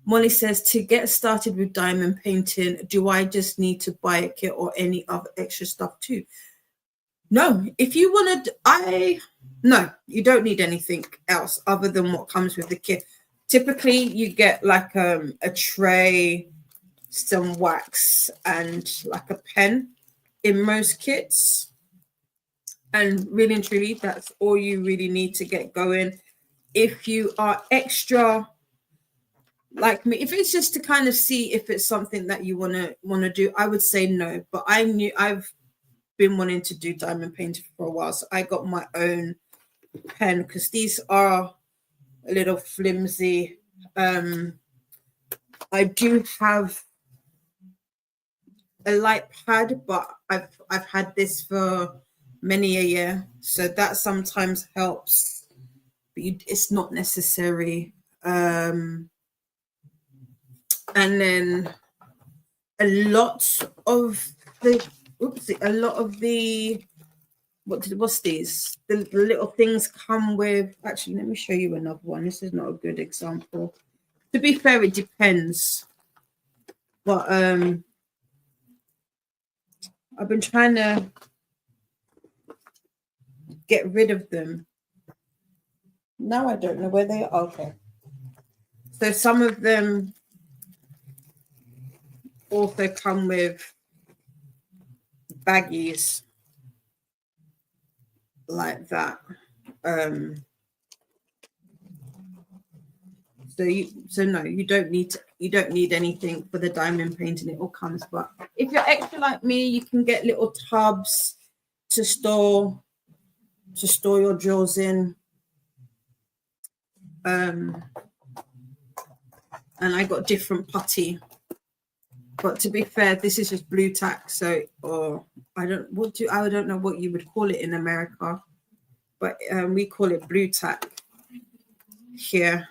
Molly says, to get started with diamond painting, do I just need to buy a kit or any other extra stuff too? No, if you want to, no, you don't need anything else other than what comes with the kit. Typically, you get like a tray, some wax, and like a pen in most kits. And really and truly, that's all you really need to get going. If you are extra like me, if it's just to kind of see if it's something that you want to do, I would say no. But I've been wanting to do diamond painting for a while, so I got my own pen because these are a little flimsy. I do have a light pad, but I've had this for many a year, so that sometimes helps, but it's not necessary. And then a lot of the what's these? The little things come with. Actually, let me show you another one. This is not a good example. To be fair, it depends. But I've been trying to get rid of them. Now I don't know where they are. Okay. So some of them also come with baggies like that. No, you don't need anything for the diamond painting. It all comes. But if you're extra like me, you can get little tubs to store your drills in. And I got different putty But to be fair, this is just blue tack. So, or I don't know what you would call it in America, but we call it blue tack here.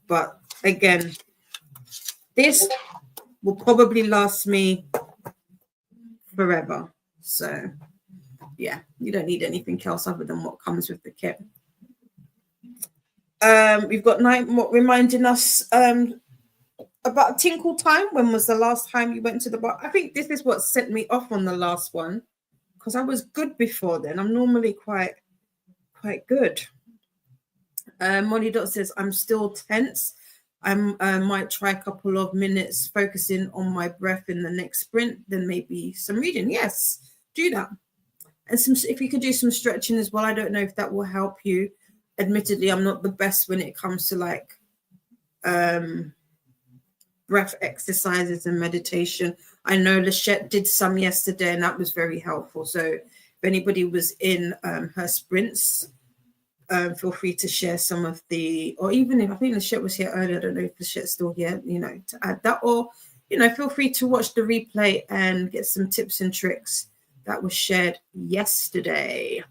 But again, this will probably last me forever. So yeah, you don't need anything else other than what comes with the kit. We've got Night reminding us about tinkle time. When was the last time you went to the bar? I think this is what set me off on the last one, because I was good before then. I'm normally quite good. Molly Dot says, I'm still tense. I might try a couple of minutes focusing on my breath in the next sprint, then maybe some reading. Yes, do that. And if you could do some stretching as well. I don't know if that will help you. Admittedly, I'm not the best when it comes to like breath exercises and meditation. I know Lachette did some yesterday, and that was very helpful. So if anybody was in her sprints, feel free to share some of the, or even if I think Lachette was here earlier, I don't know if Lachette's still here, to add that, or, feel free to watch the replay and get some tips and tricks that was shared yesterday.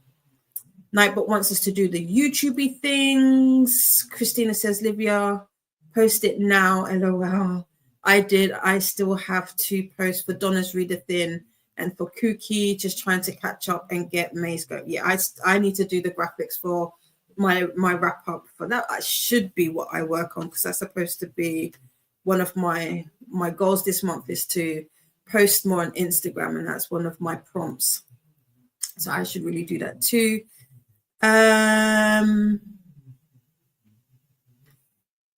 Nightbot wants us to do the YouTubey things. Christina says, Livia, post it now. LOL. I did. I still have to post for Donna's Readathon and for Kooky, just trying to catch up and get Maze go. Yeah, I need to do the graphics for my wrap up for that. That should be what I work on, because that's supposed to be one of my goals this month, is to post more on Instagram, and that's one of my prompts. So I should really do that too.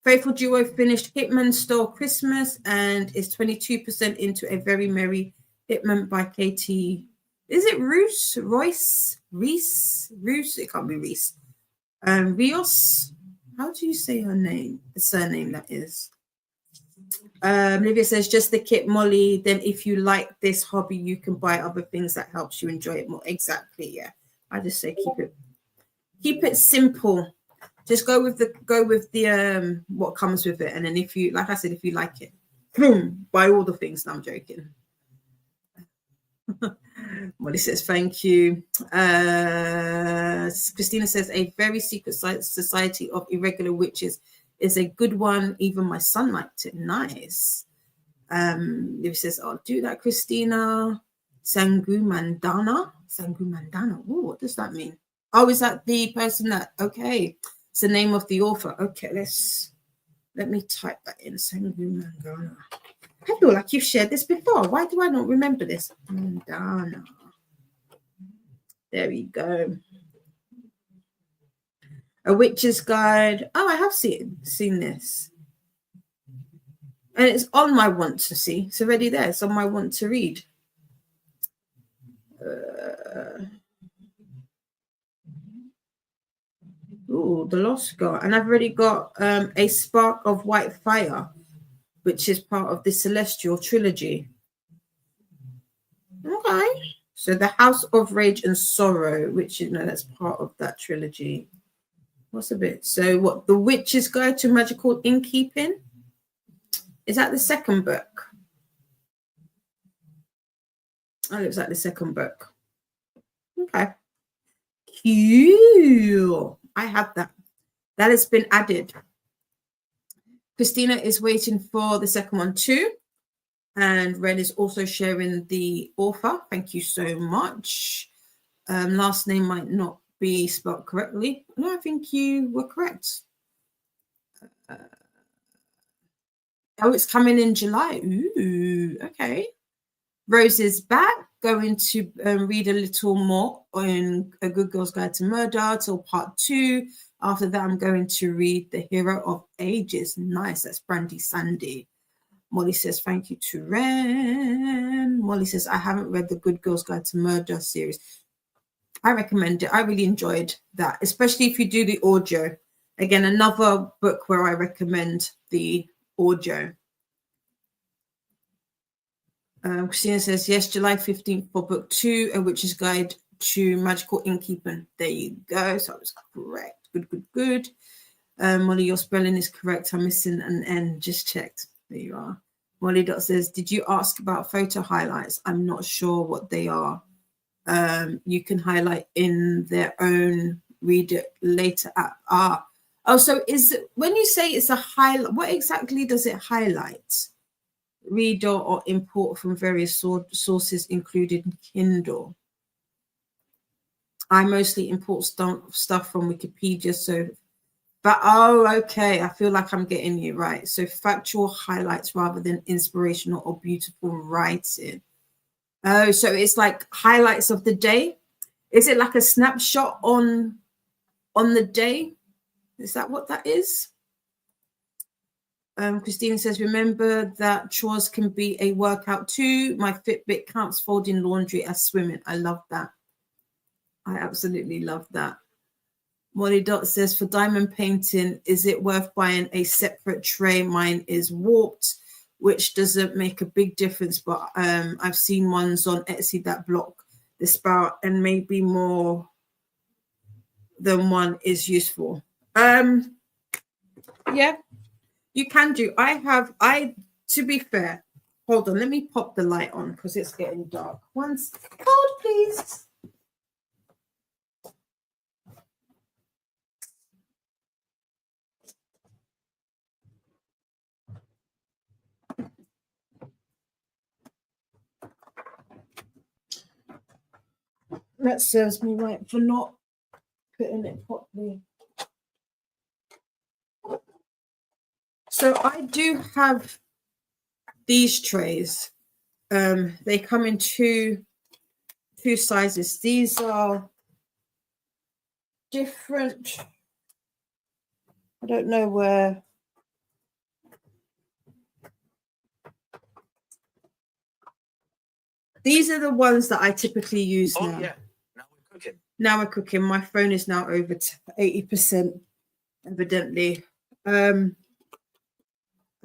Faithful Duo finished Hitman Stole Christmas and is 22% into A Very Merry Hitman by Katie. Is it Roos? Royce? Reese? Roos? It can't be Reese. Rios? How do you say her name? The surname, that is. Olivia says, just the kit, Molly. Then if you like this hobby, you can buy other things that helps you enjoy it more. Exactly, yeah. I just say keep it simple. Just go with the what comes with it. And then if you, like I said, if you like it, boom, buy all the things. No, I'm joking. Molly says, thank you. Christina says, A Very Secret Society of Irregular Witches is a good one. Even my son liked it. Nice. Livy says, I'll do that, Christina. Sangu Mandana. Oh, what does that mean? Oh, is that the person that, okay. It's the name of the author. Okay, let me type that in. Sangu Mandana. I feel like you've shared this before. Why do I not remember this? Mandana. There we go. A Witch's Guide. Oh, I have seen this. And it's on my want to see. It's already there. It's on my want to read. Ooh, The Lost God. And I've already got A Spark of White Fire, which is part of the Celestial trilogy. Okay. So The House of Rage and Sorrow, which, that's part of that trilogy. What's a bit? So what? The Witch's Guide to Magical Innkeeping? Is that the second book? Oh, it looks like the second book. Okay. Cool. I have that. That has been added. Christina is waiting for the second one too. And Ren is also sharing the author. Thank you so much. Last name might not be spelled correctly. No, I think you were correct. Oh, it's coming in July. Ooh, okay. Rose is back, going to read a little more on A Good Girl's Guide to Murder till part 2. After that, I'm going to read The Hero of Ages. Nice. That's Brandy Sandy. Molly says, thank you to Ren. Molly says, I haven't read The Good Girl's Guide to Murder series. I recommend it. I really enjoyed that, especially if you do the audio. Again, another book where I recommend the audio. Christina says, yes, July 15th for book 2, A Witch's Guide to Magical Innkeeping. There you go. So I was correct. Good. Molly, your spelling is correct. I'm missing an N. Just checked. There you are. Molly Dot says, did you ask about photo highlights? I'm not sure what they are. You can highlight in their own Read It Later app. Oh, so is it, when you say it's a highlight, what exactly does it highlight? Read or import from various sources, including Kindle. I mostly import stuff from Wikipedia, so but oh, okay, I feel like I'm getting you right. So factual highlights rather than inspirational or beautiful writing. Oh, so it's like highlights of the day. Is it like a snapshot on the day? Is that what that is? Christina says, remember that chores can be a workout too. My Fitbit counts folding laundry as swimming. I love that. I absolutely love that. Molly Dot says, for diamond painting, is it worth buying a separate tray? Mine is warped, which doesn't make a big difference, but I've seen ones on Etsy that block the spout, and maybe more than one is useful. Yeah, you can do. To be fair, hold on, let me pop the light on because it's getting dark. Hold, please. That serves me right for not putting it properly. So I do have these trays. They come in two sizes. These are different. I don't know where. These are the ones that I typically use now. Yeah. Now we're cooking. My phone is now over to 80%, evidently.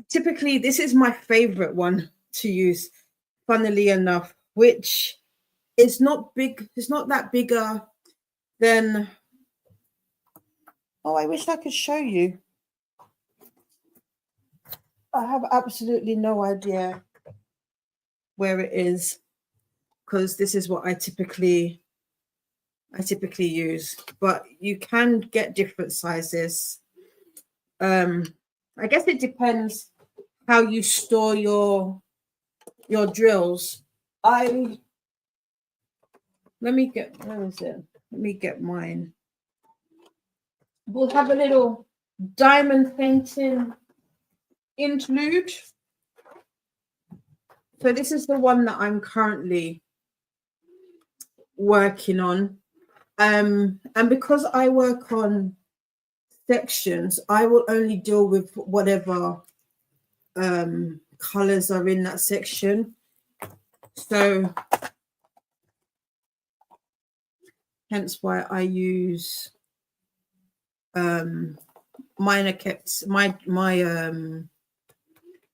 Typically, this is my favorite one to use, funnily enough, which is not big. It's not that bigger than. Oh, I wish I could show you. I have absolutely no idea where it is because this is what I typically use, but you can get different sizes. I guess it depends how you store your drills. Let me get, where is it? Let me get mine. We'll have a little diamond painting interlude. So this is the one that I'm currently working on. And because I work on sections, I will only deal with whatever colors are in that section. So hence why I use mine are kept, my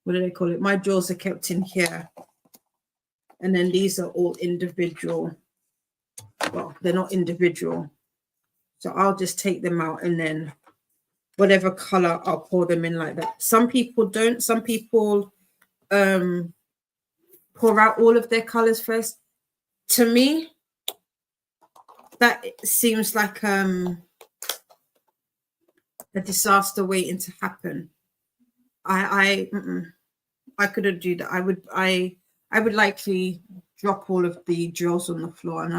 what do they call it? My drawers are kept in here. And then these are all individual. Well, they're not individual. So I'll just take them out and then whatever color, I'll pour them in like that. Some people don't. Some people pour out all of their colors first. To me, that seems like a disaster waiting to happen. I couldn't do that. I would likely drop all of the drills on the floor, and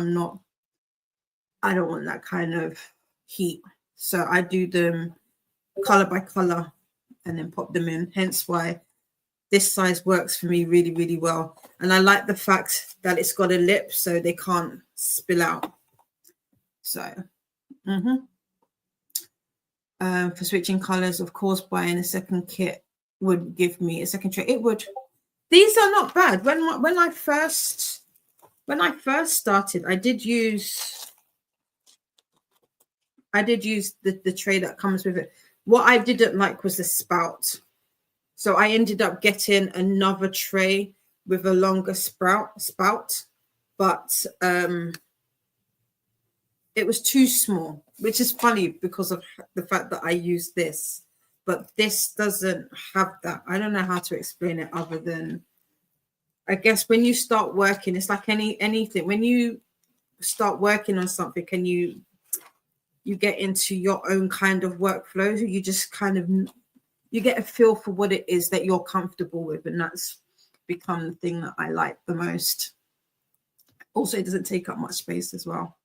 I don't want that kind of heat. So I do them color by color and then pop them in. Hence why this size works for me really, really well. And I like the fact that it's got a lip so they can't spill out. So, for switching colors, of course, buying a second kit would give me a second tray. It would. These are not bad. When I first started, I did use the tray that comes with it. What I didn't like was the spout. So I ended up getting another tray with a longer spout, but it was too small, which is funny because of the fact that I use this. but this doesn't have that. I don't know how to explain it other than, I guess when you start working, it's like anything. When you start working on something and you get into your own kind of workflow, you just kind of, you get a feel for what it is that you're comfortable with, and that's become the thing that I like the most. Also, it doesn't take up much space as well.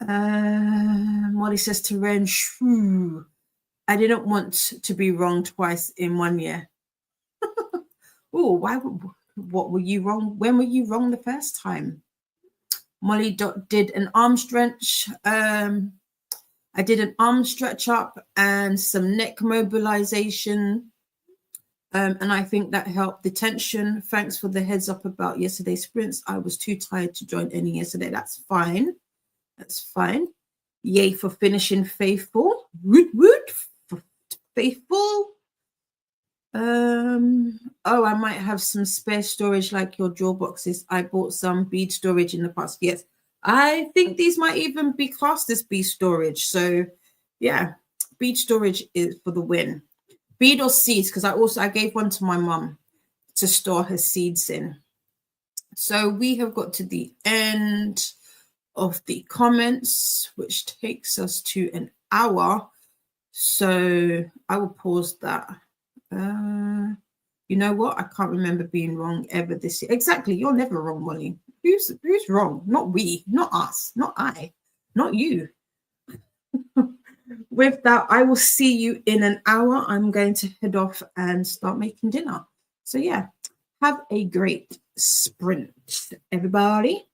Molly says to Ren, shoo, I didn't want to be wrong twice in 1 year. Oh, what were you wrong? When were you wrong the first time? Molly did an arm stretch. I did an arm stretch up and some neck mobilization. And I think that helped the tension. Thanks for the heads up about yesterday's sprints. I was too tired to join any yesterday. That's fine. That's fine. Yay for finishing faithful. Woot woot. Faithful. Oh, I might have some spare storage like your drawer boxes. I bought some bead storage in the past. Yes. I think these might even be classed as bead storage. So yeah, bead storage is for the win. Bead or seeds, because I gave one to my mum to store her seeds in. So we have got to the end of the comments, which takes us to an hour. So I will pause that. You know what? I can't remember being wrong ever this year. Exactly. You're never wrong, Molly. Who's wrong? Not we, not us, not I, not you. With that, I will see you in an hour. I'm going to head off and start making dinner. So yeah, have a great sprint, everybody.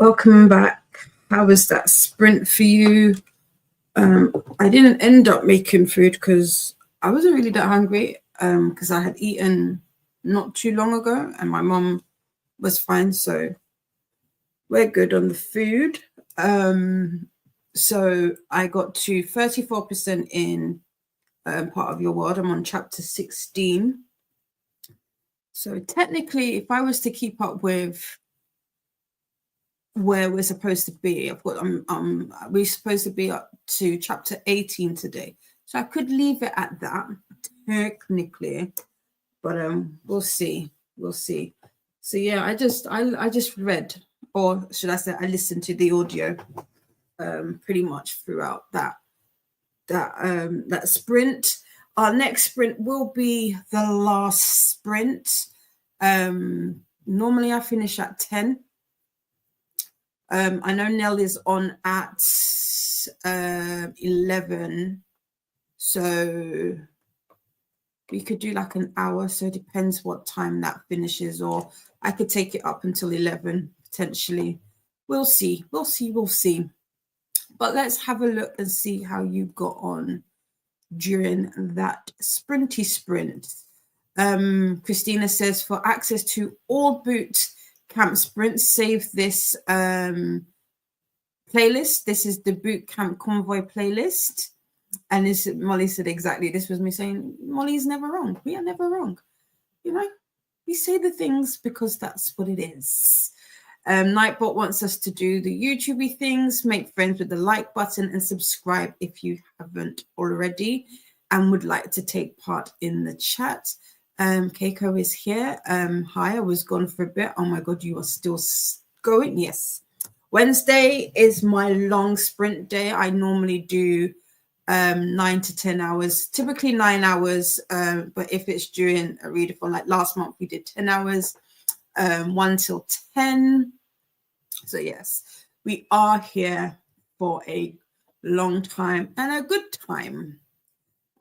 Welcome back. How was that sprint for you? I didn't end up making food because I wasn't really that hungry because I had eaten not too long ago and my mom was fine. So we're good on the food. So I got to 34% in Part of Your World. I'm on chapter 16. So technically, if I was to keep up with where we're supposed to be, we're supposed to be up to chapter 18 today. So I could leave it at that technically, but we'll see. We'll see. So yeah, I just read, or should I say I listened to the audio pretty much throughout that sprint. Our next sprint will be the last sprint. Normally I finish at 10. I know Nell is on at 11, so we could do like an hour. So it depends what time that finishes, or I could take it up until 11 potentially. We'll see. We'll see. But let's have a look and see how you got on during that sprinty sprint. Christina says, for access to all boot camp sprints, save this playlist. This is the boot camp convoy playlist. And this, Molly said exactly, this was me saying, Molly's never wrong. We are never wrong. You know, we say the things because that's what it is. Nightbot wants us to do the YouTubey things, make friends with the like button and subscribe if you haven't already and would like to take part in the chat. Keiko is here. Hi, I was gone for a bit. Oh my God, you are still going? Yes. Wednesday is my long sprint day. I normally do 9 to 10 hours, typically 9 hours. But if it's during a readathon, like last month, we did 10 hours. 1 till 10. So yes, we are here for a long time and a good time.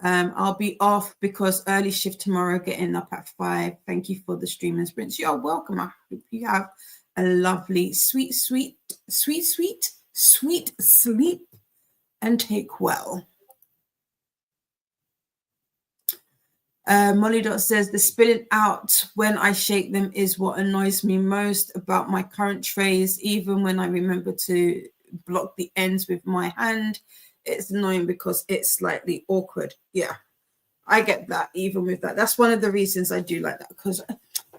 I'll be off because early shift tomorrow, getting up at 5. Thank you for the stream and sprints. You're welcome. I hope you have a lovely, sweet sleep and take well. Molly Dot says the spilling out when I shake them is what annoys me most about my current trays. Even when I remember to block the ends with my hand, it's annoying because it's slightly awkward. Yeah, I get that. Even with that, that's one of the reasons I do like that, because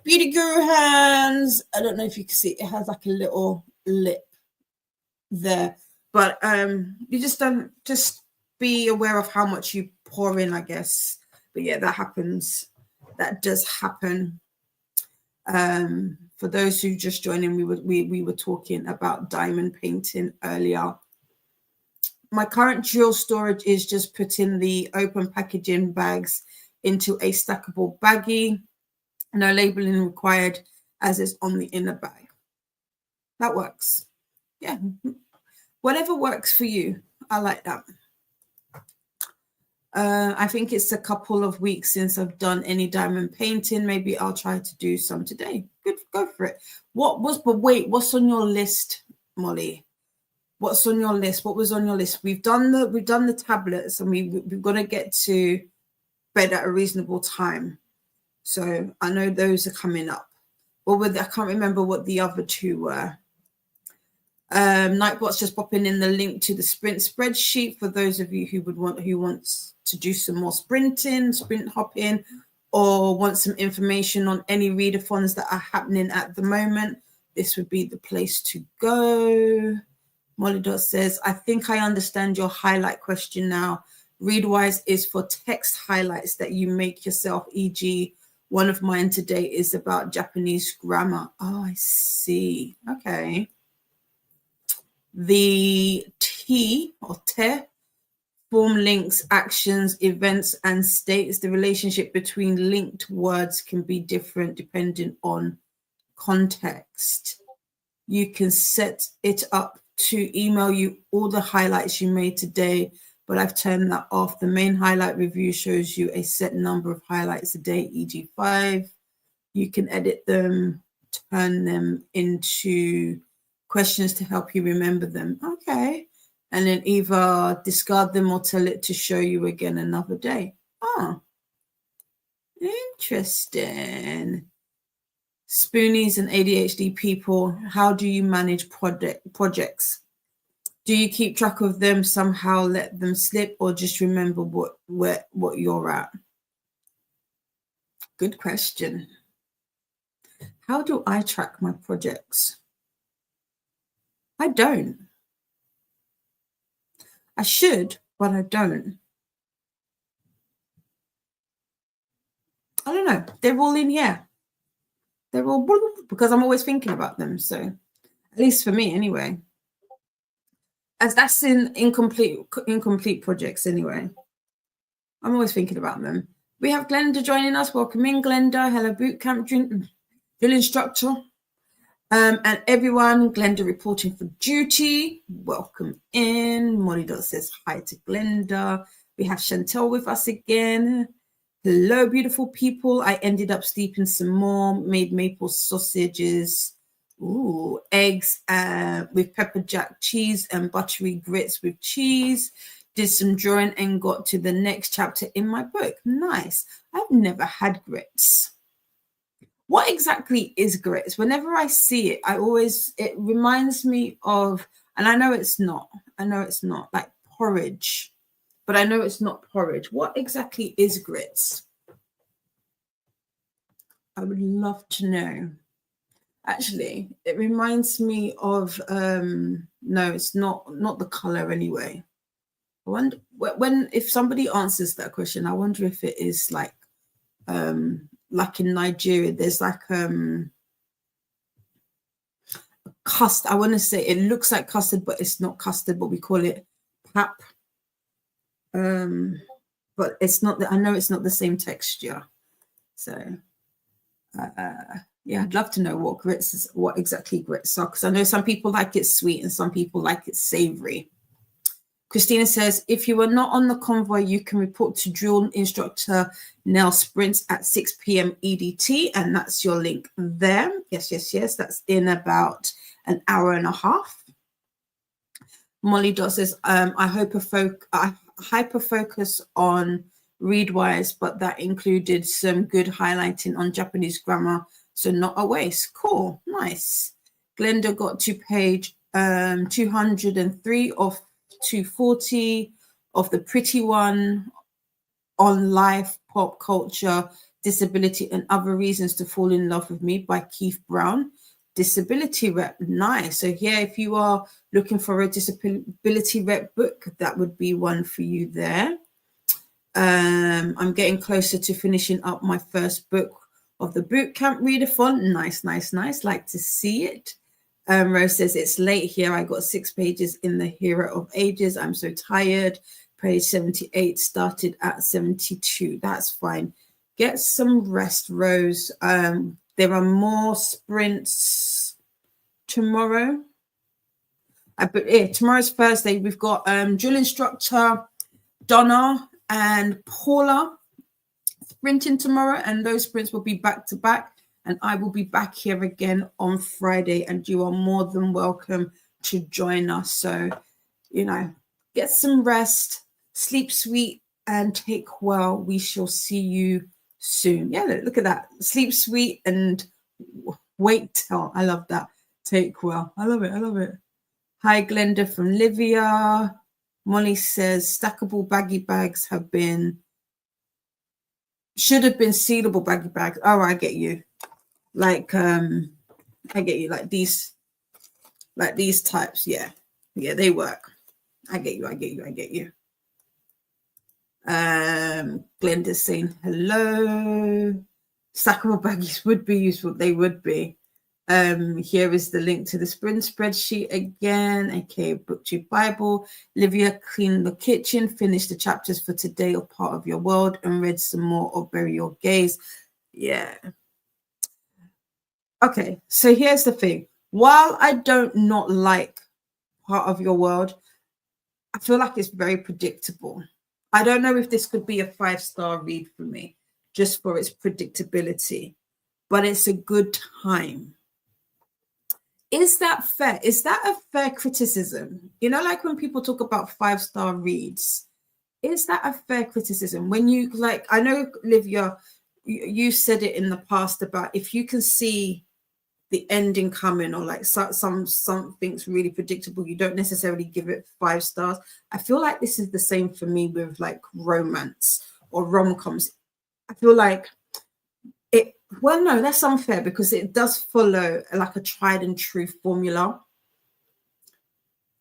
Beauty Guru hands, I don't know if you can see, it has like a little lip there, but you just be aware of how much you pour in, I guess. But yeah, that happens. That does happen. For those who just joined in, we were talking about diamond painting earlier. My current drill storage is just putting the open packaging bags into a stackable baggie. No labeling required, as is on the inner bag. That works. Yeah, whatever works for you. I like that. I think it's a couple of weeks since I've done any diamond painting. Maybe I'll try to do some today. Good, go for it. But wait, what's on your list, Molly? What's on your list? What was on your list? We've done the tablets, and we've got to get to bed at a reasonable time. So I know those are coming up. I can't remember what the other two were. Nightbot's just popping in the link to the sprint spreadsheet for those of you who wants to do some more sprint hopping, or want some information on any readathons that are happening at the moment. This would be the place to go. Molly Dot says, I think I understand your highlight question now. Readwise is for text highlights that you make yourself, e.g. one of mine today is about Japanese grammar. Oh, I see. Okay. The T or te form links, actions, events, and states. The relationship between linked words can be different depending on context. You can set it up to email you all the highlights you made today, but I've turned that off. The main highlight review shows you a set number of highlights a day, e.g. 5. You can edit them, turn them into questions to help you remember them. Okay. And then either discard them or tell it to show you again another day. Oh, interesting. Spoonies and ADHD people, how do you manage projects? Do you keep track of them, somehow let them slip, or just remember what you're at? Good question. How do I track my projects? I don't. I should, but I don't. I don't know. They're all in here. They're all because I'm always thinking about them. So at least for me anyway. As that's in incomplete projects anyway. I'm always thinking about them. We have Glenda joining us. Welcome in, Glenda. Hello, bootcamp drill instructor. And everyone, Glenda reporting for duty. Welcome in. Molly Dot says hi to Glenda. We have Chantel with us again. Hello, beautiful people. I ended up sleeping some more, made maple sausages, eggs with pepper jack cheese and buttery grits with cheese. Did some drawing and got to the next chapter in my book. Nice. I've never had grits. What exactly is grits? Whenever I see it, it reminds me of, and I know it's not like porridge, but I know it's not porridge. What exactly is grits? I would love to know. Actually, it reminds me of, no, it's not the color anyway. I wonder if somebody answers that question, I wonder if it is like in Nigeria, there's like custard. I want to say it looks like custard, but it's not custard, but we call it pap. But it's not I know it's not the same texture. So yeah, I'd love to know what exactly grits are, because I know some people like it sweet and some people like it savory. Christina says, if you are not on the convoy, you can report to drill instructor Nell Sprints at 6 p.m. EDT, and that's your link there. Yes. That's in about an hour and a half. Molly Dot says, I hyper focus on Readwise, but that included some good highlighting on Japanese grammar, so not a waste. Cool, nice. Glenda got to page 203 of 240 of the pretty one on life, pop culture, disability, and other reasons to fall in love with me by Keith Brown. Disability rep, nice. So yeah, if you are looking for a disability rep book, that would be one for you there. I'm getting closer to finishing up my first book of the bootcamp readathon. Nice. Like to see it. Rose says, it's late here. I got 6 pages in the Hero of Ages. I'm so tired. Page 78 started at 72. That's fine. Get some rest, Rose. There are more sprints tomorrow. But tomorrow's Thursday. We've got drill instructor Donna and Paula sprinting tomorrow, and those sprints will be back to back. And I will be back here again on Friday, and you are more than welcome to join us. So, get some rest, sleep sweet, and take well. We shall see you soon. Yeah, look at that. Sleep sweet and wait till. I love that. Take well. I love it. Hi, Glenda from Livia. Molly says, stackable baggy bags should have been sealable baggy bags. Oh, I get you. Like I get you, like these types. Yeah, they work. I get you. Glenda's saying hello. Stackable baggies would be useful. They would be. Here is the link to the sprint spreadsheet again, aka BookTube Bible. Livia cleaned the kitchen, finished the chapters for today or part of your world, and read some more of Bury Your Gaze. Yeah. Okay, so here's the thing. While I don't not like part of your world, I feel like it's very predictable. I don't know if this could be a 5-star read for me, just for its predictability, but it's a good time. Is that fair? Is that a fair criticism? You know, like when people talk about 5-star reads, is that a fair criticism? When you, like, I know, Olivia, you said it in the past about if you can see the ending coming, or like something's really predictable, you don't necessarily give it 5 stars. I feel like this is the same for me with like romance or rom-coms. I feel like it, well, no, that's unfair because it does follow like a tried and true formula,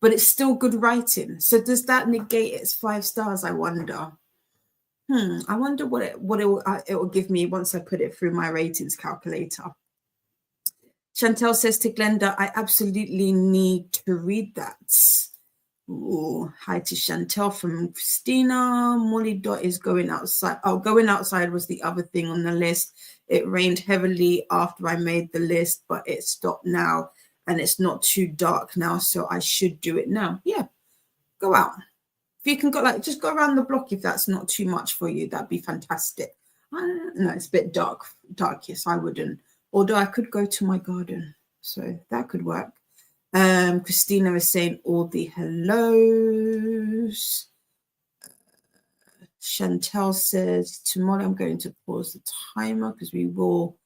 but it's still good writing. So does that negate its 5 stars? I wonder. I wonder what it will give me once I put it through my ratings calculator. Chantel says to Glenda, I absolutely need to read that. Ooh, hi to Chantel from Christina. Molly Dot is going outside. Oh, going outside was the other thing on the list. It rained heavily after I made the list, but it stopped now and it's not too dark now, so I should do it now. Yeah, go out. If you can go, like, just go around the block if that's not too much for you. That'd be fantastic. No, it's a bit dark. Yes, I wouldn't. Although I could go to my garden, so that could work. Christina is saying all the hellos. Chantel says, tomorrow I'm going to pause the timer because we will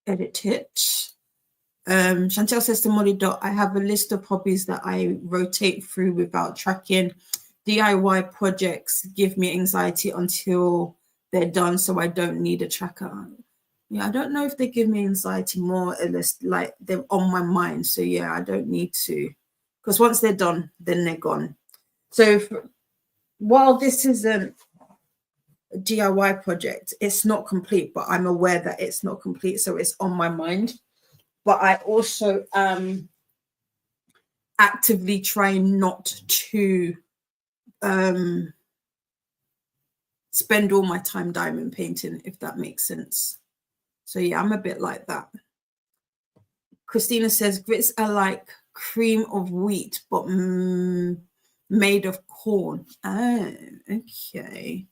edit it. Chantel says to Molly Dot, I have a list of hobbies that I rotate through without tracking. DIY projects give me anxiety until they're done, so I don't need a tracker. Yeah, I don't know if they give me anxiety, more or less like they're on my mind. So yeah, I don't need to, because once they're done, then they're gone. So while this isn't a DIY project, it's not complete, but I'm aware that it's not complete, so it's on my mind. But I also actively try not to spend all my time diamond painting, if that makes sense. So yeah, I'm a bit like that. Christina says grits are like cream of wheat, but made of corn. Oh, okay.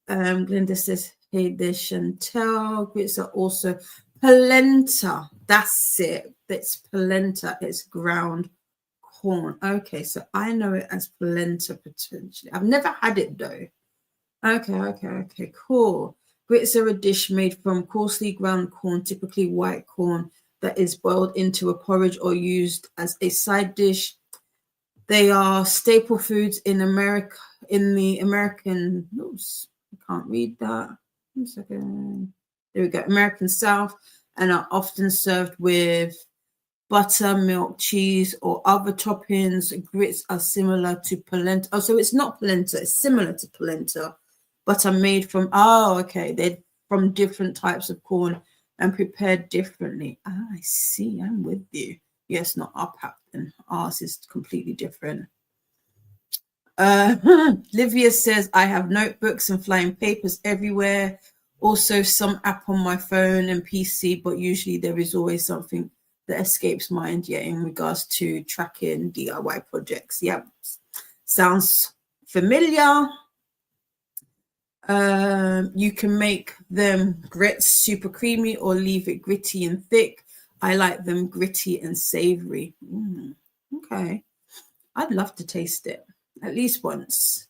Glenda says, hey there, Chantel. Grits are also polenta. That's it. That's polenta. It's ground corn. Okay, so I know it as polenta potentially. I've never had it though. Okay, cool. Grits are a dish made from coarsely ground corn, typically white corn, that is boiled into a porridge or used as a side dish. They are staple foods in America, in the American, oops, I can't read that. 1 second. There we go, American South, and are often served with butter, milk, cheese, or other toppings. Grits are similar to polenta. Oh, so it's not polenta, it's similar to polenta, but are made from, they're from different types of corn and prepared differently. I see, I'm with you. Yes, not our pattern. Ours is completely different. Livia says, I have notebooks and flying papers everywhere. Also, some app on my phone and PC, but usually there is always something that escapes mind, in regards to tracking DIY projects. Yep, sounds familiar. You can make them grits super creamy or leave it gritty and thick. I like them gritty and savory. Okay, I'd love to taste it at least once.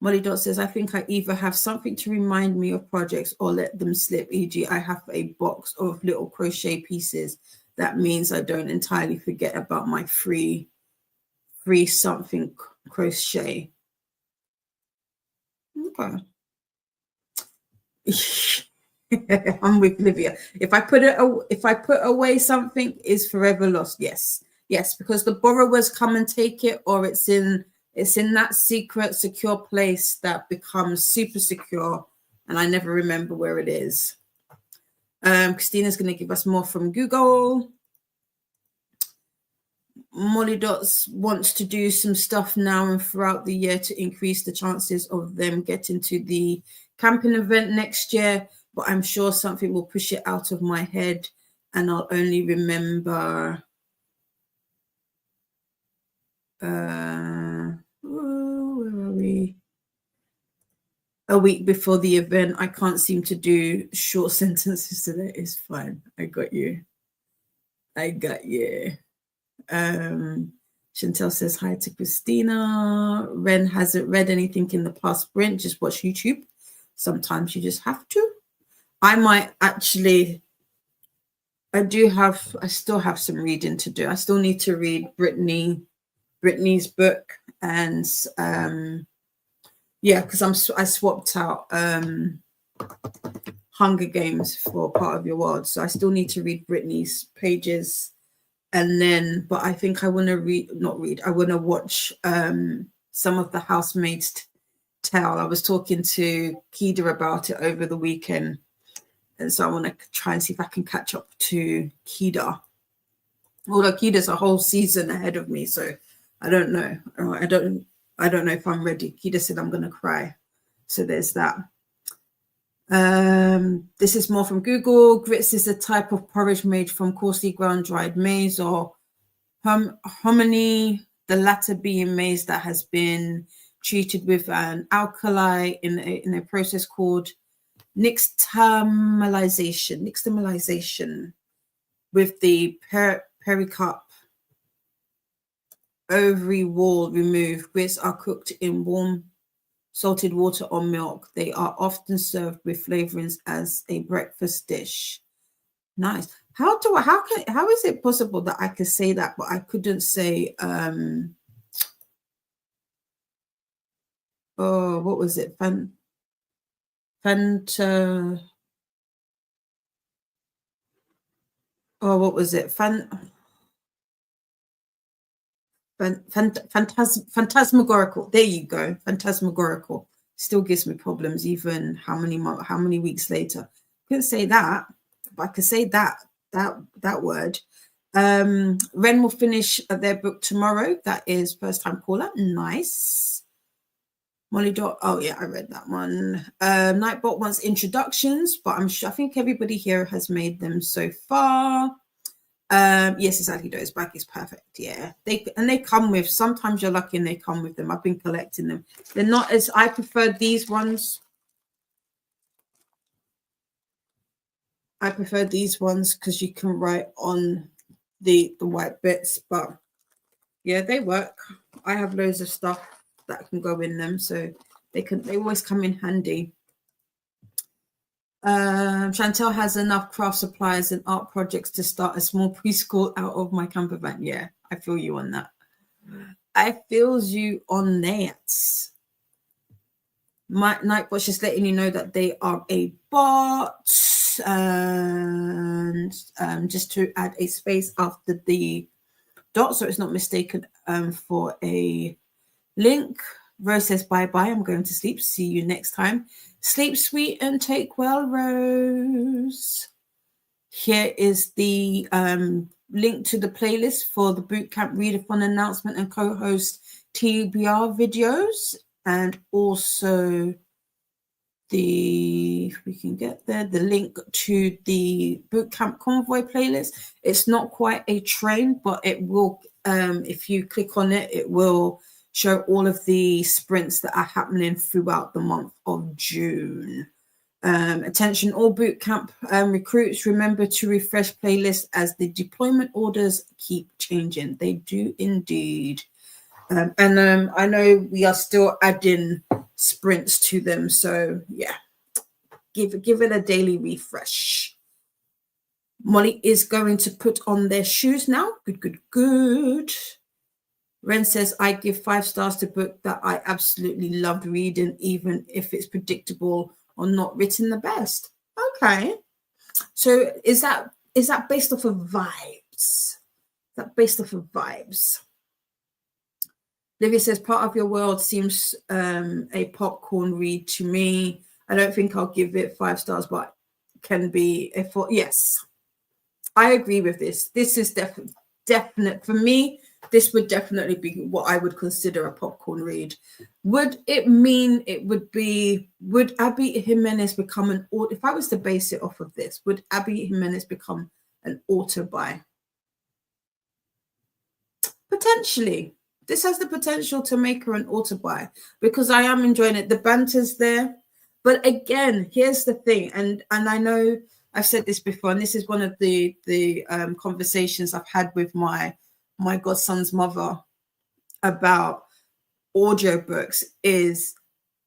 Molly Dot says, I think I either have something to remind me of projects or let them slip, e.g. I have a box of little crochet pieces. That means I don't entirely forget about my free something crochet. Okay. I'm with Livia. If I put away something, is forever lost. Yes, because the borrowers come and take it, or it's in that secret, secure place that becomes super secure, and I never remember where it is. Christina's going to give us more from Google. Molly Dots wants to do some stuff now and throughout the year to increase the chances of them getting to the camping event next year, but I'm sure something will push it out of my head and I'll only remember where are we? A week before the event. I can't seem to do short sentences today. It's fine. I got you. I got you. Chantel says hi to Christina. Ren hasn't read anything in the past sprint, just watch YouTube. Sometimes you just have to. I might actually, I still have some reading to do. I still need to read Brittany's book, and yeah, because I swapped out Hunger Games for Part of Your World, so I still need to read Brittany's pages. And then, but I think I want to I want to watch some of the Housemaid's Tale. I was talking to Kida about it over the weekend. And so I want to try and see if I can catch up to Kida. Although Kida's a whole season ahead of me. So I don't know. I don't know if I'm ready. Kida said I'm going to cry. So there's that. This is more from Google. Grits is a type of porridge made from coarsely ground dried maize or hominy, the latter being maize that has been treated with an alkali in a process called nixtamalization with the pericarp ovary wall removed. Grits are cooked in warm salted water or milk. They are often served with flavorings as a breakfast dish. Nice. How is it possible that I could say that, but I couldn't say oh, what was it? What was it? Phantasmagorical. There you go. Phantasmagorical. Still gives me problems, even how many weeks later. Couldn't say that, but I could say that word. Ren will finish their book tomorrow. That is first time caller. Nice. Molly Dot. Oh yeah, I read that one. Nightbot wants introductions, but I think everybody here has made them so far. Yes, exactly. Those back is perfect. Yeah, they come with, sometimes you're lucky and they come with them. I've been collecting them. They're not as, I prefer these ones. I prefer these ones because you can write on the white bits, but yeah, they work. I have loads of stuff that can go in them, so they always come in handy. Chantel has enough craft supplies and art projects to start a small preschool out of my camper van. Yeah, I feel you on that. I feel you on that. My Nightbot's just letting you know that they are a bot. And just to add a space after the dot so it's not mistaken for a link. Rose says bye-bye. I'm going to sleep. See you next time. Sleep sweet and take well, Rose. Here is the link to the playlist for the Bootcamp Readathon announcement and co-host TBR videos, and also if we can get there, the link to the Bootcamp Convoy playlist. It's not quite a train, but it will, if you click on it, it will show all of the sprints that are happening throughout the month of June. Attention all bootcamp recruits, remember to refresh playlists as the deployment orders keep changing. They do indeed. And I know we are still adding sprints to them, so yeah, give it a daily refresh. Molly is going to put on their shoes now. Good. Ren says, I give 5 stars to book that I absolutely loved reading, even if it's predictable or not written the best. Okay. So is that based off of vibes? Livia says, Part of Your World seems a popcorn read to me. I don't think I'll give it 5 stars, but can be a 4. Yes, I agree with this. This is definite for me. This would definitely be what I would consider a popcorn read. Would it mean it would be, would Abby Jimenez become an, if I was to base it off of this, would Abby Jimenez become an author buy? Potentially. This has the potential to make her an author buy because I am enjoying it. The banter's there. But again, here's the thing. And I know I've said this before, and this is one of the conversations I've had with my godson's mother about audiobooks, is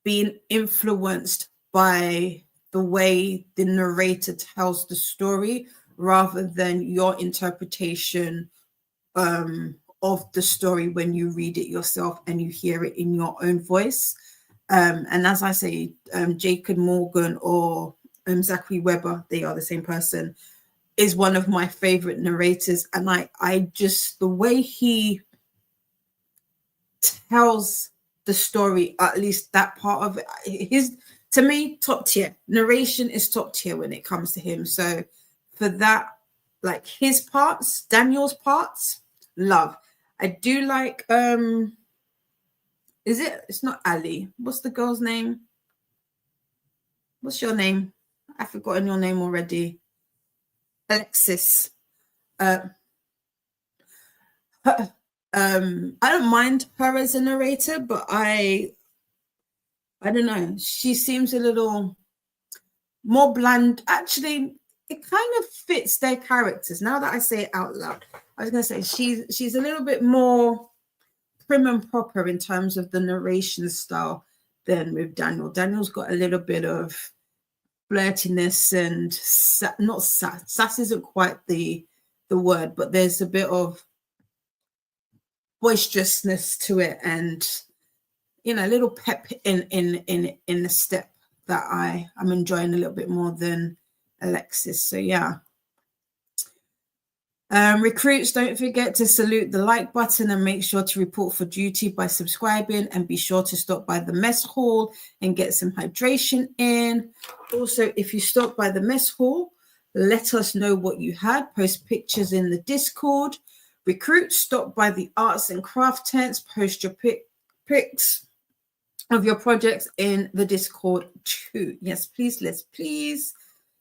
being influenced by the way the narrator tells the story rather than your interpretation of the story when you read it yourself and you hear it in your own voice. And as I say, Jacob Morgan or Zachary Weber, they are the same person, is one of my favorite narrators. And I just, the way he tells the story, at least that part of it, to me, top tier. Narration is top tier when it comes to him. So for that, like his parts, Daniel's parts, love. I do like, it's not Ali. What's the girl's name? What's your name? I've forgotten your name already. Alexis. I don't mind her as a narrator, but I don't know. She seems a little more bland. Actually, it kind of fits their characters. Now that I say it out loud, I was going to say she's a little bit more prim and proper in terms of the narration style than with Daniel. Daniel's got a little bit of flirtiness and not sass. Sass isn't quite the word, but there's a bit of boisterousness to it, and a little pep in the step that I'm enjoying a little bit more than Alexis. So yeah. Recruits, don't forget to salute the like button and make sure to report for duty by subscribing, and be sure to stop by the mess hall and get some hydration in. Also, if you stop by the mess hall, let us know what you had. Post pictures in the Discord. Recruits, stop by the arts and craft tents. Post your pics of your projects in the Discord too. Yes, please, let's please.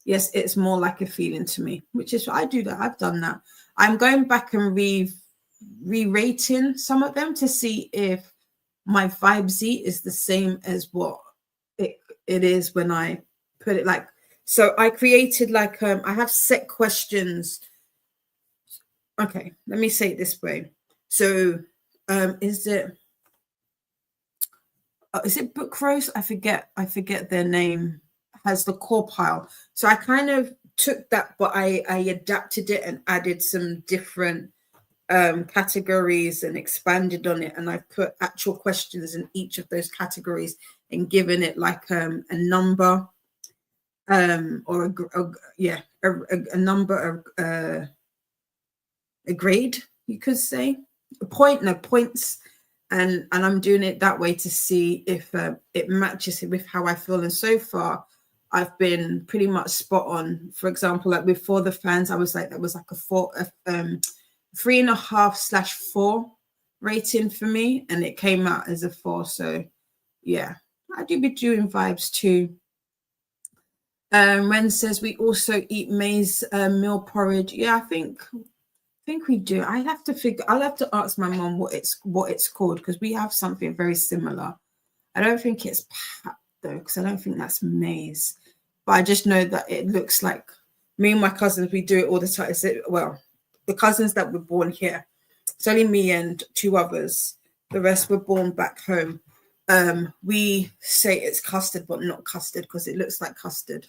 Yes, it's more like a feeling to me, which is I do that. I've done that. I'm going back and re-rating some of them to see if my vibesy is the same as what it is when I put it like. So I created like I have set questions. Okay, let me say it this way. So is it Book Rose? I forget their name. Has the core pile. So I kind of took that, but I adapted it and added some different categories and expanded on it, and I've put actual questions in each of those categories and given it like a number or a number, a grade, you could say, points, and I'm doing it that way to see if it matches with how I feel. And so far I've been pretty much spot on. For example, like with For the Fans, I was like, that was like a 3.5/4 rating for me, and it came out as a 4. So yeah, I do be doing vibes too. Ren says we also eat maize meal porridge. Yeah, I think we do. I'll have to ask my mom what it's called, because we have something very similar. I don't think it's pap though, because I don't think that's maize. But I just know that it looks like, me and my cousins, we do it all the time. Well, the cousins that were born here, it's only me and 2 others. The rest were born back home. We say it's custard, but not custard, because it looks like custard.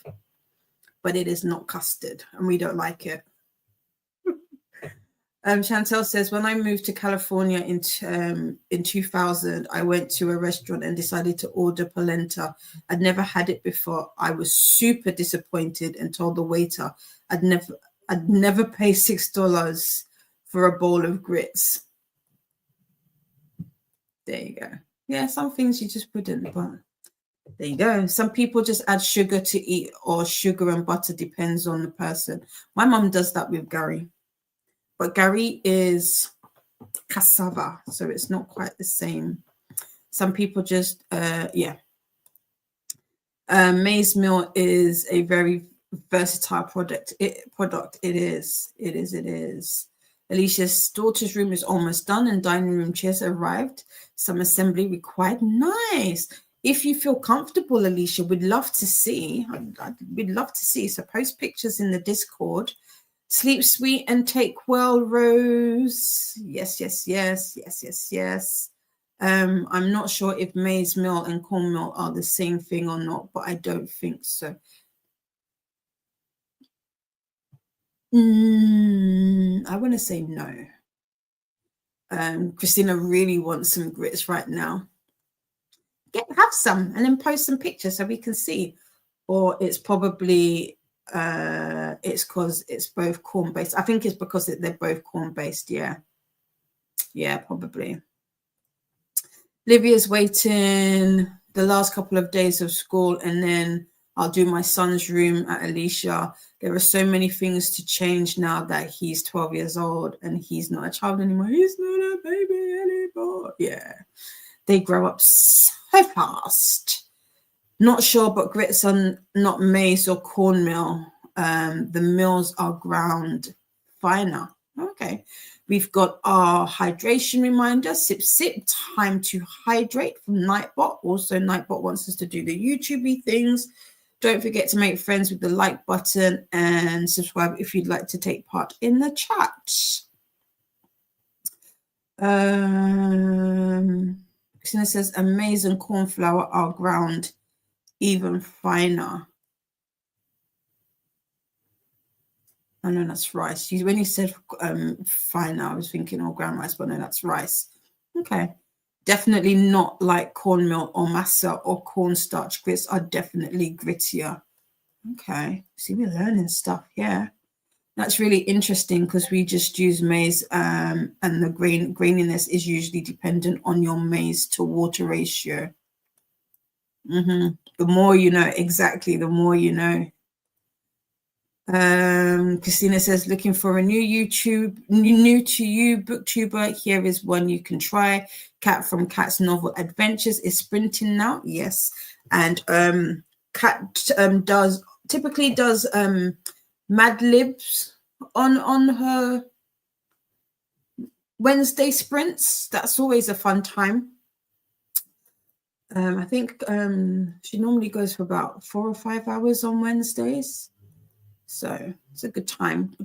But it is not custard, and we don't like it. Chantel says, when I moved to California in 2000, I went to a restaurant and decided to order polenta. I'd never had it before. I was super disappointed and told the waiter I'd never pay $6 for a bowl of grits. There you go. Yeah, some things you just wouldn't, but there you go. Some people just add sugar to eat, or sugar and butter, depends on the person. My mom does that with Gary. But Gary is cassava, so it's not quite the same. Some people just, maize meal is a very versatile product. It is. Alicia's daughter's room is almost done, and dining room chairs arrived. Some assembly required. Nice. if you feel comfortable, Alicia, we'd love to see. We'd love to see. So post pictures in the Discord. Sleep sweet and take well, Rose. Yes, yes, yes, yes, yes, yes. I'm not sure if maize meal and cornmeal are the same thing or not, but I don't think so. I want to say no. Christina really wants some grits right now. Have some and then post some pictures so we can see. Or it's probably it's because it's both corn based. I think it's because they're both corn based. Yeah, probably. Livia's waiting the last couple of days of school, and then I'll do my son's room at Alicia. There are so many things to change now that he's 12 years old and he's not a child anymore. He's not a baby anymore. Yeah, they grow up so fast. Not sure, but grits are not maize or cornmeal. The mills are ground finer. Okay. We've got our hydration reminder, sip, sip, time to hydrate from Nightbot. Also, Nightbot wants us to do the YouTubey things. Don't forget to make friends with the like button and subscribe if you'd like to take part in the chat. Christina says, maize and corn flour are ground even finer. I know that's rice. When you said finer, I was thinking, oh, ground rice, but no, that's rice. Okay. Definitely not like cornmeal or masa or cornstarch. Grits are definitely grittier. Okay. See, we're learning stuff. Yeah. That's really interesting because we just use maize and the graininess is usually dependent on your maize to water ratio. The more you know, exactly, the more you know. Christina says, looking for a new to you booktuber. Here is one you can try. Kat from Kat's Novel Adventures is sprinting now. Yes. And Kat typically does Mad Libs on her Wednesday sprints. That's always a fun time. I think she normally goes for about 4 or 5 hours on Wednesdays. So it's a good time.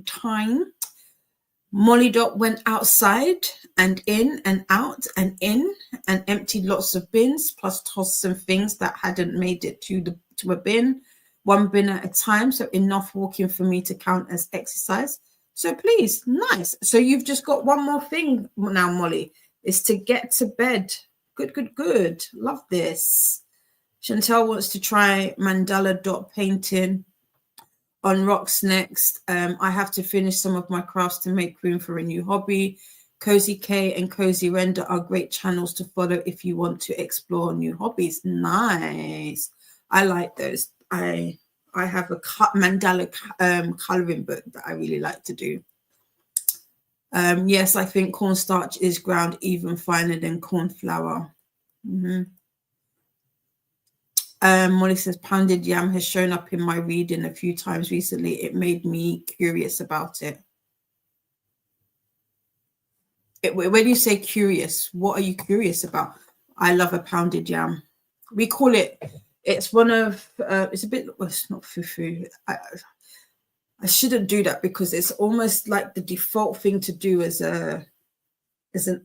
Molly Dot went outside and in and out and in and emptied lots of bins, plus tossed some things that hadn't made it to a bin, one bin at a time. So enough walking for me to count as exercise. So please, nice. So you've just got one more thing now, Molly, is to get to bed. Good. Love this. Chantel wants to try mandala dot painting on rocks next. I have to finish some of my crafts to make room for a new hobby. Cozy K and Cozy Render are great channels to follow if you want to explore new hobbies. Nice. I like those. I have a mandala coloring book that I really like to do. Yes, I think cornstarch is ground even finer than corn flour. Molly says, pounded yam has shown up in my reading a few times recently. It made me curious about it. When you say curious, what are you curious about? I love a pounded yam. We call it, it's one of, it's a bit, well, it's not fufu. I shouldn't do that because it's almost like the default thing to do as an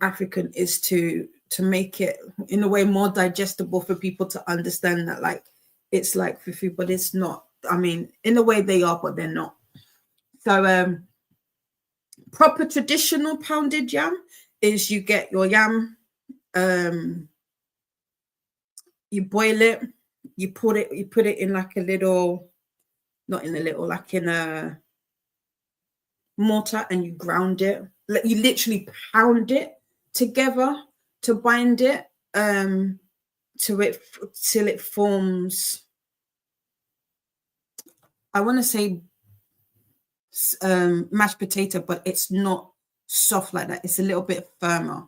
African is to make it in a way more digestible for people to understand that like it's like fufu, but it's not. I mean, in a way they are, but they're not. So proper traditional pounded yam is you get your yam, you boil it, you put it in like a little, not in a little, like in a mortar, and you ground it. Like you literally pound it together to bind it till it forms, I want to say mashed potato, but it's not soft like that. It's a little bit firmer.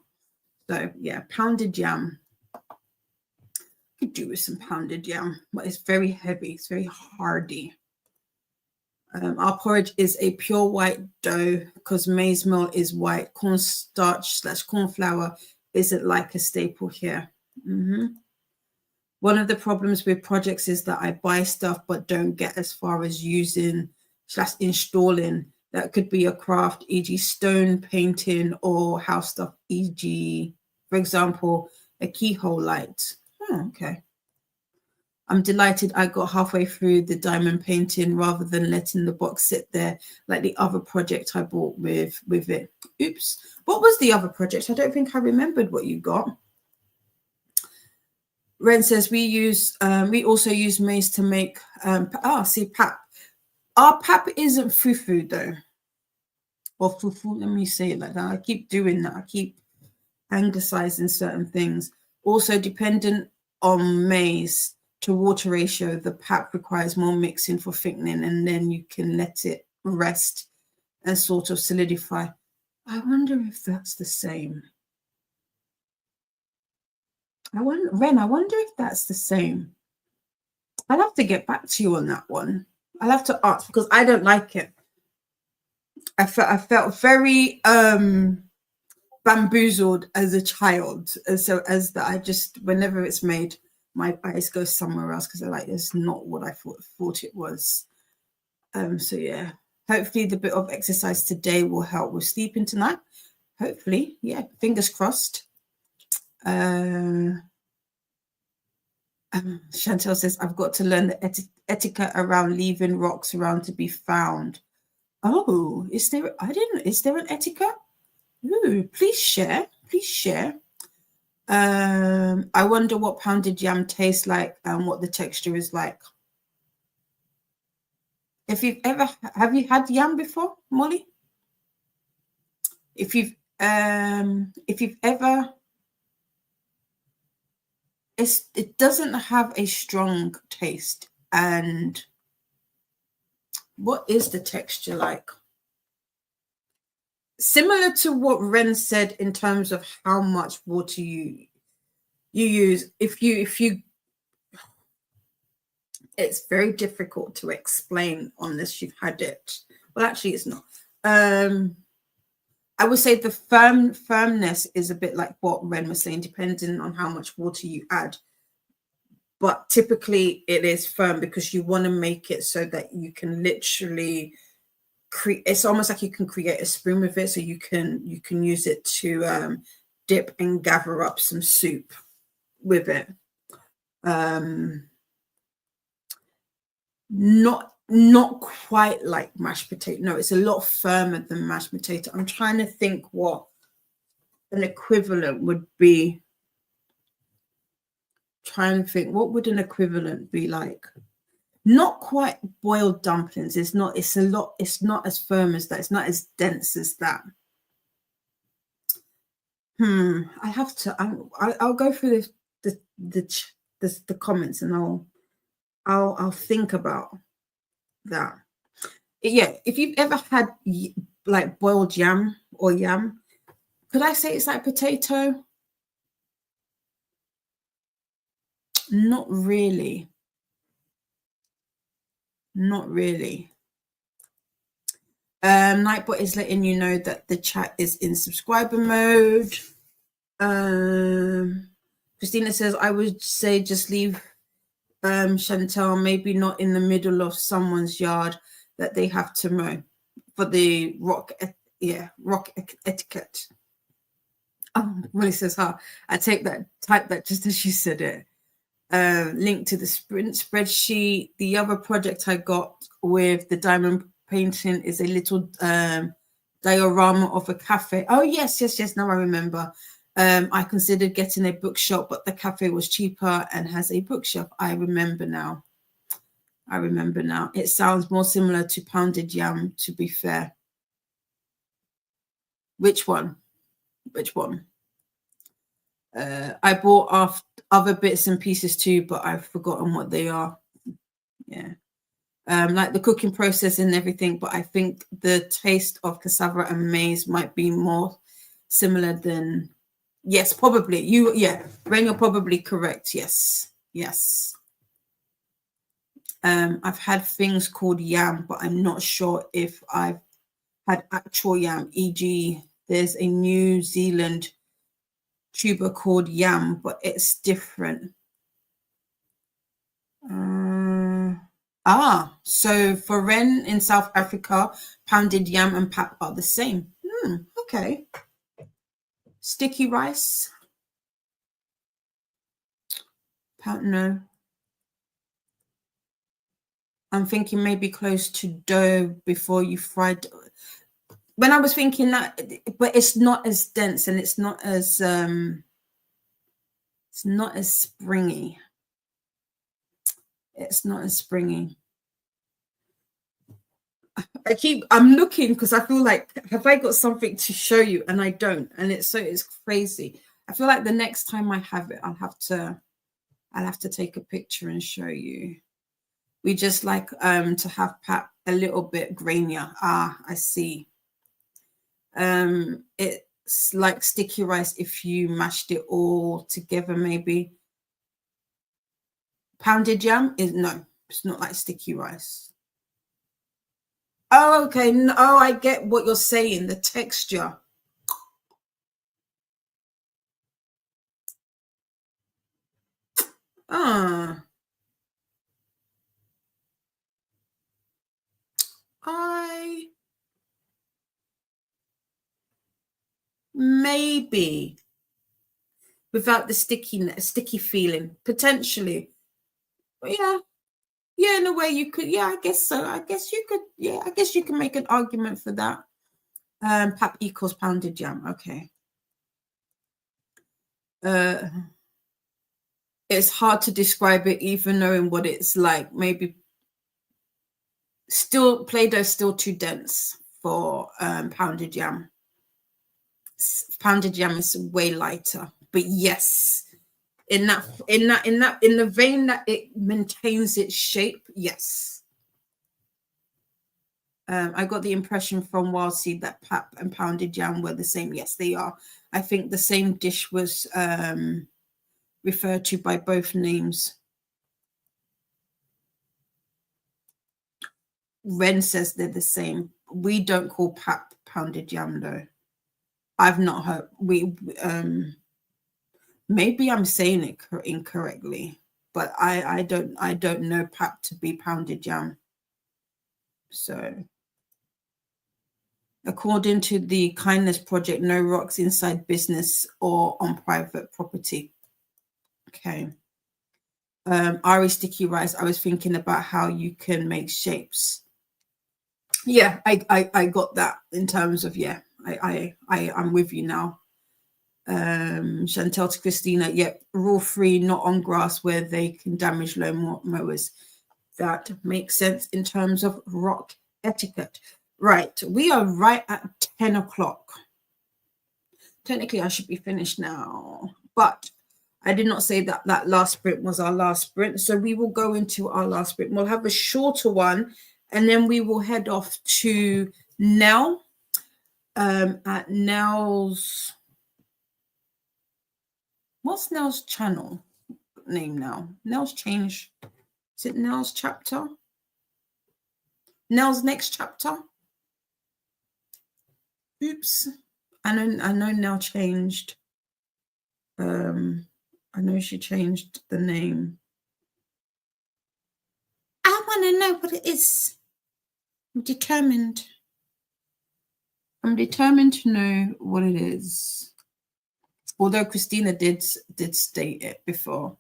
So yeah, pounded yam. Could do with some pounded yam, but it's very heavy. It's very hardy. Our porridge is a pure white dough because maize meal is white. Cornstarch / corn flour isn't like a staple here. One of the problems with projects is that I buy stuff but don't get as far as using / installing. That could be a craft, e.g. stone painting, or house stuff, e.g. for example, a keyhole light. Oh, okay. I'm delighted I got halfway through the diamond painting rather than letting the box sit there like the other project I bought with it. Oops. What was the other project? I don't think I remembered what you got. Ren says we also use maize to make see pap. Our pap isn't fufu though. Or fufu, let me say it like that. I keep doing that. I keep anglicizing certain things. Also, dependent on maize to water ratio, the pap requires more mixing for thickening, and then you can let it rest and sort of solidify. I wonder if that's the same. I wonder if that's the same. I'll have to get back to you on that one. I'll have to ask because I don't like it. I felt very bamboozled as a child. So as that I just, whenever it's made, my eyes go somewhere else because they're like, it's not what I thought it was. So yeah, hopefully the bit of exercise today will help with sleeping tonight. Hopefully, yeah, fingers crossed. Chantel says, I've got to learn the etiquette around leaving rocks around to be found. Oh, is there an etiquette? Ooh, please share. I wonder what pounded yam tastes like and what the texture is like. Have you had yam before, Molly? If you've ever, it doesn't have a strong taste. And what is the texture like? Similar to what Ren said in terms of how much water you use. If you it's very difficult to explain unless you've had it. Well, actually, it's not. I would say the firmness is a bit like what Ren was saying, depending on how much water you add. But typically, it is firm because you want to make it so that you can literally create. It's almost like you can create a spoon with it, so you can use it to dip and gather up some soup with it. Not quite like mashed potato. No, it's a lot firmer than mashed potato. I'm trying to think what an equivalent would be. Trying to think, what would an equivalent be like? Not quite boiled dumplings. It's not as firm as that. It's not as dense as that. I have to. I'll go through the comments and I'll think about that. Yeah, if you've ever had like boiled yam or yam, could I say it's like potato? Not really. Nightbot is letting you know that the chat is in subscriber mode. Christina says, I would say just leave Chantel, maybe not in the middle of someone's yard that they have to mow for the rock etiquette. Oh, Willie says, I type that just as she said it. Link to the sprint spreadsheet. The other project I got with the diamond painting is a little diorama of a cafe. Oh, yes. Now I remember. I considered getting a bookshop, but the cafe was cheaper and has a bookshelf. I remember now. It sounds more similar to pounded yam, to be fair. Which one? I bought other bits and pieces too, but I've forgotten what they are. Yeah. Like the cooking process and everything, but I think the taste of cassava and maize might be more similar than. Yes, probably. Ren, you're probably correct. Yes. I've had things called yam, but I'm not sure if I've had actual yam. E.g., there's a New Zealand tuber called yam, but it's different. So for Ren in South Africa, pounded yam and pap are the same. Okay. Sticky rice. No. I'm thinking maybe close to dough before you fried. When I was thinking that, but it's not as dense and it's not as springy. It's not as springy. I'm looking because I feel like, have I got something to show you? And I don't. And it's crazy. I feel like the next time I have it, I'll have to take a picture and show you. We just like to have pap a little bit grainier. I see. It's like sticky rice if you mashed it all together, maybe. Pounded yam no, it's not like sticky rice. Oh, okay. No, I get what you're saying. The texture. I maybe without the sticky feeling, potentially. Yeah. Yeah, in a way you could. Yeah, I guess so. I guess you could. Yeah, I guess you can make an argument for that. Pap equals pounded yam. Okay. It's hard to describe it, even knowing what it's like. Maybe still Play-Doh is still too dense for pounded yam. Pounded yam is way lighter, but yes, in the vein that it maintains its shape, yes. I got the impression from Wild Seed that pap and pounded yam were the same. Yes, they are. I think the same dish was referred to by both names. Ren says they're the same. We don't call pap pounded yam though. I've not heard. Maybe I'm saying it incorrectly, but I don't know pap to be pounded yam. So, according to the Kindness Project, no rocks inside business or on private property. Okay. Ari sticky rice. I was thinking about how you can make shapes. Yeah, I got that in terms of, yeah, I'm with you now. Chantel to Christina, yep, rule 3, not on grass where they can damage lawn mowers. That makes sense in terms of rock etiquette. Right, we are right at 10 o'clock. Technically, I should be finished now, but I did not say that that last sprint was our last sprint. So we will go into our last sprint. We'll have a shorter one, and then we will head off to Nell at Nell's. What's Nell's channel name now? Nell's changed. Is it Nell's chapter? Nell's next chapter? Oops. I know Nell changed. I know she changed the name. I want to know what it is. I'm determined. I'm determined to know what it is. Although Christina did state it before.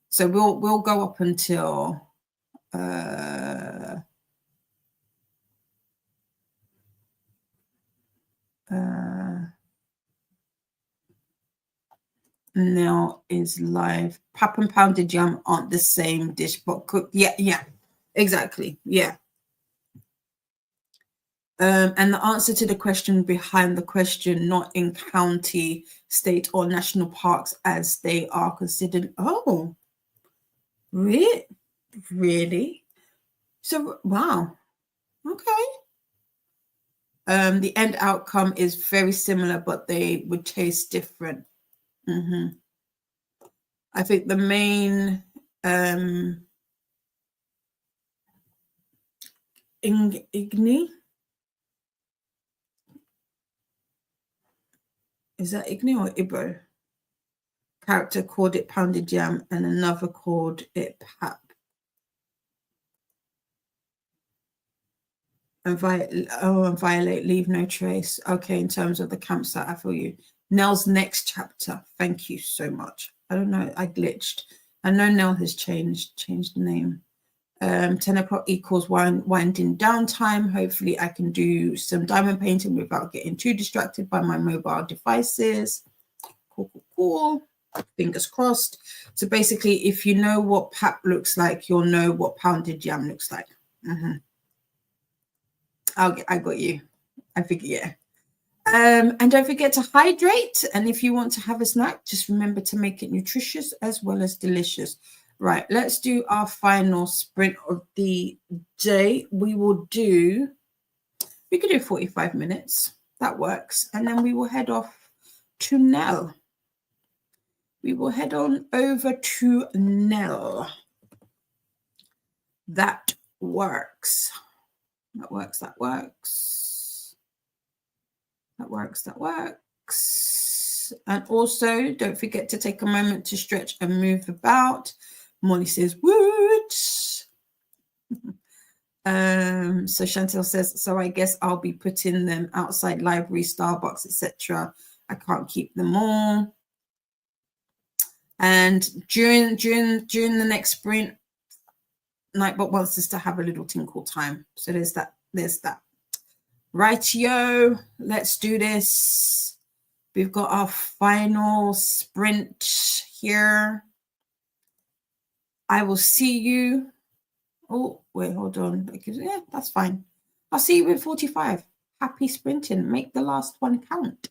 So we'll go up until Nell is live. Pap and pounded yam aren't the same dish, but cooked. Yeah, exactly. Yeah. And the answer to the question behind the question, not in county, state, or national parks, as they are considered. Oh, really? So, wow. Okay. The end outcome is very similar, but they would taste different. I think the main Igni. Is that Igni or Ibo? Character called it pounded yam and another called it pap. And violate, leave no trace. Okay, in terms of the campsite, I feel you. Nell's next chapter. Thank you so much. I don't know, I glitched. I know Nell has changed the name. 10 o'clock equals winding down time. Hopefully I can do some diamond painting without getting too distracted by my mobile devices. Cool. Fingers crossed. So basically, if you know what pap looks like, you'll know what pounded yam looks like. I got you. I figure, yeah. And don't forget to hydrate. And if you want to have a snack, just remember to make it nutritious as well as delicious. Right, let's do our final sprint of the day. We could do 45 minutes. That works. And then we will head off to Nell. We will head on over to Nell. That works. That works. That works. And also, don't forget to take a moment to stretch and move about. Molly says, woot. So Chantel says, so I guess I'll be putting them outside library, Starbucks, etc. I can't keep them all. And during the next sprint, Nightbot wants us to have a little tinkle time. So there's that. Rightio, let's do this. We've got our final sprint here. I will see you. Oh, wait, hold on. Yeah, that's fine. I'll see you in 45. Happy sprinting. Make the last one count.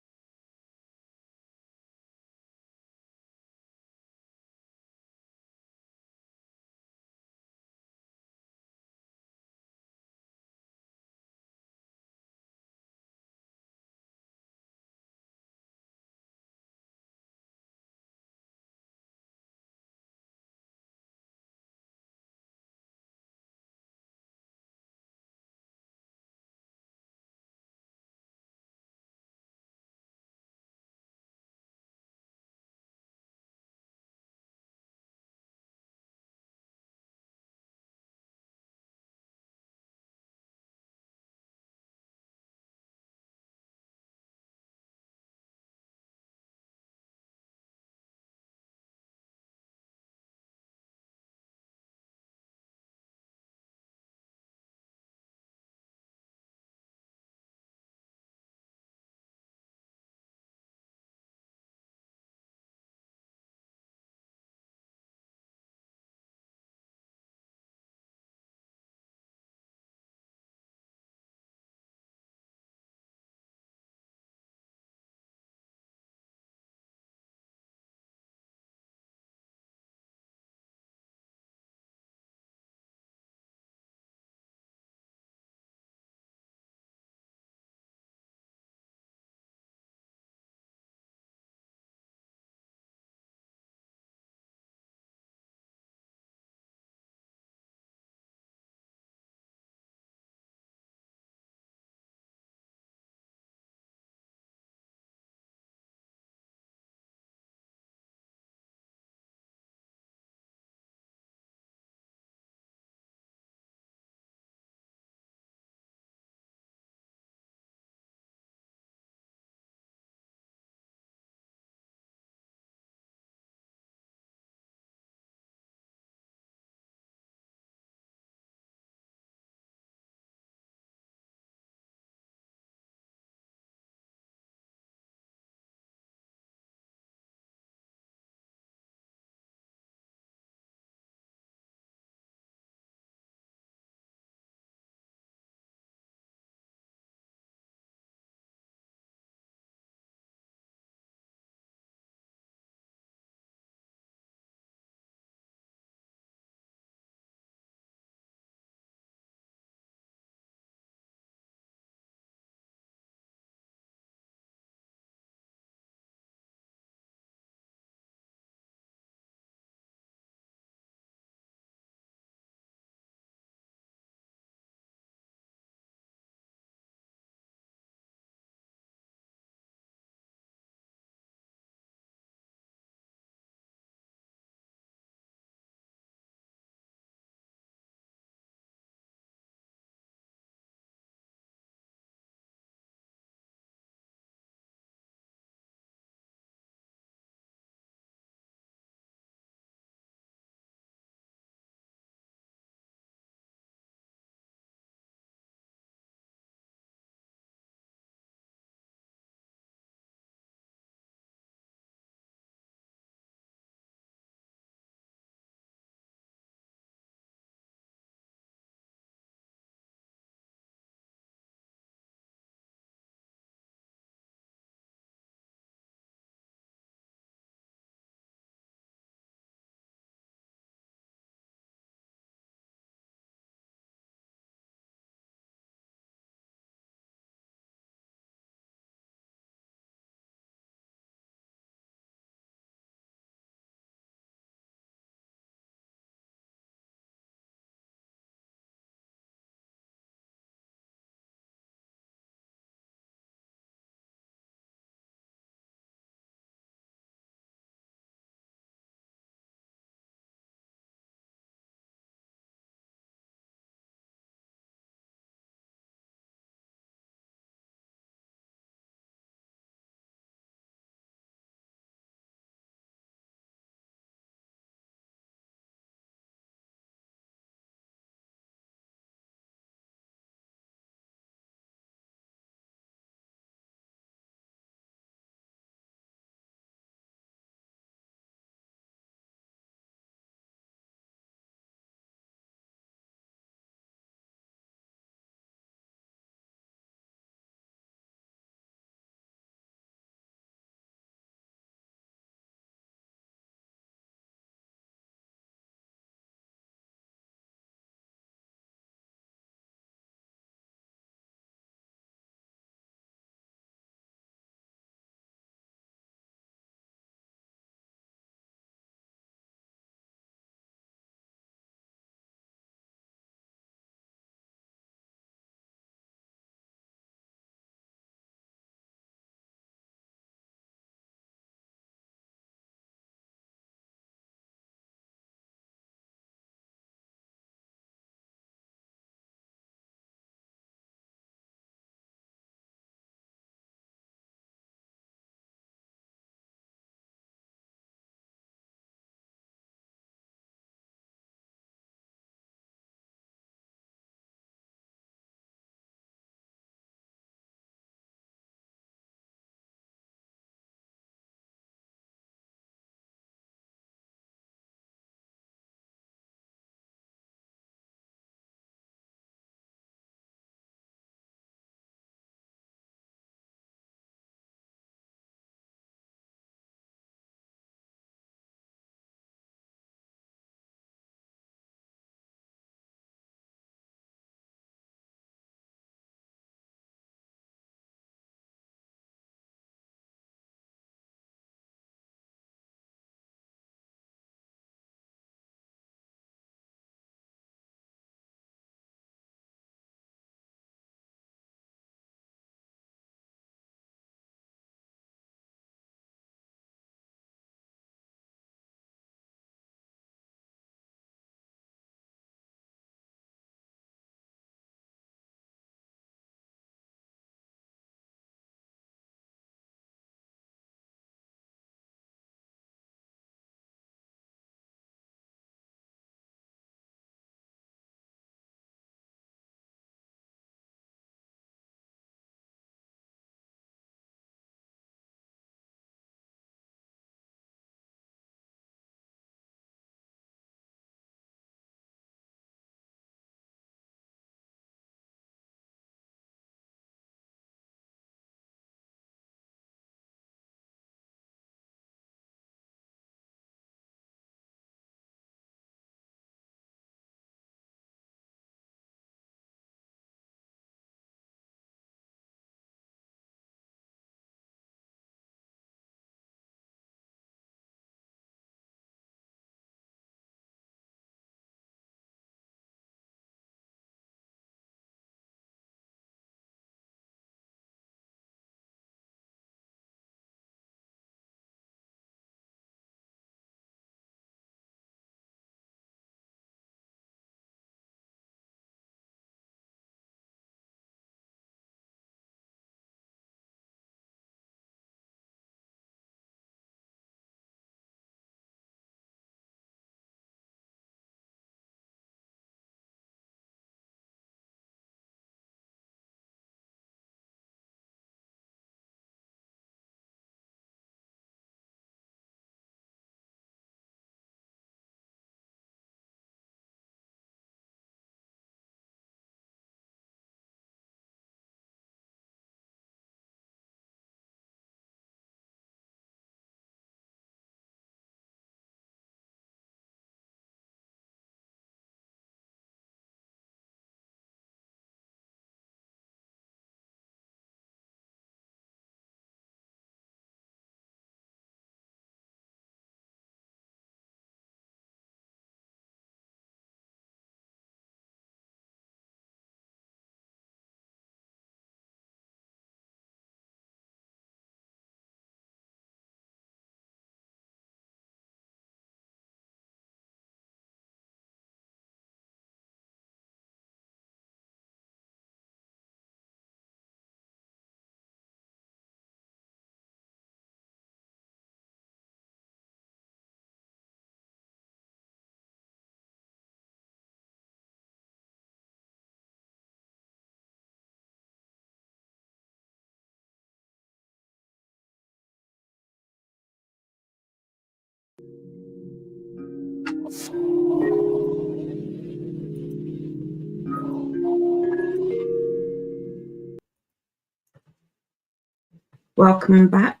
Welcome back.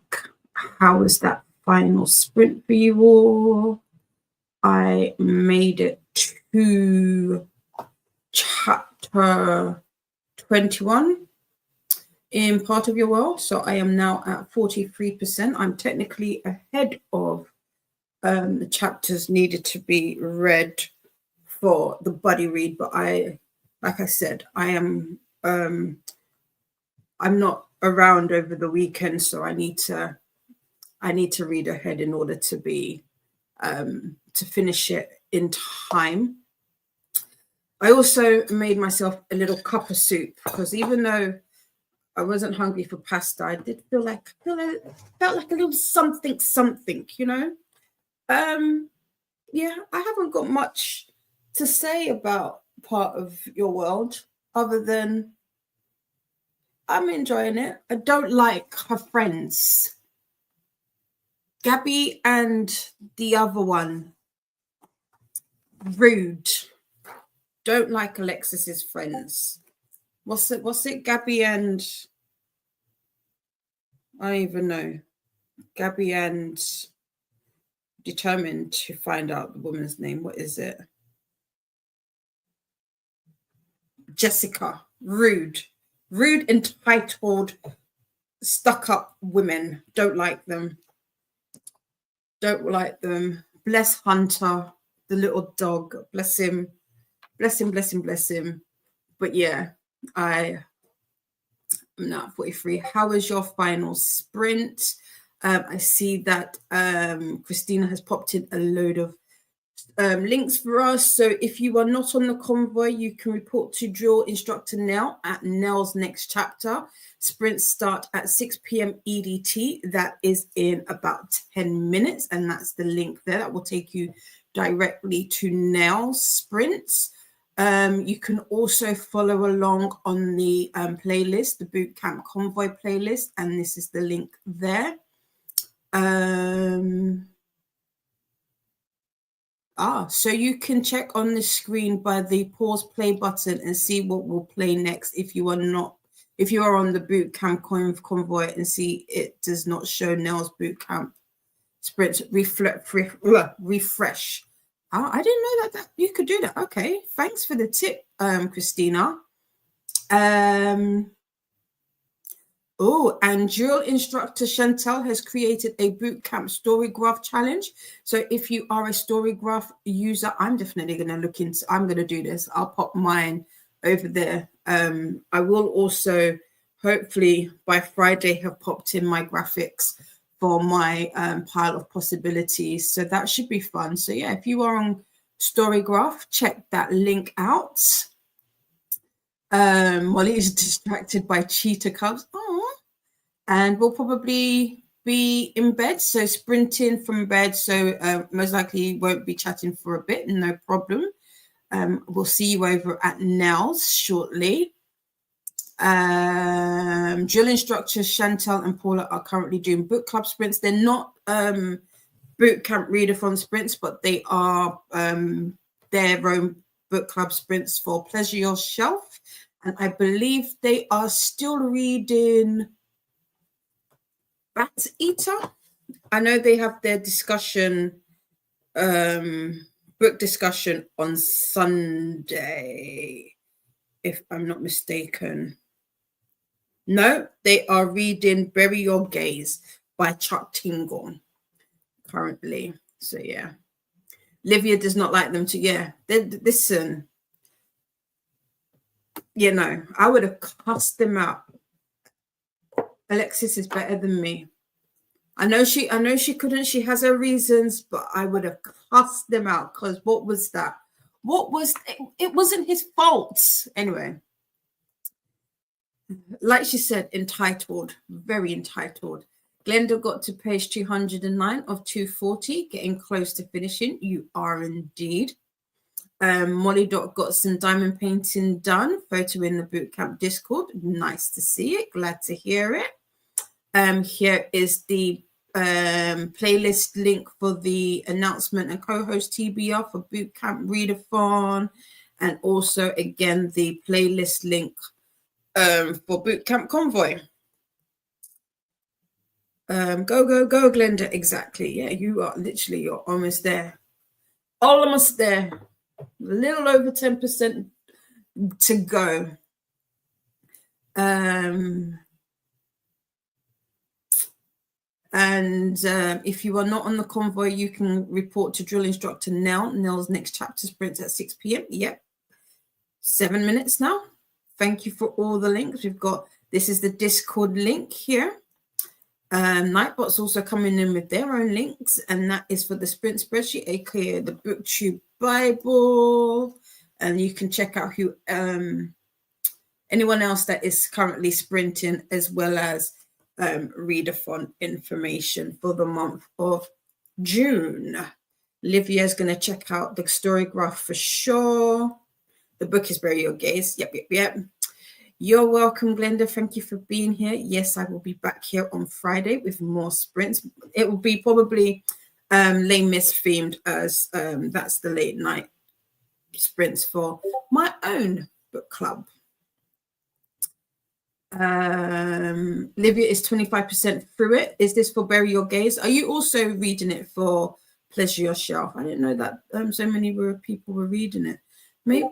How was that final sprint for you all? I made it to chapter 21 in Part of Your World. So I am now at 43%. I'm technically ahead of the chapters needed to be read for the buddy read, but like I said, I'm not around over the weekend, so I need to read ahead in order to be to finish it in time. I also made myself a little cup of soup because even though I wasn't hungry for pasta, I did felt like a little something, you know. Yeah, I haven't got much to say about Part of Your World other than I'm enjoying it. I don't like her friends, Gabby and the other one, Rude. Don't like Alexis's friends. What's it? Gabby and I don't even know. Gabby and determined to find out the woman's name. What is it? Jessica. Rude, entitled, stuck up women. Don't like them. Bless Hunter, the little dog. Bless him. But yeah, I'm now at 43. How was your final sprint? I see that Christina has popped in a load of links for us. So if you are not on the convoy, you can report to drill instructor Nell at Nell's next chapter. Sprints start at 6 p.m. EDT. That is in about 10 minutes. And that's the link there that will take you directly to Nell's sprints. You can also follow along on the playlist, the Bootcamp Convoy playlist. And this is the link there. So you can check on the screen by the pause play button and see what will play next if you are on the Bootcamp Convoy and see it does not show Nell's Bootcamp sprint. Refresh. I didn't know that you could do that. Okay, thanks for the tip, Christina. And drill instructor Chantel has created a bootcamp story graph challenge. So if you are a story graph user, I'm definitely going to look into. I'm going to do this. I'll pop mine over there. I will also, hopefully by Friday, have popped in my graphics for my pile of possibilities. So that should be fun. So yeah, if you are on Storygraph, check that link out. Molly is distracted by cheetah cubs. And we'll probably be in bed, so sprinting from bed. So most likely won't be chatting for a bit, no problem. We'll see you over at Nell's shortly. Drill instructors Chantel and Paula are currently doing book club sprints. They're not boot camp readathon sprints, but they are their own book club sprints for Pleasure Yourself. And I believe they are still reading Bat Eater. I know they have their discussion, book discussion on Sunday, if I'm not mistaken. No, they are reading Bury Your Gaze by Chuck Tingle currently. So yeah, Livia does not like them to. Yeah, listen. You know, I would have cussed them out. Alexis is better than me. I know she couldn't. She has her reasons, but I would have cussed them out because what was that? It wasn't his fault. Anyway, like she said, entitled, very entitled. Glenda got to page 209 of 240, getting close to finishing. You are indeed. Molly got some diamond painting done. Photo in the bootcamp Discord. Nice to see it. Glad to hear it. Here is the playlist link for the announcement and co-host TBR for Bootcamp Readathon, and also again the playlist link for Bootcamp Convoy. Go, Glenda. Exactly. Yeah, you're almost there. Almost there. A little over 10% to go. If you are not on the convoy, you can report to drill instructor Nell. Nell's next chapter sprints at 6 p.m. Yep. 7 minutes now. Thank you for all the links. This is the Discord link here. Nightbot's also coming in with their own links, and that is for the sprint spreadsheet, aka the BookTube Bible. And you can check out who anyone else that is currently sprinting, as well as Readathon information for the month of June. Livia is going to check out the story graph for sure. The book is Bury Your Gaze. Yep. You're welcome, Glenda. Thank you for being here. Yes, I will be back here on Friday with more sprints. It will be probably Les Mis themed, as that's the late night sprints for my own book club. Livia is 25% through it. Is this for Bury Your Gaze? Are you also reading it for Pleasure Yourself? I didn't know that so many people were reading it. Maybe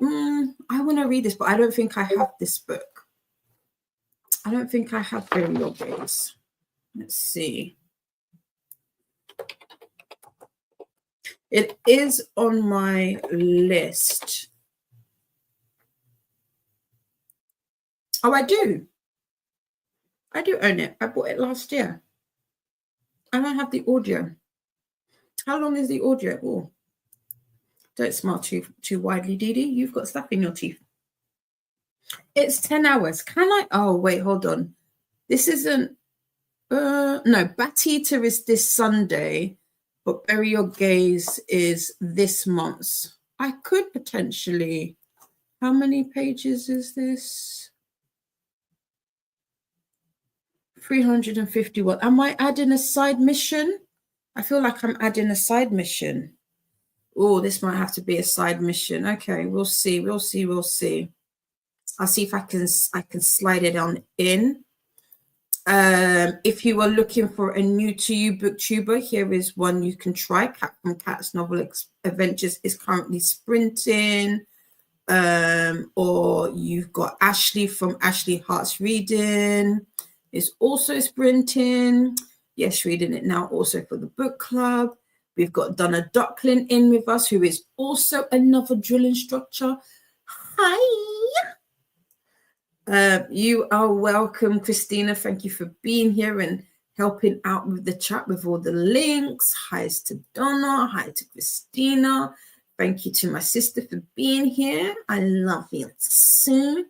I want to read this, but I don't think I have this book. I don't think I have Bury Your Gaze. Let's see. It is on my list. Oh, I do. I do own it. I bought it last year. I don't have the audio. How long is the audio? Oh, don't smile too widely, Dee Dee. You've got stuff in your teeth. It's 10 hours. Can I? Oh, wait, hold on. This isn't. No, Bat Eater is this Sunday, but Bury Your Gaze is this month. I could potentially. How many pages is this? 351. Am I adding a side mission? I feel like I'm adding a side mission. Oh, this might have to be a side mission. Okay, we'll see. We'll see. I'll see if I can slide it on in. If you are looking for a new to you booktuber, here is one you can try. Cat from Cat's Novel Adventures is currently sprinting. Or you've got Ashley from Ashley Hearts Reading is also sprinting. Yes, reading it now also for the book club. We've got Donna Ducklin in with us, who is also another drill instructor. Hi. You are welcome, Christina. Thank you for being here and helping out with the chat with all the links. Hi to Donna. Hi to Christina. Thank you to my sister for being here. I love you soon.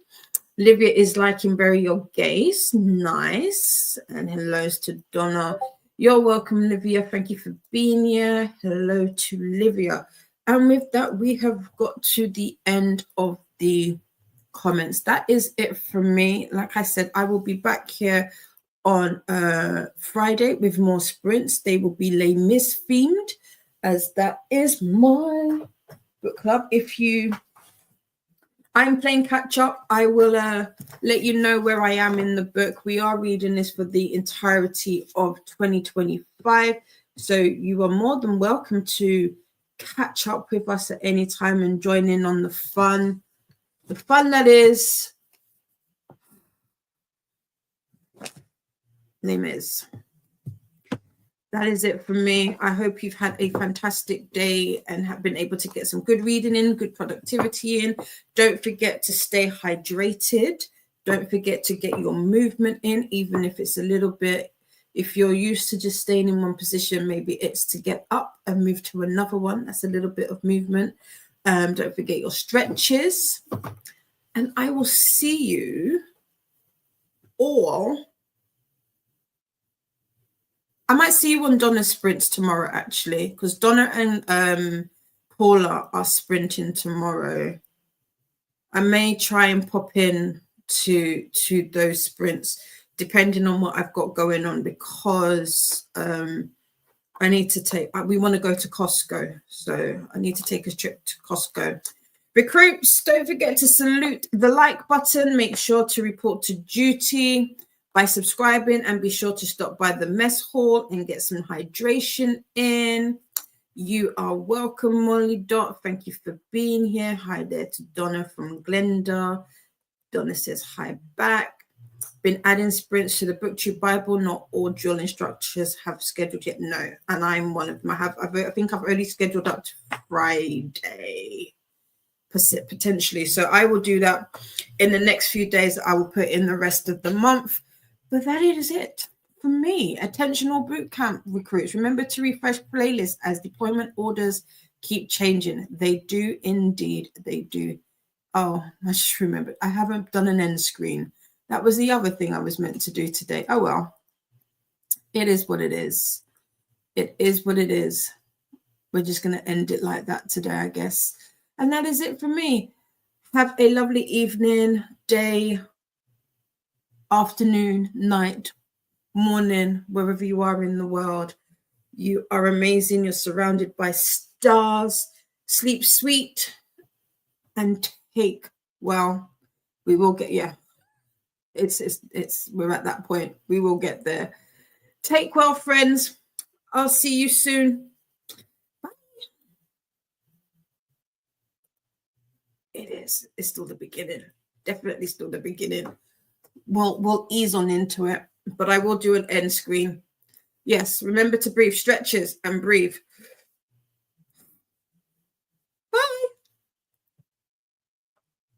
Livia is liking Bury Your Gaze. Nice. And hellos to Donna. You're welcome, Livia. Thank you for being here. Hello to Livia. And with that, we have got to the end of the comments. That is it from me. Like I said, I will be back here on Friday with more sprints. They will be Les Mis themed, as that is my book club. I'm playing catch up, I will let you know where I am in the book. We are reading this for the entirety of 2025, so you are more than welcome to catch up with us at any time and join in on the fun that is Les Mis. That is it from me. I hope you've had a fantastic day and have been able to get some good reading in, good productivity in. Don't forget to stay hydrated. Don't forget to get your movement in, even if it's a little bit. If you're used to just staying in one position, maybe it's to get up and move to another one. That's a little bit of movement. Don't forget your stretches. And I will see you all. I might see you on Donna's sprints tomorrow, actually, because Donna and Paula are sprinting tomorrow. I may try and pop in to those sprints depending on what I've got going on, because I need to take, we want to go to Costco. So I need to take a trip to Costco. Recruits, don't forget to salute the like button. Make sure to report to duty by subscribing, and be sure to stop by the mess hall and get some hydration in. You are welcome, Molly Dot. Thank you for being here. Hi there to Donna from Glenda. Donna says hi back. Been adding sprints to the BookTube Bible. Not all drill instructors have scheduled yet. No, and I'm one of them. I think I've only scheduled up to Friday, potentially. So I will do that in the next few days. I will put in the rest of the month. But that is it for me. Attention all bootcamp recruits. Remember to refresh playlists as deployment orders keep changing. They do indeed. They do. Oh, I just remembered. I haven't done an end screen. That was the other thing I was meant to do today. Oh, well. It is what it is. It is what it is. We're just going to end it like that today, I guess. And that is it for me. Have a lovely evening, day, afternoon, night, morning, wherever you are in the world. You are amazing. You're surrounded by stars. Sleep sweet and take well. We will get, yeah. We're at that point. We will get there. Take well, friends. I'll see you soon. Bye. It's still the beginning. Definitely still the beginning. We'll ease on into it, but I will do an end screen. Yes, remember to breathe, stretches and breathe.